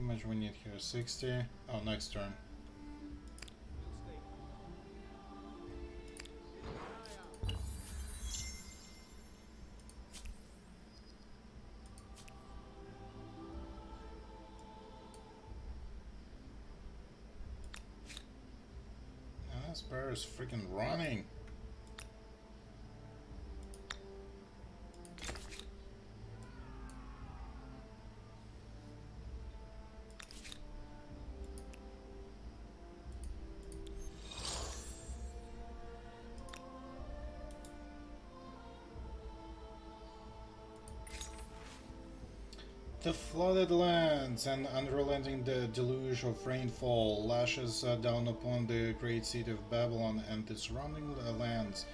How much we need here? 60. Oh, next turn. We'll stay. Keep an eye out. Ah, this bear is freaking running. The flooded lands and unrelenting deluge of rainfall lashes down upon the great city of Babylon and the surrounding lands.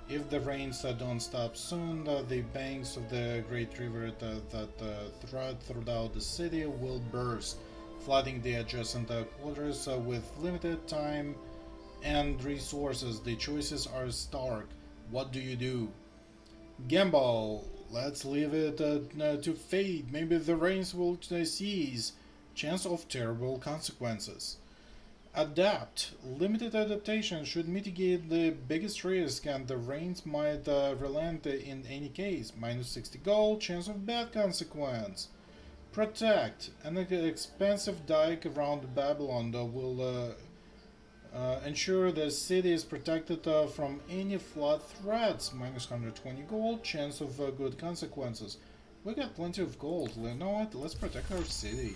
If the rains don't stop soon, the banks of the great river that thread throughout the city will burst, flooding the adjacent quarters with limited time and resources. The choices are stark. What do you do? Gamble. Let's leave it to fate. Maybe the rains will cease. Chance of terrible consequences. Adapt. Limited adaptation should mitigate the biggest risk, and the rains might relent in any case. Minus 60 gold. Chance of bad consequence. Protect. An expensive dike around Babylon will ensure the city is protected from any flood threats. Minus 120 gold. Chance of good consequences. We got plenty of gold. You know what? Let's protect our city.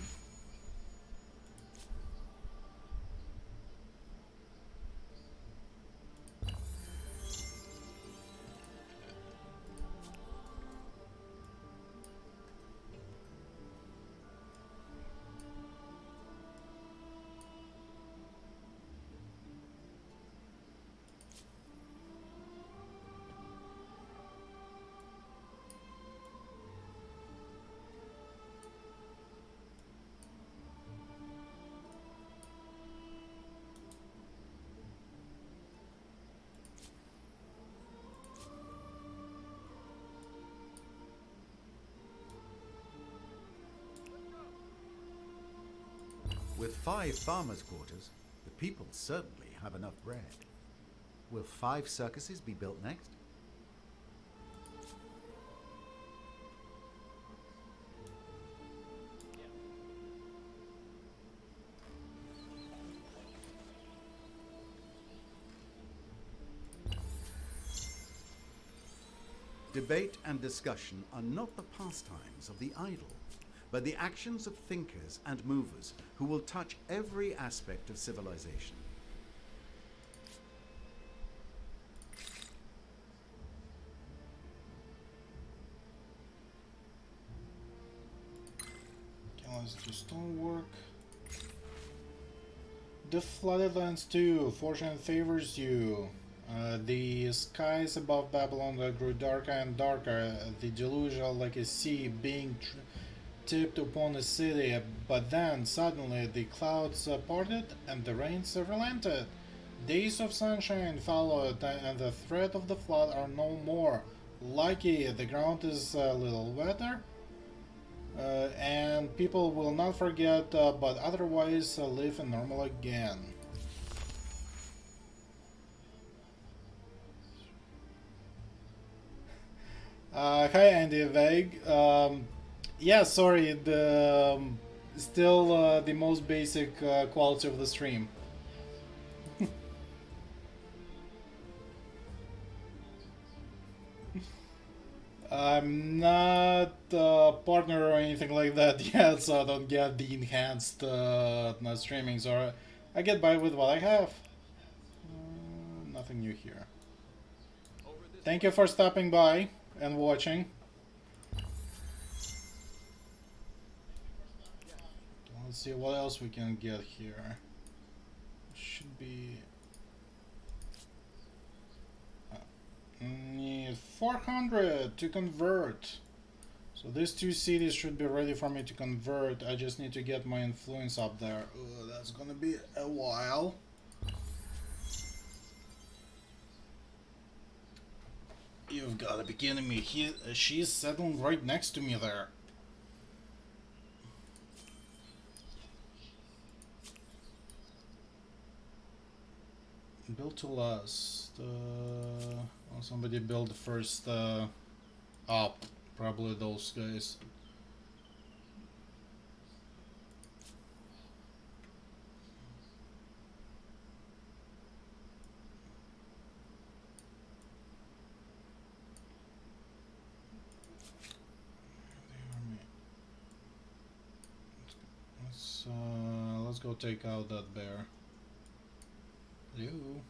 With 5 farmers' quarters, the people certainly have enough bread. Will 5 circuses be built next? Debate and discussion are not the pastimes of the idle, but the actions of thinkers and movers who will touch every aspect of civilization. Okay, let's do stonework. The flooded lands too. Fortune favors you. The skies above Babylon grew darker and darker. The deluge like a sea being tipped upon the city, but then suddenly the clouds parted and the rains relented. Days of sunshine followed, and the threat of the flood are no more. Lucky the ground is a little wetter, and people will not forget, but otherwise live normal again. Hi Andy Vague. Yeah, sorry, the still the most basic quality of the stream. I'm not a partner or anything like that yet, so I don't get the enhanced streaming. So I get by with what I have. Nothing new here. Thank you for stopping by and watching. Let's see what else we can get here. Should be need 400 to convert. So these 2 cities should be ready for me to convert. I just need to get my influence up there. That's gonna be a while. You've gotta be kidding me. She's settling right next to me there. Build to last. Well, somebody build first up. Probably those guys. Let's go take out that bear. Hello?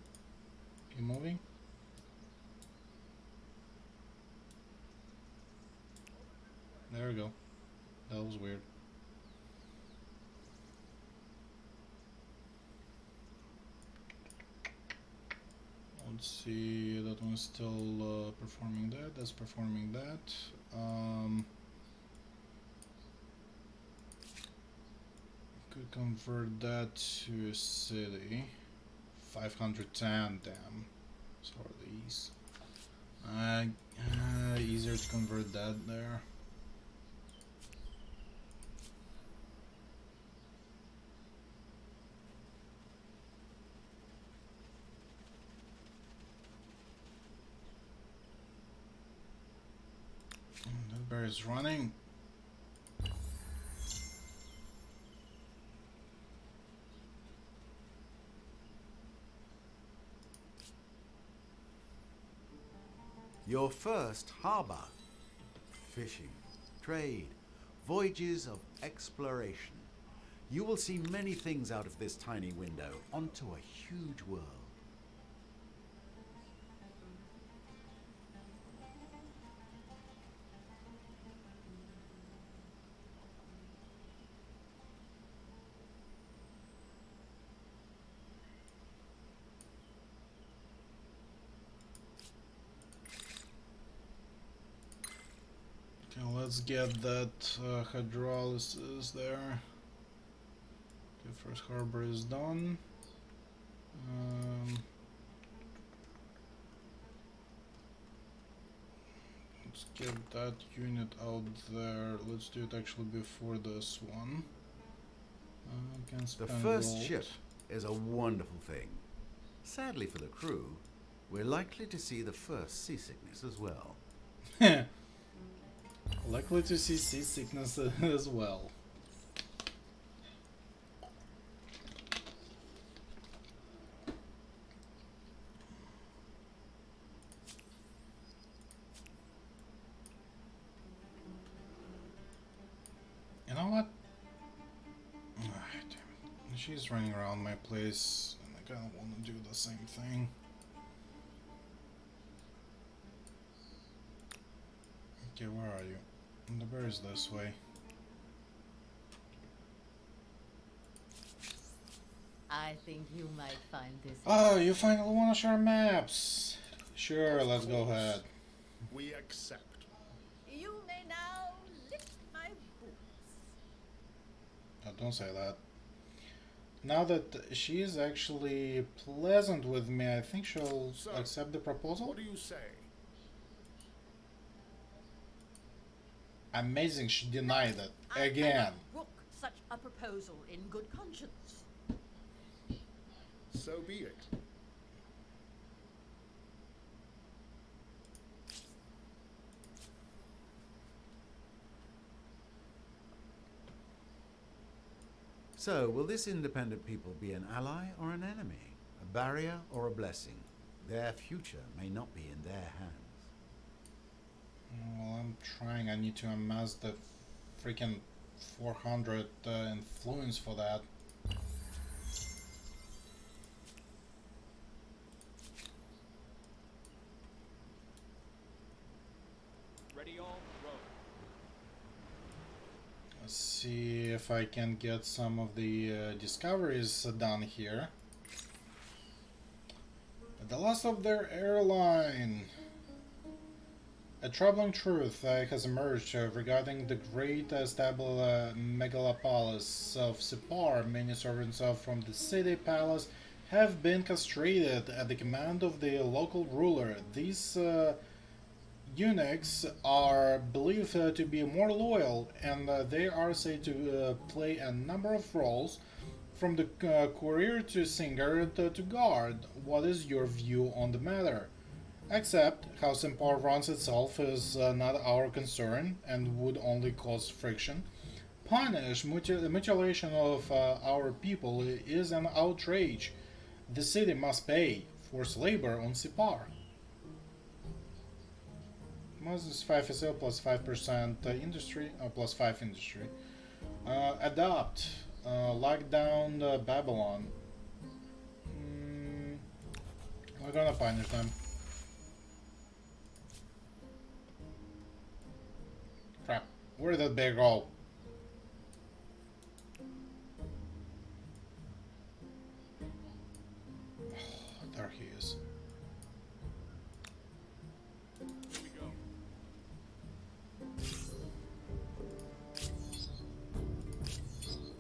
You moving? There we go. That was weird. Let's see, that one's still performing that, that's performing that. Could convert that to a city. 510, damn. So are these. Easier to convert that there. That bear is running. Your first harbour. Fishing, trade, voyages of exploration. You will see many things out of this tiny window onto a huge world. Okay, let's get that hydrolysis there. Okay, first harbor is done. Let's get that unit out there. Let's do it actually before this one. Can The spend first gold. ship is a wonderful thing. Sadly for the crew, we're likely to see the first seasickness as well. Likely to see seasickness as well. You know what? Ah, damn it. She's running around my place, and I kind of want to do the same thing. Okay, where are you? The bear is this way. I think you might find this. Oh, you finally want to share maps? Sure, let's go ahead. We accept. You may now lick my boots. Oh, don't say that. Now that she is actually pleasant with me, I think she'll So, accept the proposal. What do you say? Amazing, she denied it I again. cannot brook such a proposal in good conscience. So be it. So, will this independent people be an ally or an enemy? A barrier or a blessing? Their future may not be in their hands. Well, I'm trying. I need to amass the freaking 400 influence for that. Ready all, row. Let's see if I can get some of the discoveries done here. The loss of their airline. A troubling truth has emerged regarding the great stable megalopolis of Sipar. Many servants from the city palace have been castrated at the command of the local ruler. These eunuchs are believed to be more loyal, and they are said to play a number of roles From the courier to singer to guard, what is your view on the matter? Except, how Simpar runs itself is not our concern and would only cause friction. Punish mutilation of our people is an outrage. The city must pay forced labor on Sipar. Must 5 SL plus 5% industry, plus 5 industry. Adopt. Lock down Babylon. We're gonna punish them. Crap. Where did that bear go? There he is. Here we go.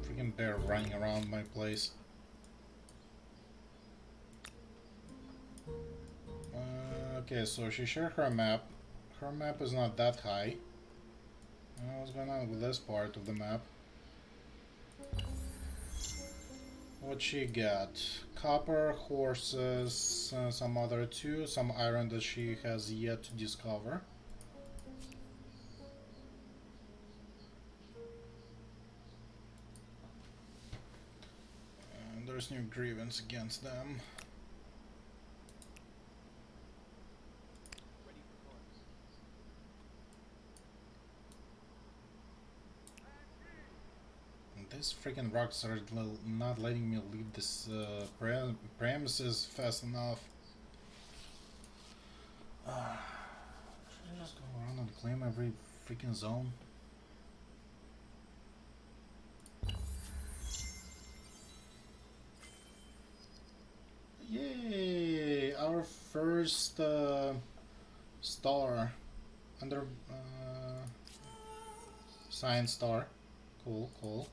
Freaking bear running around my place. Okay, so she shared her map. Her map is not that high. What's going on with this part of the map? What she got? Copper, horses, some other two, some iron that she has yet to discover. And there's new grievance against them. Ready for course. And these freaking rocks are not letting me leave this premises fast enough. Should I just go around and claim every freaking zone? Yay! Our first star under science star. Cool, cool.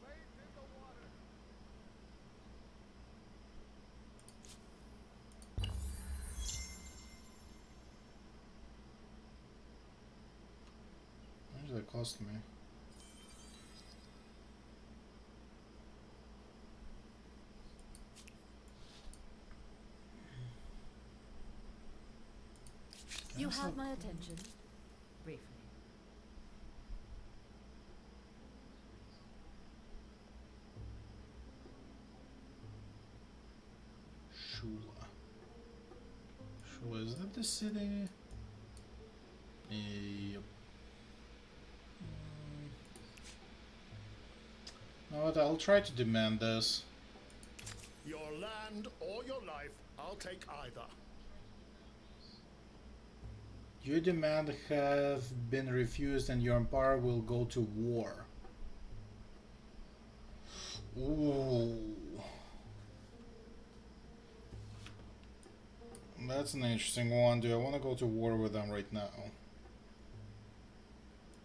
Blades in the water. How much did that cost me? You Yes, have my attention. Briefly. Shula. Shula, is that the city? Yep. Know what? I'll try to demand this. Your land or your life, I'll take either. Your demand have been refused and your empire will go to war. Ooh. That's an interesting one. Do I want to go to war with them right now?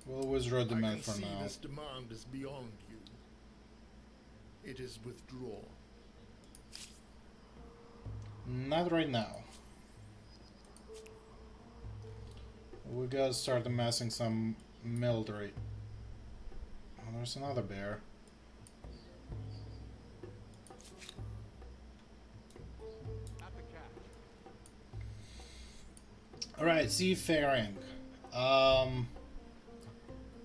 We'll withdraw I demand can for see now. this demand is beyond you. It is withdraw. Not right now. We gotta start amassing some military. Oh, there's another bear. At the catch. Alright, seafaring.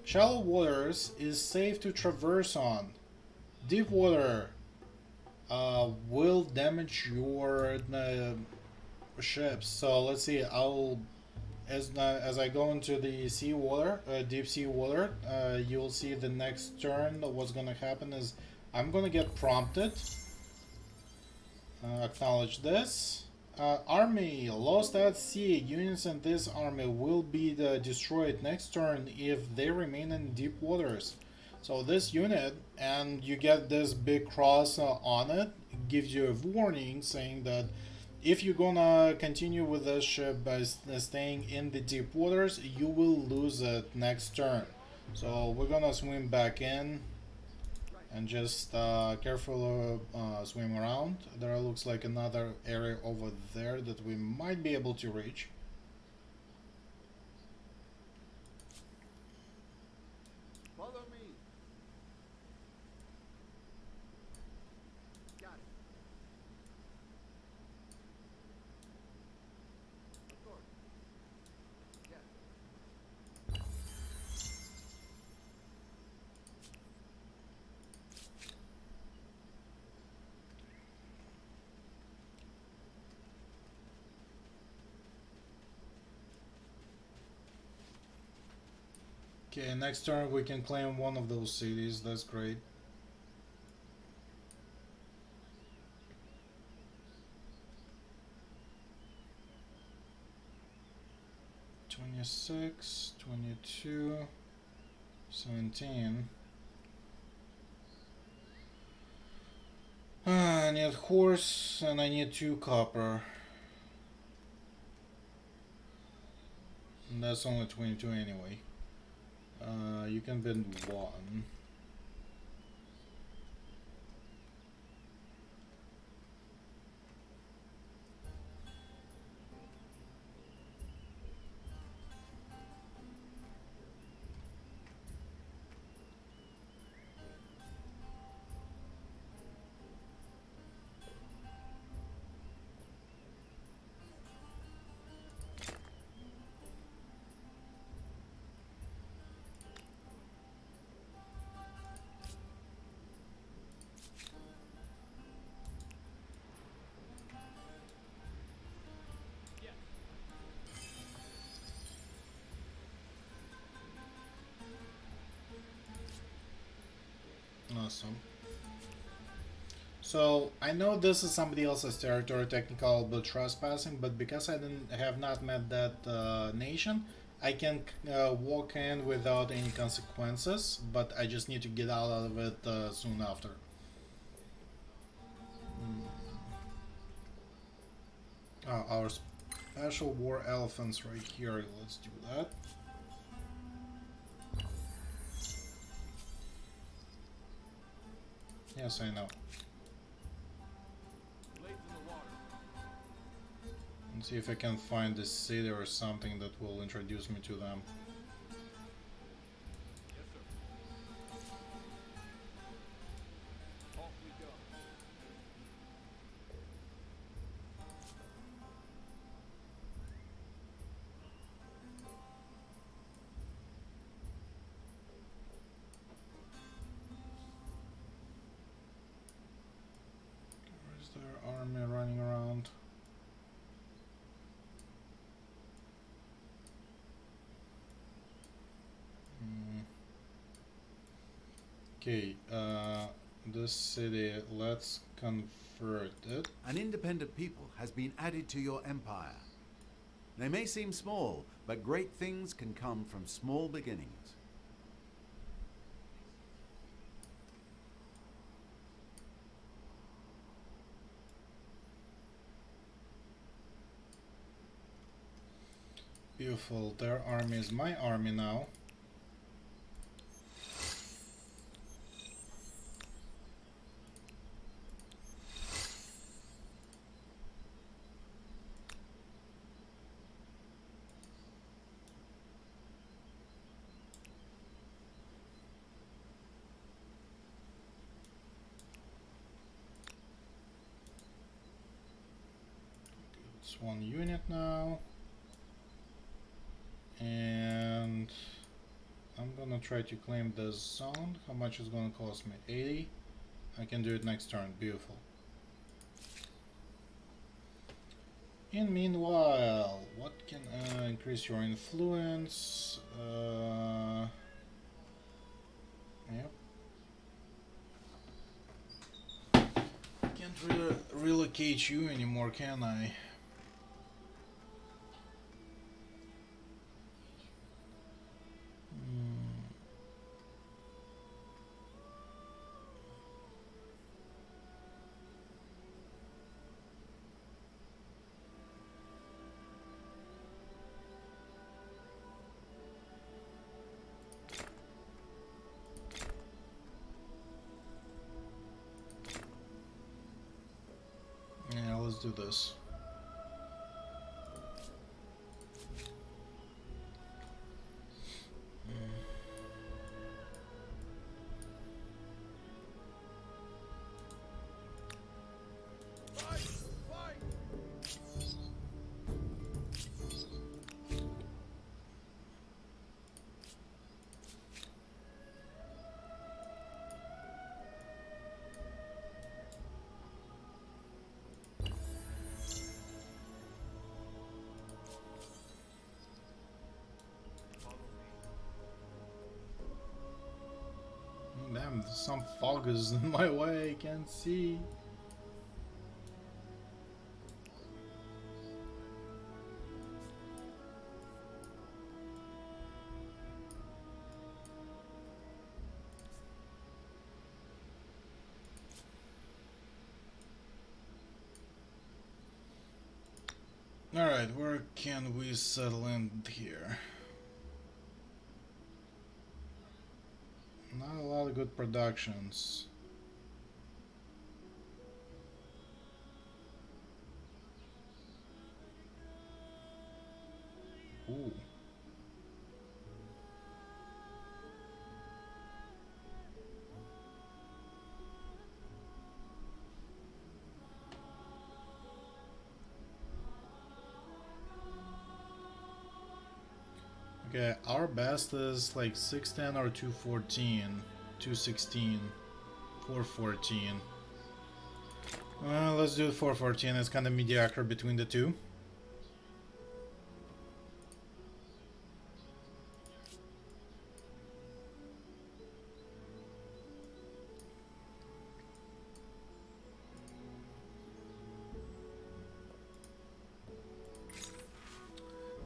Shallow waters is safe to traverse on. Deep water will damage your ships. So let's see. As I go into the sea water, deep sea water, you'll see the next turn. What's gonna happen is I'm gonna get prompted. Acknowledge this. Army lost at sea. Units in this army will be destroyed next turn if they remain in deep waters. So this unit, and you get this big cross on it, gives you a warning saying that if you're gonna continue with this ship by staying in the deep waters, you will lose it next turn. So we're gonna swim back in and just carefully swim around. There looks like another area over there that we might be able to reach. Follow me. Got it. Of course. Yeah. Okay, next turn we can claim one of those cities. That's great. $26, 22, 17. I need horse and I need 2 copper. And that's only 22 anyway. You can bid 1. Awesome. So I know this is somebody else's territory, technical but trespassing, but because I have not met that nation, I can walk in without any consequences. But I just need to get out of it soon after. Our special war elephants right here. Let's do that. Yes, I know. Blades in the water. Let's see if I can find this city or something that will introduce me to them. Yes, sir. Off we go. Where's their army running around? Okay, this city, let's convert it. An independent people has been added to your empire. They may seem small, but great things can come from small beginnings. Beautiful, their army is my army now. It's 1 unit now. And I'm gonna try to claim this zone. How much is gonna cost me? 80. I can do it next turn. Beautiful. In meanwhile, what can increase your influence? Yep. Can't really relocate you anymore, can I? let's do this. Damn, some fog is in my way, I can't see. Alright, where can we settle in here? Not a lot of good productions. Ooh. Okay, our best is like 610 or 214, 216, 414. Let's do 414. It's kind of mediocre between the two.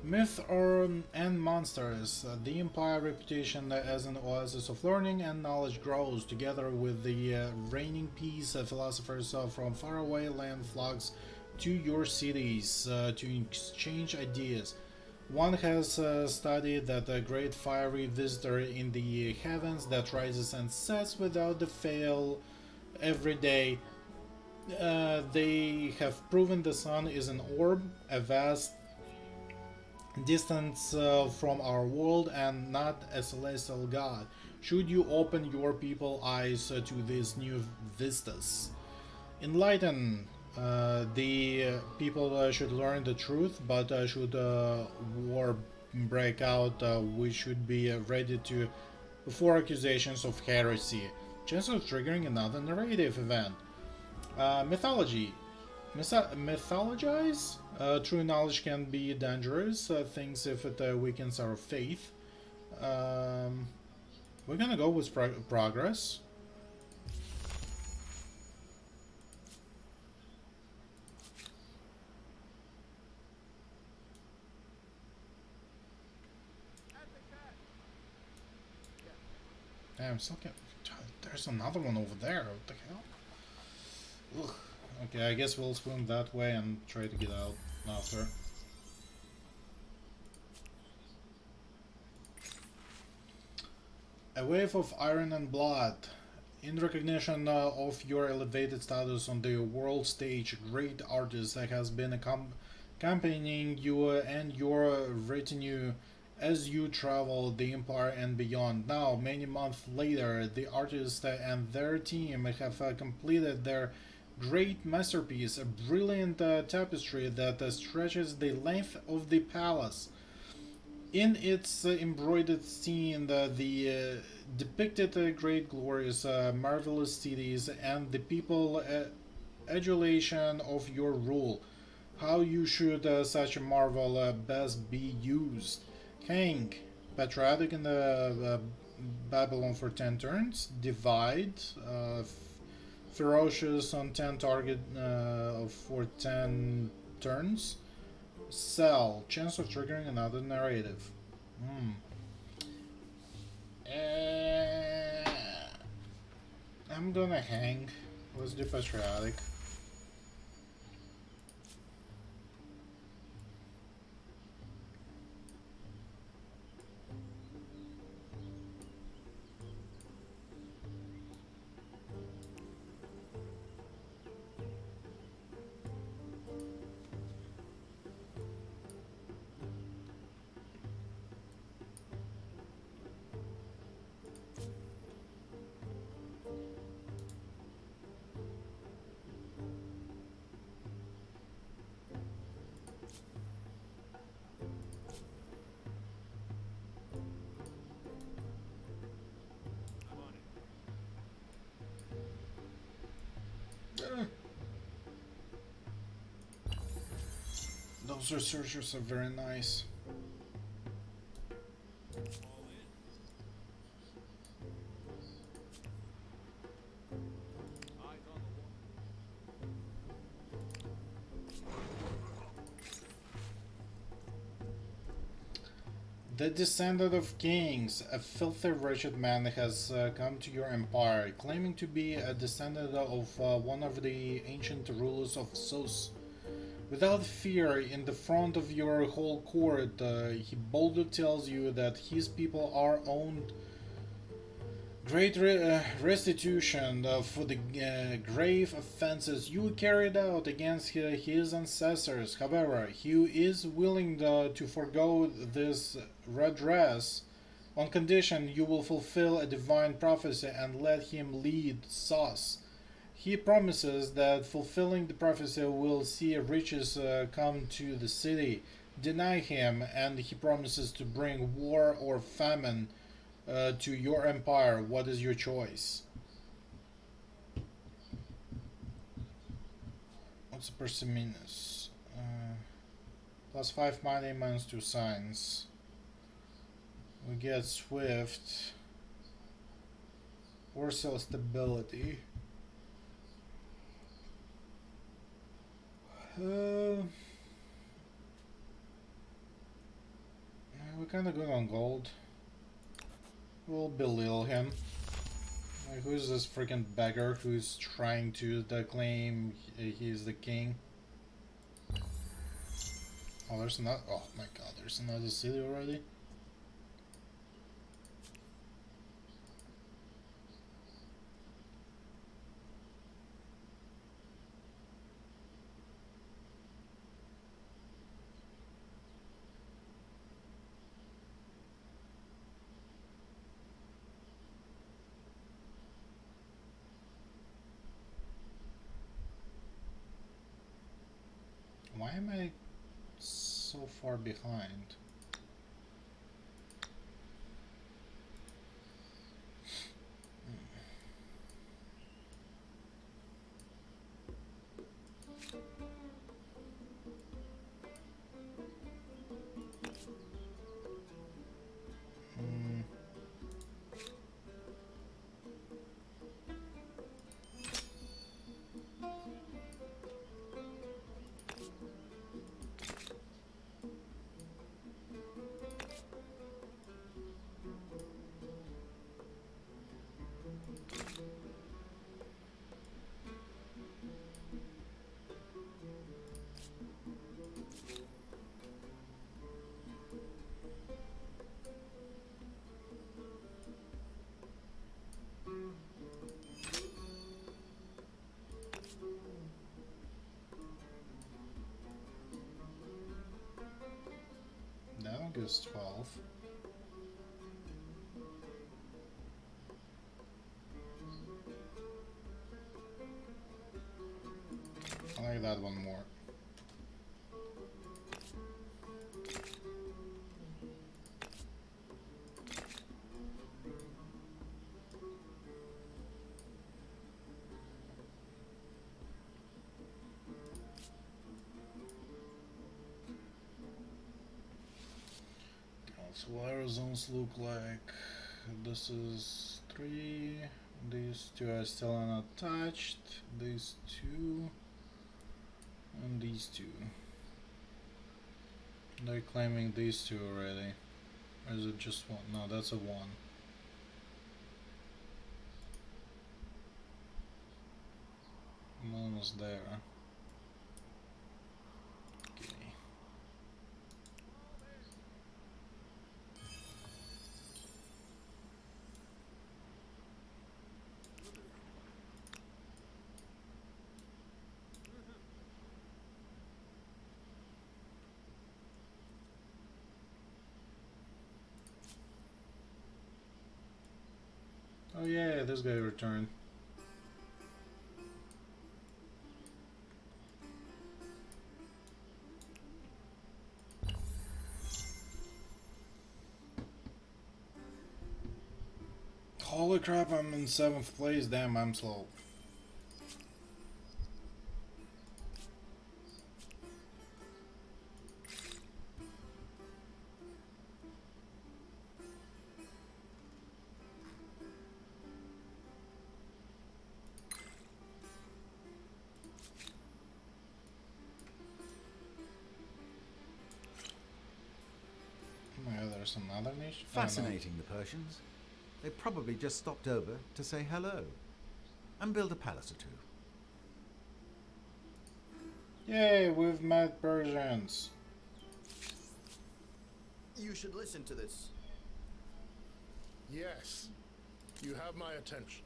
Myth and monsters. The Empire reputation as an oasis of learning and knowledge grows together with the reigning peace. Philosophers from faraway land flocks to your cities to exchange ideas. One has studied that a great fiery visitor in the heavens that rises and sets without the fail every day. They have proven the sun is an orb, a vast distance from our world and not a celestial god. Should you open your people eyes to these new vistas? Enlighten the people should learn the truth, but should war break out, we should be ready to for accusations of heresy. Chance of triggering another narrative event. Mythology. Mythologize? True knowledge can be dangerous, things if it weakens our faith. We're gonna go with progress. Damn, still can't. There's another one over there. What the hell? Ugh. Okay, I guess we'll swim that way and try to get out after. A wave of iron and blood. In recognition of your elevated status on the world stage, great artist that has been accompanying you and your retinue as you travel the Empire and beyond. Now, many months later, the artist and their team have completed their great masterpiece, a brilliant tapestry that stretches the length of the palace. In its embroidered scene, the depicted great glorious, marvelous cities and the people adulation of your rule. How you should such a marvel best be used. King, patriotic in the Babylon for 10 turns. Divide, ferocious on 10 target for 10 turns. Sell, chance of triggering another narrative. I'm gonna hang. Let's do patriotic. Those researchers are very nice. Eyes on the wall. The descendant of kings, a filthy wretched man has come to your empire, claiming to be a descendant of one of the ancient rulers of Sos. Without fear, in the front of your whole court, he boldly tells you that his people are owed great restitution for the grave offenses you carried out against his ancestors. However, he is willing to forego this redress on condition you will fulfill a divine prophecy and let him lead Sos. He promises that fulfilling the prophecy will see riches come to the city. Deny him, and he promises to bring war or famine to your empire. What is your choice? What's the persimmons? Plus 5 money minus 2 signs. We get swift. Or cell stability. We're kinda good on gold. We'll belittle him. Like, who's this freaking beggar who's trying to claim he's the king? Oh, there's another. Oh my god, there's another city already. Why am I so far behind? That one goes 12. I like that one more. So what our zones look like? This is 3. These 2 are still unattached. These 2. And these 2. They're claiming these 2 already. Or is it just one? No, that's a 1. I'm almost there. Okay. Oh yeah, this guy returned. Holy crap, I'm in 7th place. Damn, I'm slow. there's another niche. Fascinating, the Persians. They probably just stopped over to say hello and build a palace or two. Yay, we've met Persians. You should listen to this. Yes, you have my attention.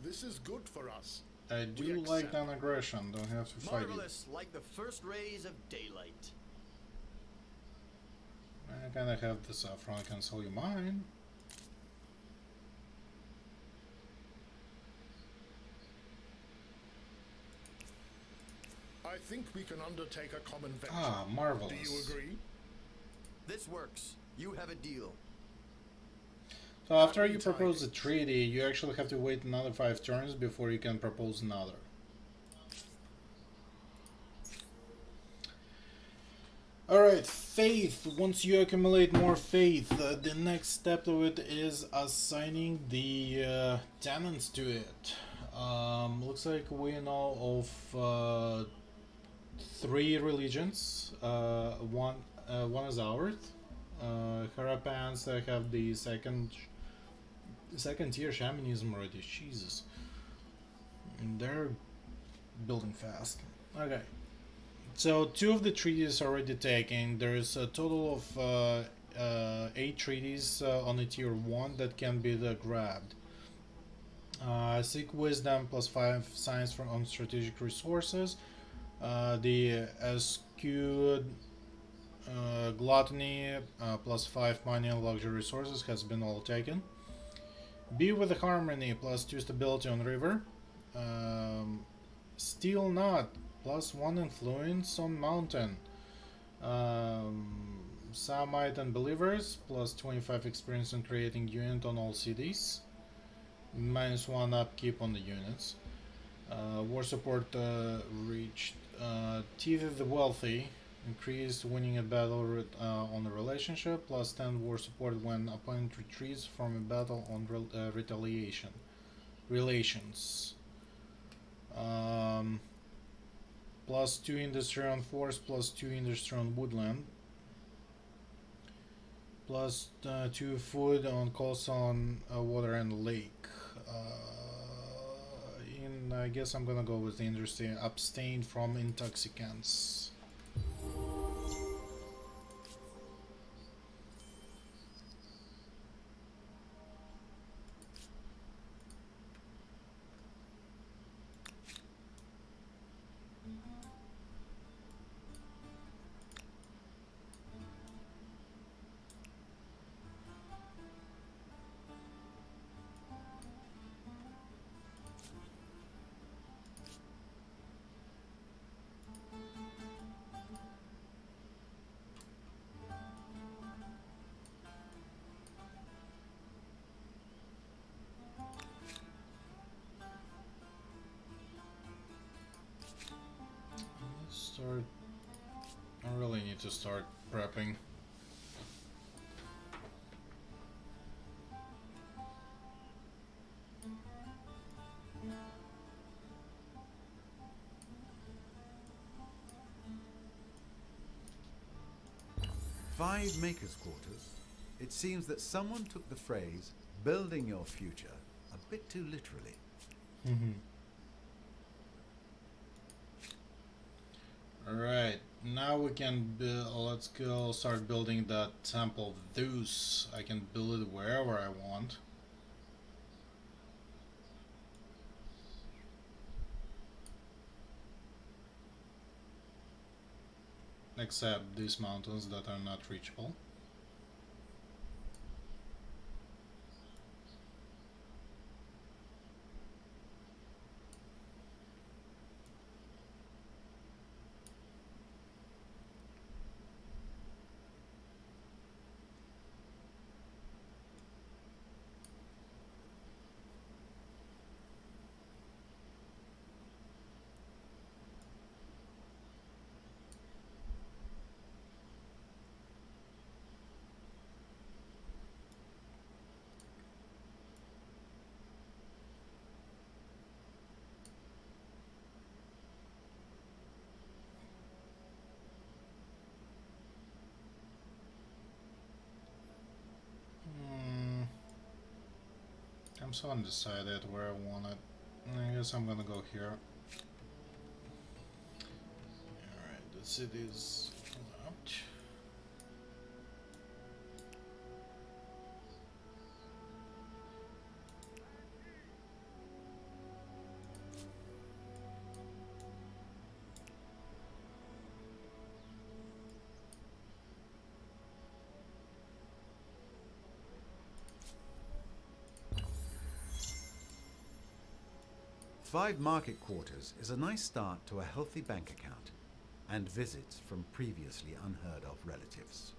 This is good for us. I do We like accept. non-aggression, don't have to fight it. Marvelous, like the first rays of daylight. I kinda have the saffron, I can sell you mine. I think we can undertake a common venture. Ah, marvelous. Do you agree? This works. You have a deal. So after you propose a treaty, you actually have to wait another 5 turns before you can propose another. Alright, faith. Once you accumulate more faith, the next step to it is assigning the tenants to it. Looks like we know of 3 religions. One is ours. Harappans have the second tier shamanism already. Jesus, and they're building fast. Okay, so 2 of the treaties are already taken. There's a total of 8 treaties on a tier 1 that can be grabbed. Seek wisdom plus 5 science on strategic resources. The skewed gluttony plus 5 money and luxury resources has been all taken. Be with the harmony plus 2 stability on river. Steel not plus 1 influence on mountain. Samite and believers plus 25 experience in creating unit on all cities. Minus 1 upkeep on the units. War support reached. Teeth of the wealthy. Increased winning a battle on the relationship, plus 10 war support when opponent retreats from a battle on retaliation. Relations. Plus 2 industry on forest, plus 2 industry on woodland. Plus 2 food on coast on water and lake. I guess I'm gonna go with the industry. Abstain from intoxicants. I really need to start prepping. Five makers' quarters. It seems that someone took the phrase "building your future" a bit too literally. Alright, now we can let's go start building that temple of Zeus. I can build it wherever I want. Except these mountains that are not reachable. I'm so undecided where I want it. I guess I'm gonna go here. Alright, the city's out. Five market quarters is a nice start to a healthy bank account and visits from previously unheard of relatives.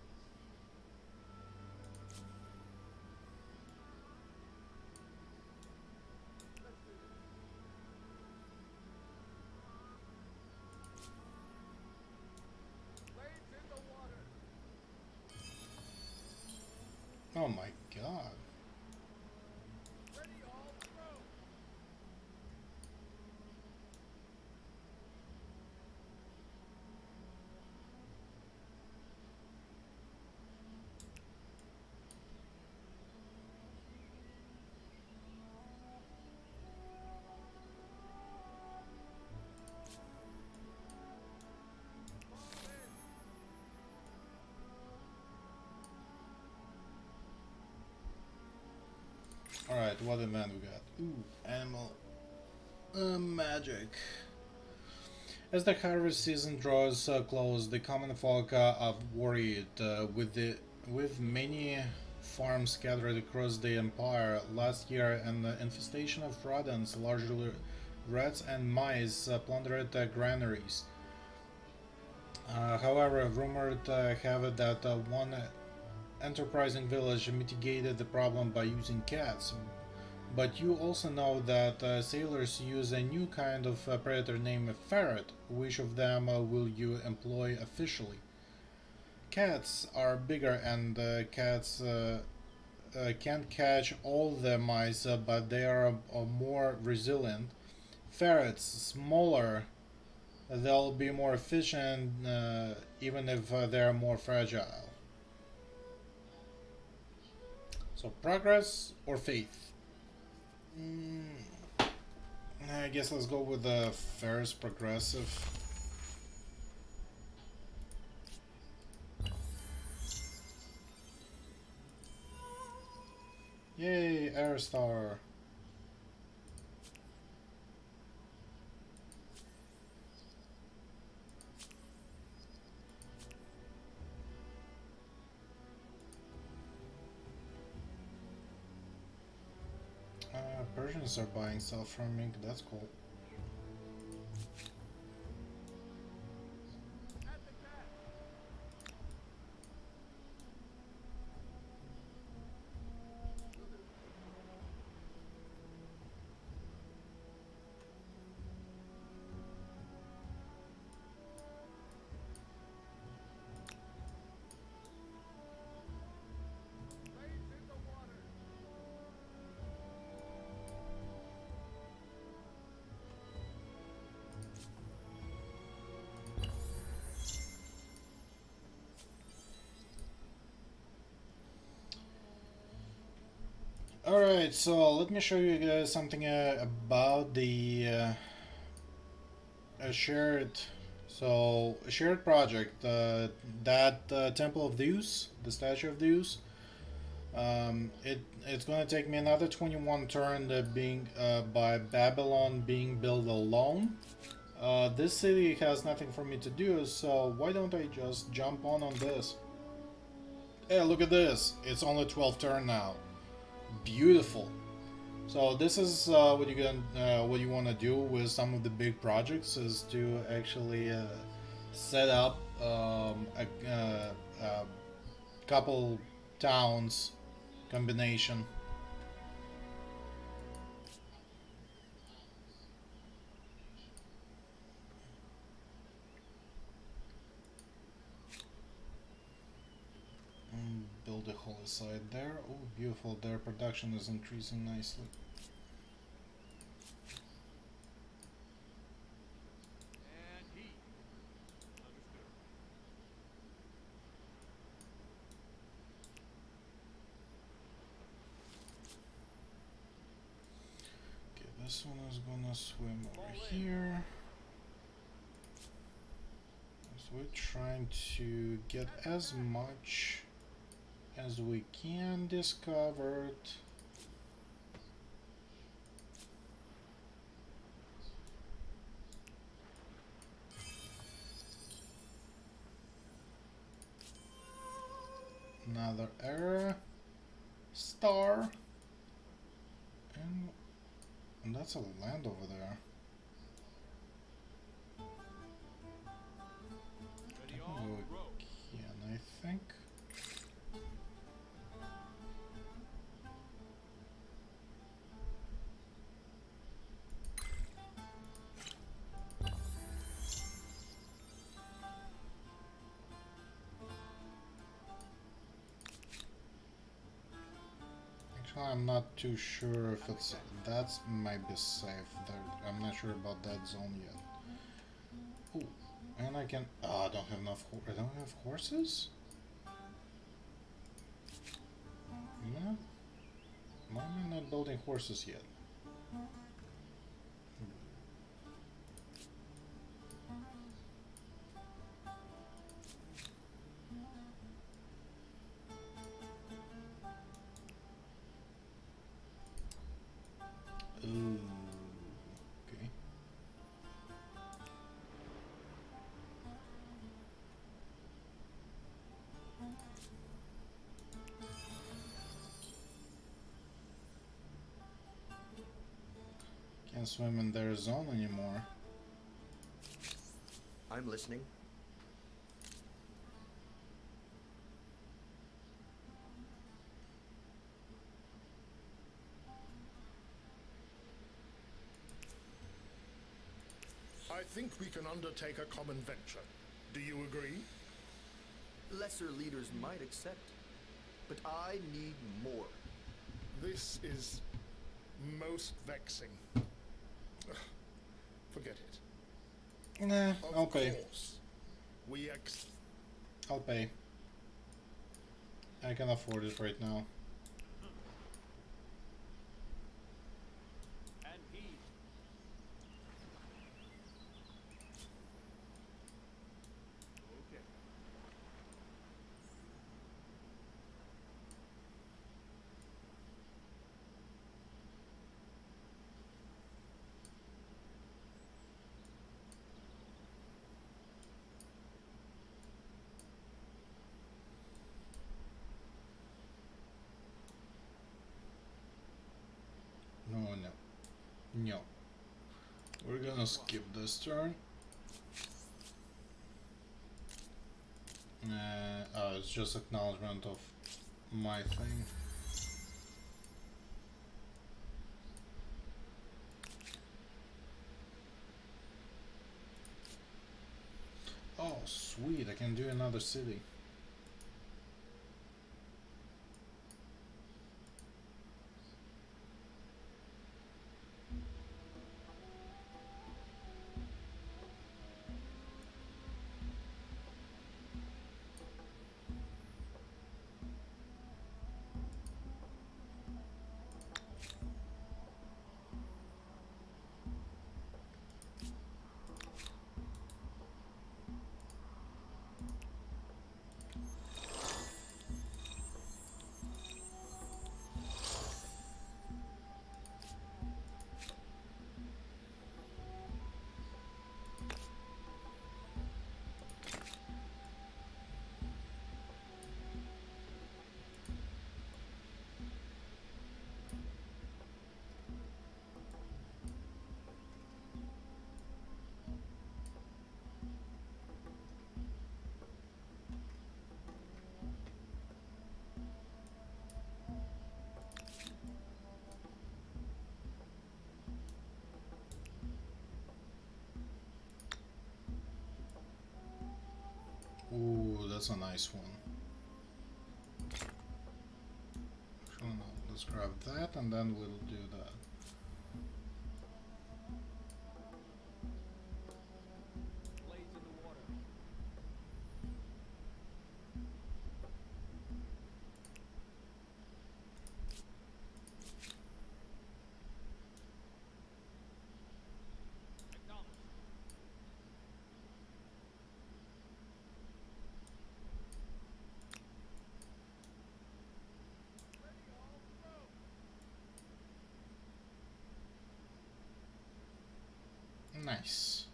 Blades in the water. Oh my god. Ready, all throw. Alright, what event we got? Ooh, animal magic. As the harvest season draws close, the common folk are worried with many farms scattered across the empire. Last year, an infestation of rodents, largely rats and mice, plundered granaries. However, rumored have it that one enterprising village mitigated the problem by using cats. But you also know that sailors use a new kind of predator named a ferret. Which of them will you employ officially? Cats are bigger and cats can't catch all the mice, but they are more resilient. Ferrets, smaller, they'll be more efficient even if they're more fragile. So progress or faith? I guess let's go with the first progressive. Yay, Airstar. Persians are buying stuff from me, that's cool. At the cat. Blades in the water. Alright, so let me show you guys something about the shared a shared project, that Temple of Zeus, the statue of Zeus. It's gonna take me another 21 turn being by Babylon being built alone. This city has nothing for me to do, so why don't I just jump on this? Hey, look at this! It's only 12 turn now. Beautiful. So this is what you want to do with some of the big projects, is to actually set up a couple towns combination. Build a holy site there. Oh, beautiful. Their production is increasing nicely. And heat. Understood. This one is gonna swim over here. So we're trying to get as much as we can discovered. Another error star, and that's a land over there. Ready Oh, all, row. can I think? Actually, I'm not too sure if it's that's might be safe. I'm not sure about that zone yet. Ooh, and I can. Oh, I don't have enough. I don't have horses. No, why am I not building horses yet? Ooh, okay. Can't swim in their zone anymore. I'm listening. I think we can undertake a common venture. Do you agree? Lesser leaders might accept, but I need more. This is most vexing. Ugh, forget it. Nah, Of I'll pay. course, we I'll pay. I can afford it right now. And heed. Okay. No. We're gonna skip this turn. Oh, it's just acknowledgement of my thing. Oh, sweet, I can do another city. Ooh, that's a nice one. Actually, no, let's grab that and then we'll do that. Blades in the water. Nice.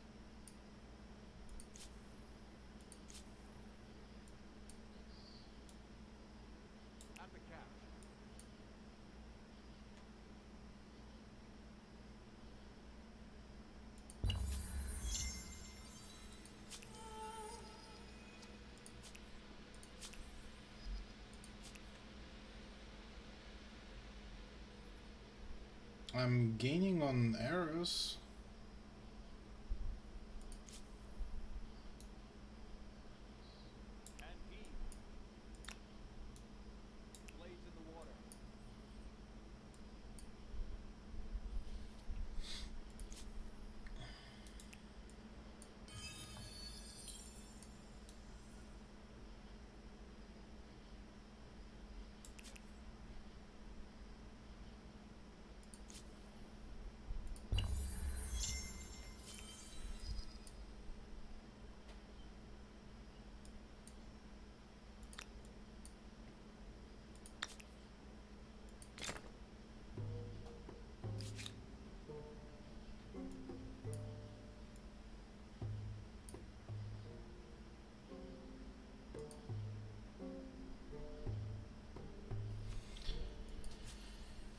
At the cache. I'm gaining on arrows. And heave. Blades in the water.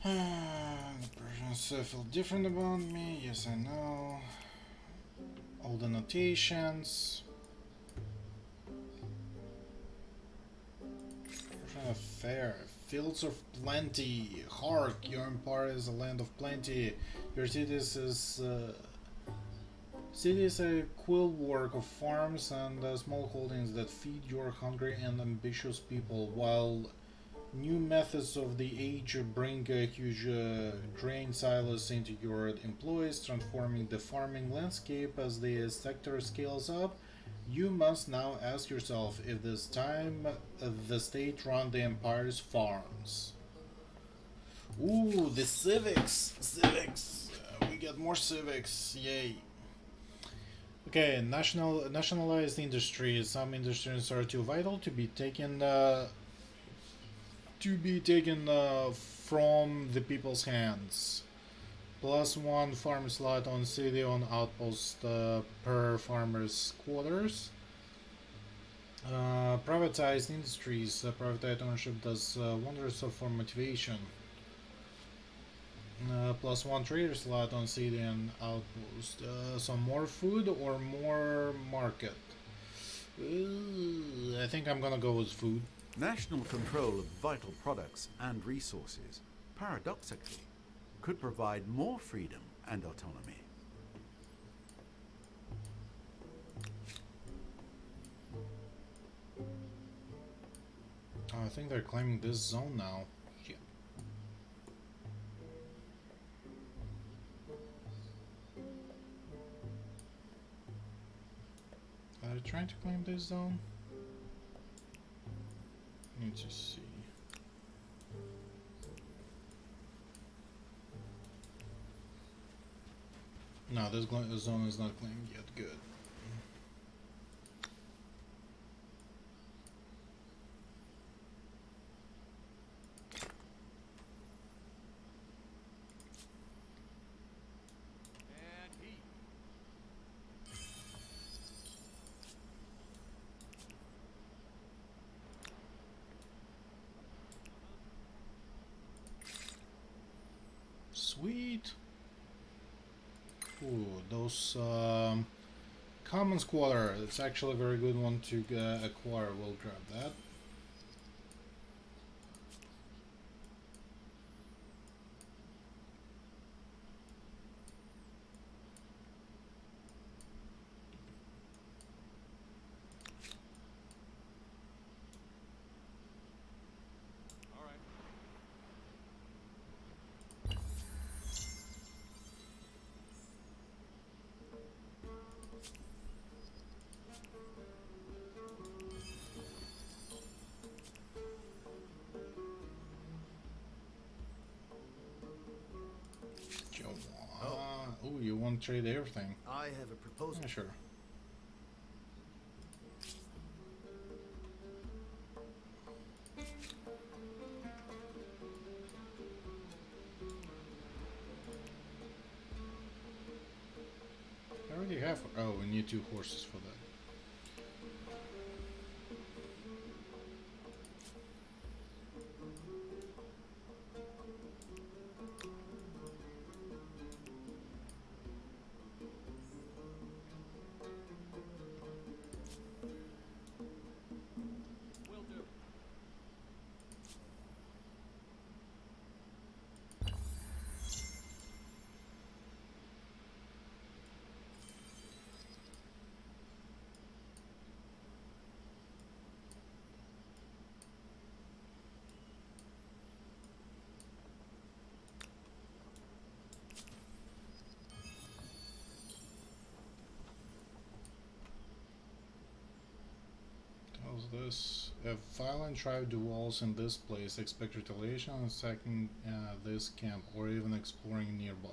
The Persians feel different about me. Yes, I know. All the notations. Persian affair. Fields of plenty. Hark, your empire is a land of plenty. Your city is a quill work of farms and small holdings that feed your hungry and ambitious people, while new methods of the age bring huge grain silos into your employs, transforming the farming landscape as the sector scales up. You must now ask yourself if this time the state run the empire's farms. Ooh, the civics! Civics! We get more civics, yay! Okay, nationalized industries. Some industries are too vital to be taken from the people's hands. +1 farm slot on city on outpost per farmer's quarters. Privatized industries. Privatized ownership does wonders for motivation. +1 trader slot on city and outpost. Some more food or more market? I think I'm gonna go with food. National control of vital products and resources, paradoxically, could provide more freedom and autonomy. Oh, I think they're claiming this zone now. Yeah. Are they trying to claim this zone? Need to see. No, this zone is not claimed yet. Good. And heave. Sweet. Ooh, those common squatter. It's actually a very good one to acquire. We'll grab that. All right. Oh, you want to trade everything? I have a proposal. Yeah, sure. I already have. Oh, we need 2 horses for that. Will do. How's this? If violent tribe dwells in this place, expect retaliation on sacking this camp or even exploring nearby.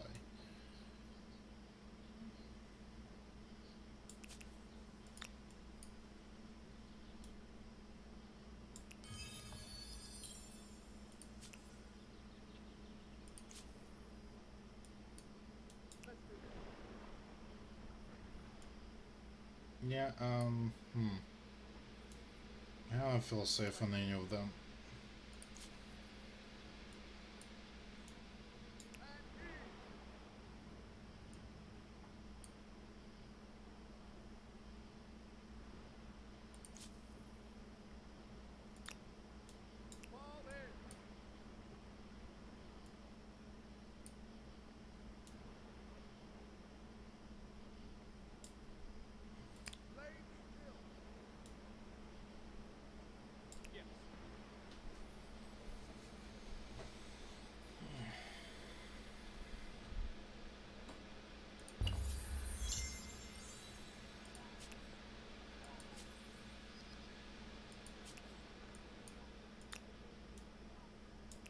Yeah, I don't feel safe on any of them. Fall in. Lay still. Yes.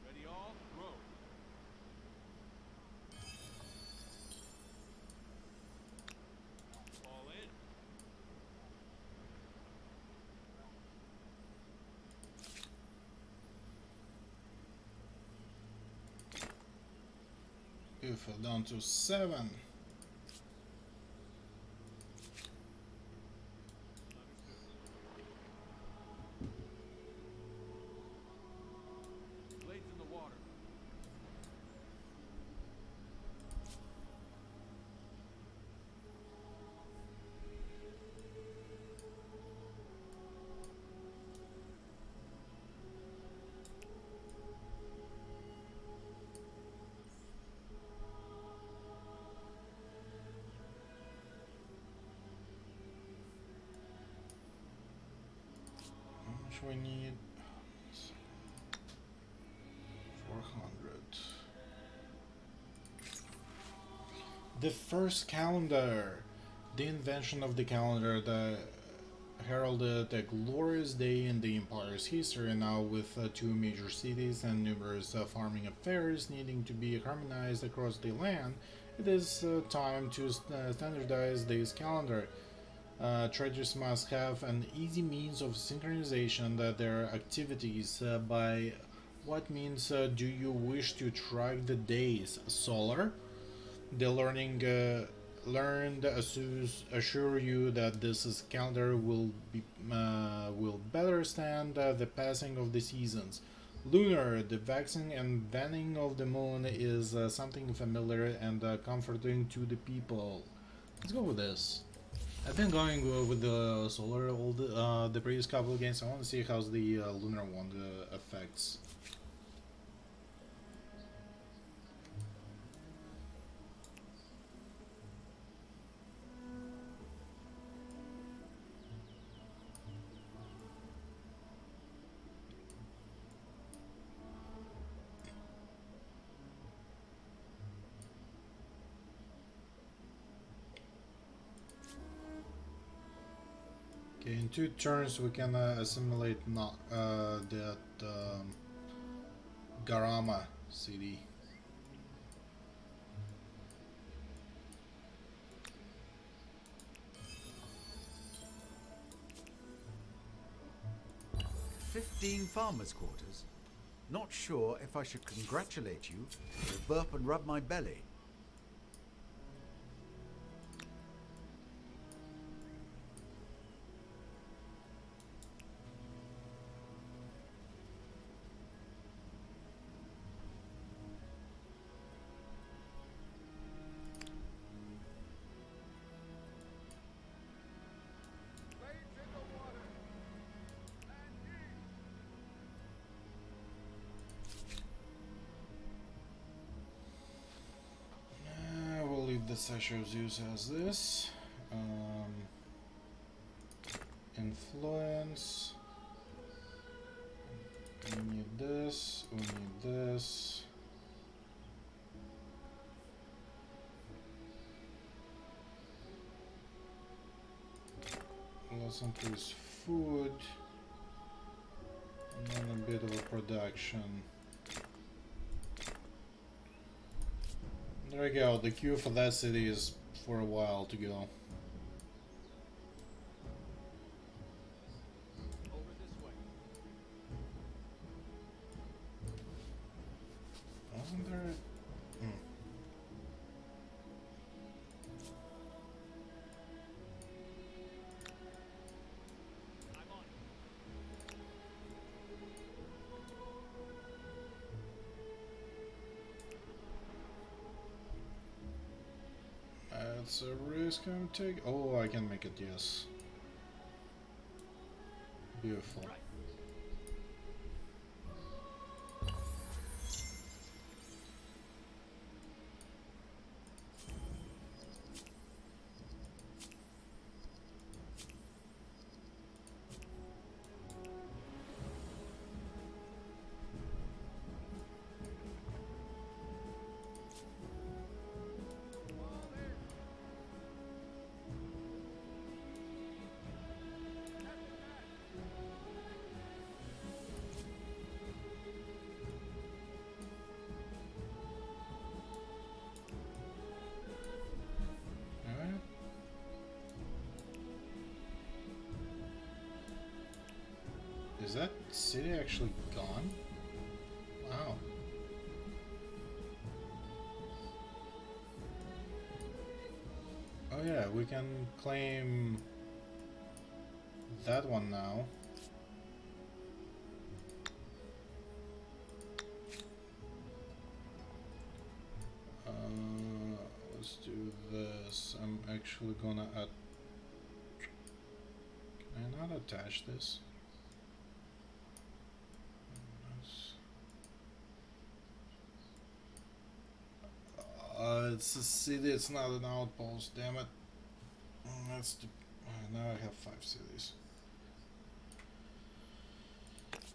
Ready all? Row. Fall in. You fell down to 7. Blades in the water. How much we need? 400. The first calendar. The invention of the calendar that heralded a glorious day in the empire's history. Now, with 2 major cities and numerous farming affairs needing to be harmonized across the land, it is time to standardize this calendar. Traders must have an easy means of synchronization that their activities. By what means do you wish to track the days? Solar? The learned assure you that calendar will better stand the passing of the seasons. Lunar, the waxing and waning of the moon is something familiar and comforting to the people. Let's go with this. I've been going with the solar the previous couple of games. I want to see how the lunar one affects. Okay, in 2 turns we can assimilate not that Garama city. "15 farmers' quarters? Not sure if I should congratulate you or burp and rub my belly." Pistachios use as this. Influence. We need this. We need this. Let's increase food. And then a bit of a production. There we go. The queue for that city is for a while to go. Over this way. Wasn't there? I'm on. That's a risk I'm taking. Oh, I can make it, yes. Beautiful. Right. Alright. Is that city actually gone? Wow. Oh yeah, we can claim that one now. Let's do this. I'm actually gonna add. Can I not attach this? It's a city, it's not an outpost, damn it. That's the. Now I have 5 cities.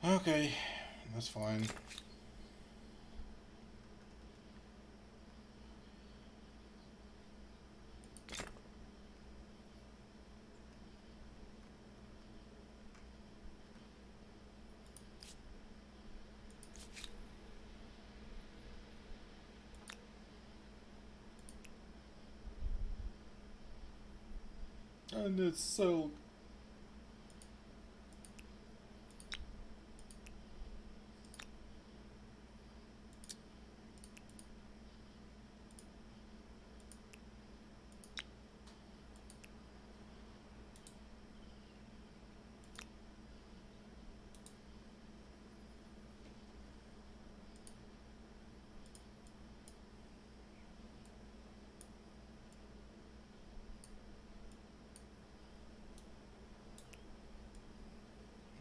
Okay, that's fine. And it's so.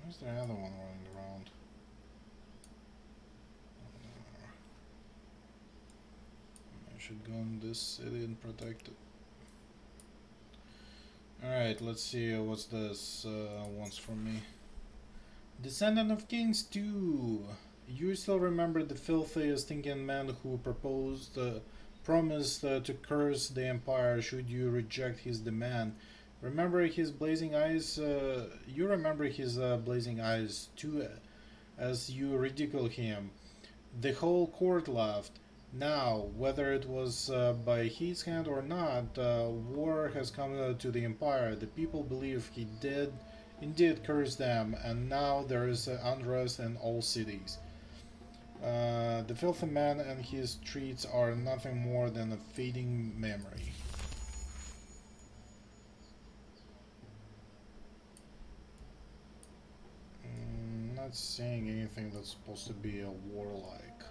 Where's the other one running around? I should go in this city and protect it. Alright, let's see what's this wants from me. Descendant of Kings 2. You still remember the filthy, stinking man who promised to curse the Empire should you reject his demand. Remember his blazing eyes? You remember his blazing eyes too, as you ridicule him. The whole court laughed. Now, whether it was by his hand or not, war has come to the Empire. The people believe he did indeed curse them, and now there is unrest in all cities. The filthy man and his treats are nothing more than a fading memory. Not seeing anything that's supposed to be a warlike.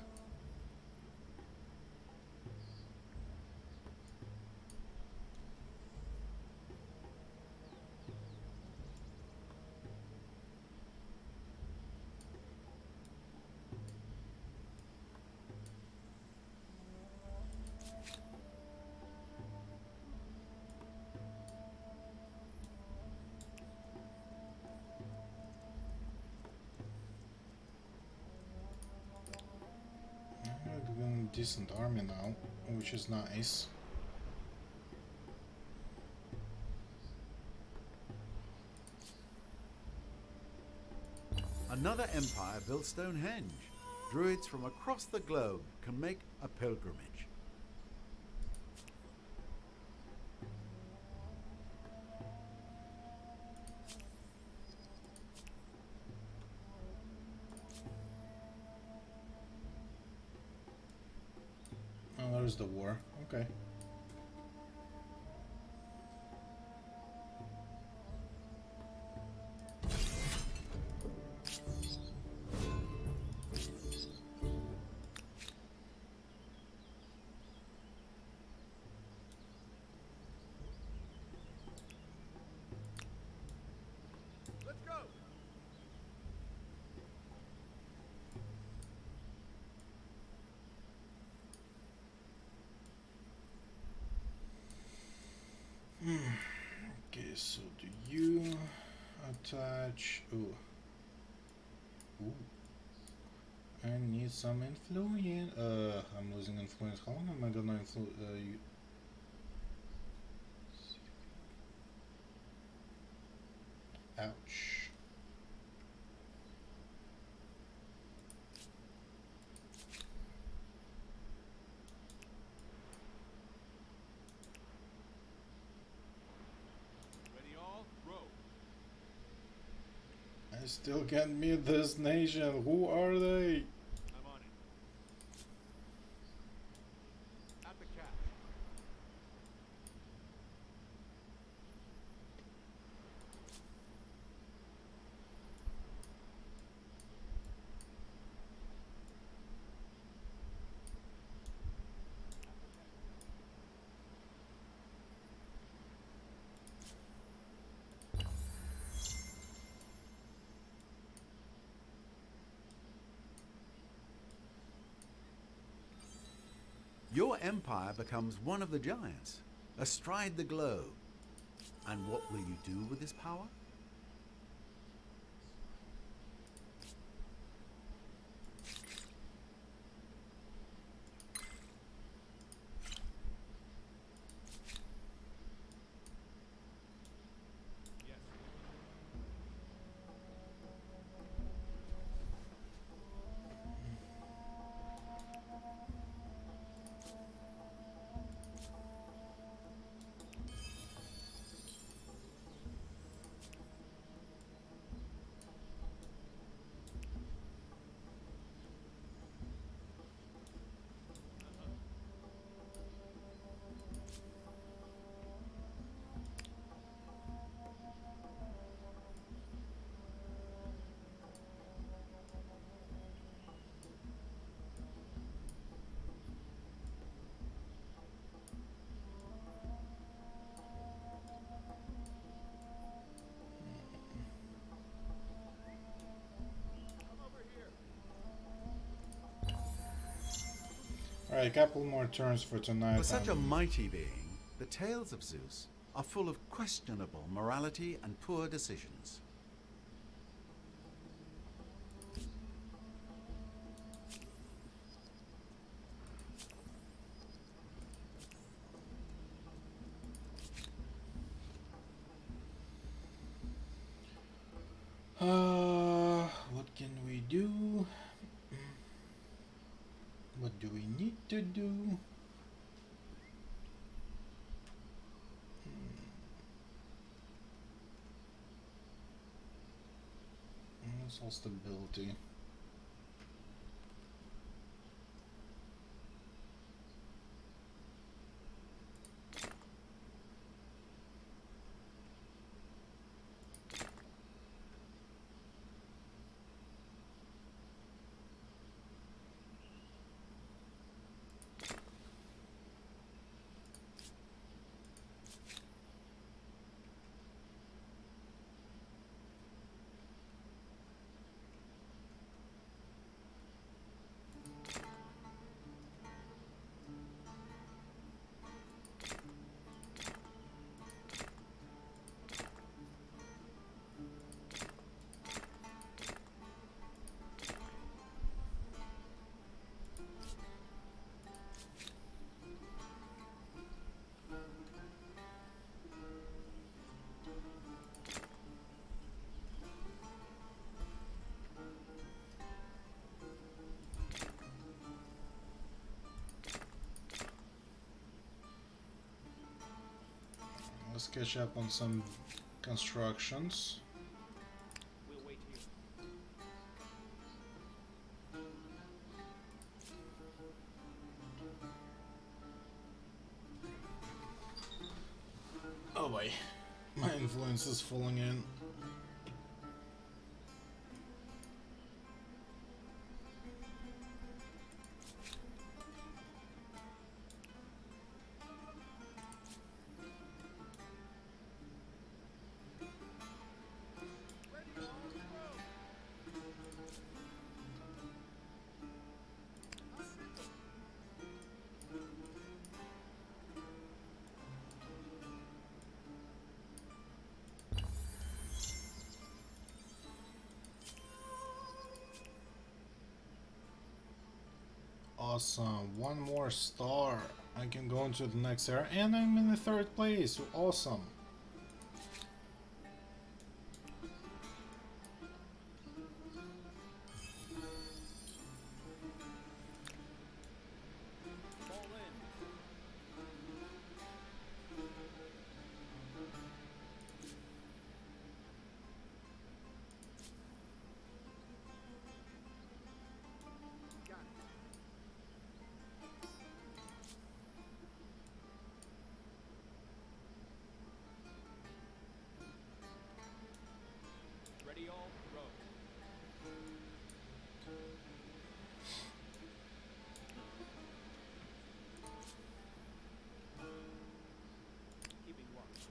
decent army now, which is nice. Another empire built Stonehenge. Druids from across the globe can make a pilgrimage. Oh, there's the war. Okay. Let's go. Okay, so do you attach? Ooh. Ooh. I need some influence. I'm losing influence. How long am I gonna you? Ouch. Ready all? Row. I still can't meet this nation. Who are they? I'm on it. At the cap. Your empire becomes one of the giants, astride the globe. And what will you do with this power? Yes. Come over here. Alright, a couple more turns for tonight. For such a and- mighty being, the tales of Zeus are full of questionable morality and poor decisions. What can we do? What do we need to do? It's all stability. catch up on some constructions. We'll wait here. Oh boy, my influence is falling in. Awesome, one more star. I can go into the next area, and I'm in the 3rd place. Awesome. Fall in. Got it. Ready all, row. Keeping watch.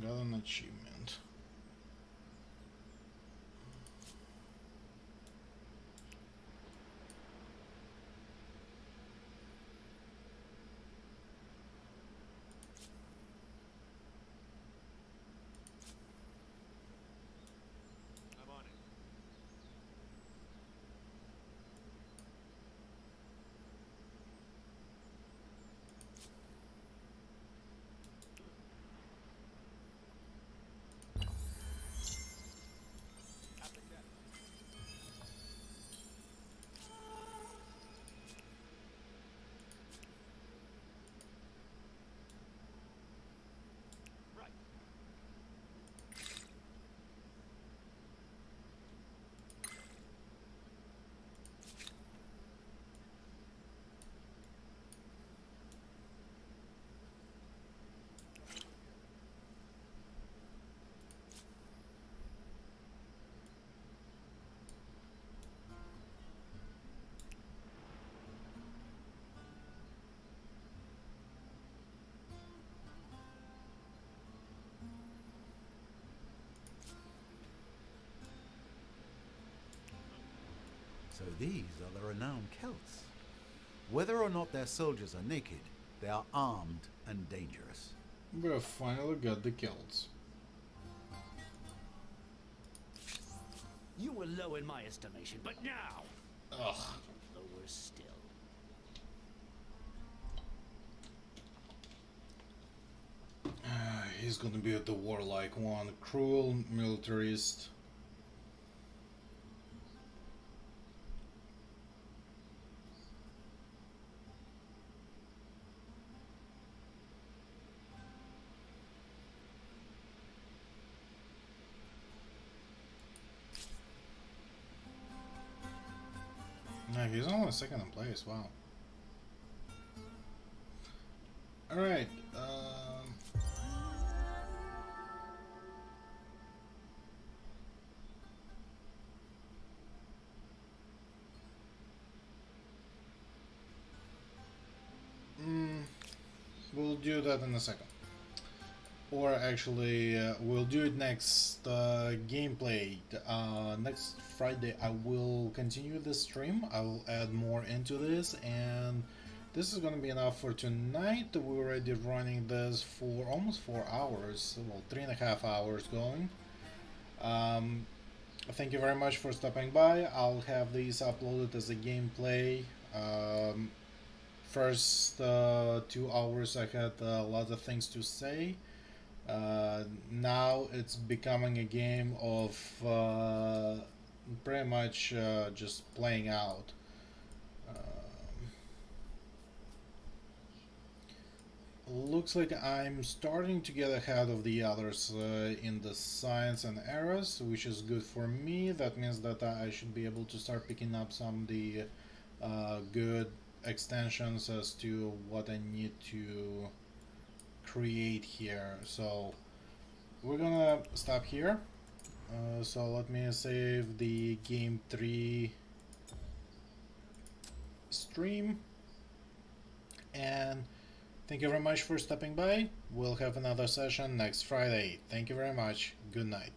Got an achievement. I'm on it. After that. Right. So these are the renowned Celts. Whether or not their soldiers are naked, they are armed and dangerous. We finally got the Celts. You were low in my estimation, but now, Ugh. lower still. He's gonna be the warlike one. Cruel militarist. No, he's only 2nd in place. Wow. All right. We'll do that in a second. Or actually, we'll do it next gameplay. Next Friday, I will continue this stream. I will add more into this, and this is gonna be enough for tonight. We're already running this for almost 4 hours, well, 3.5 hours going. thank you very much for stopping by. I'll have these uploaded as a gameplay. First 2 hours I had a lot of things to say. Now it's becoming a game of pretty much just playing out. Looks like I'm starting to get ahead of the others in the science and eras, which is good for me. That means that I should be able to start picking up some of the good extensions as to what I need to create here. So we're gonna stop here. So let me save the game 3 stream, and thank you very much for stopping by. We'll have another session next Friday. Thank you very much. Good night.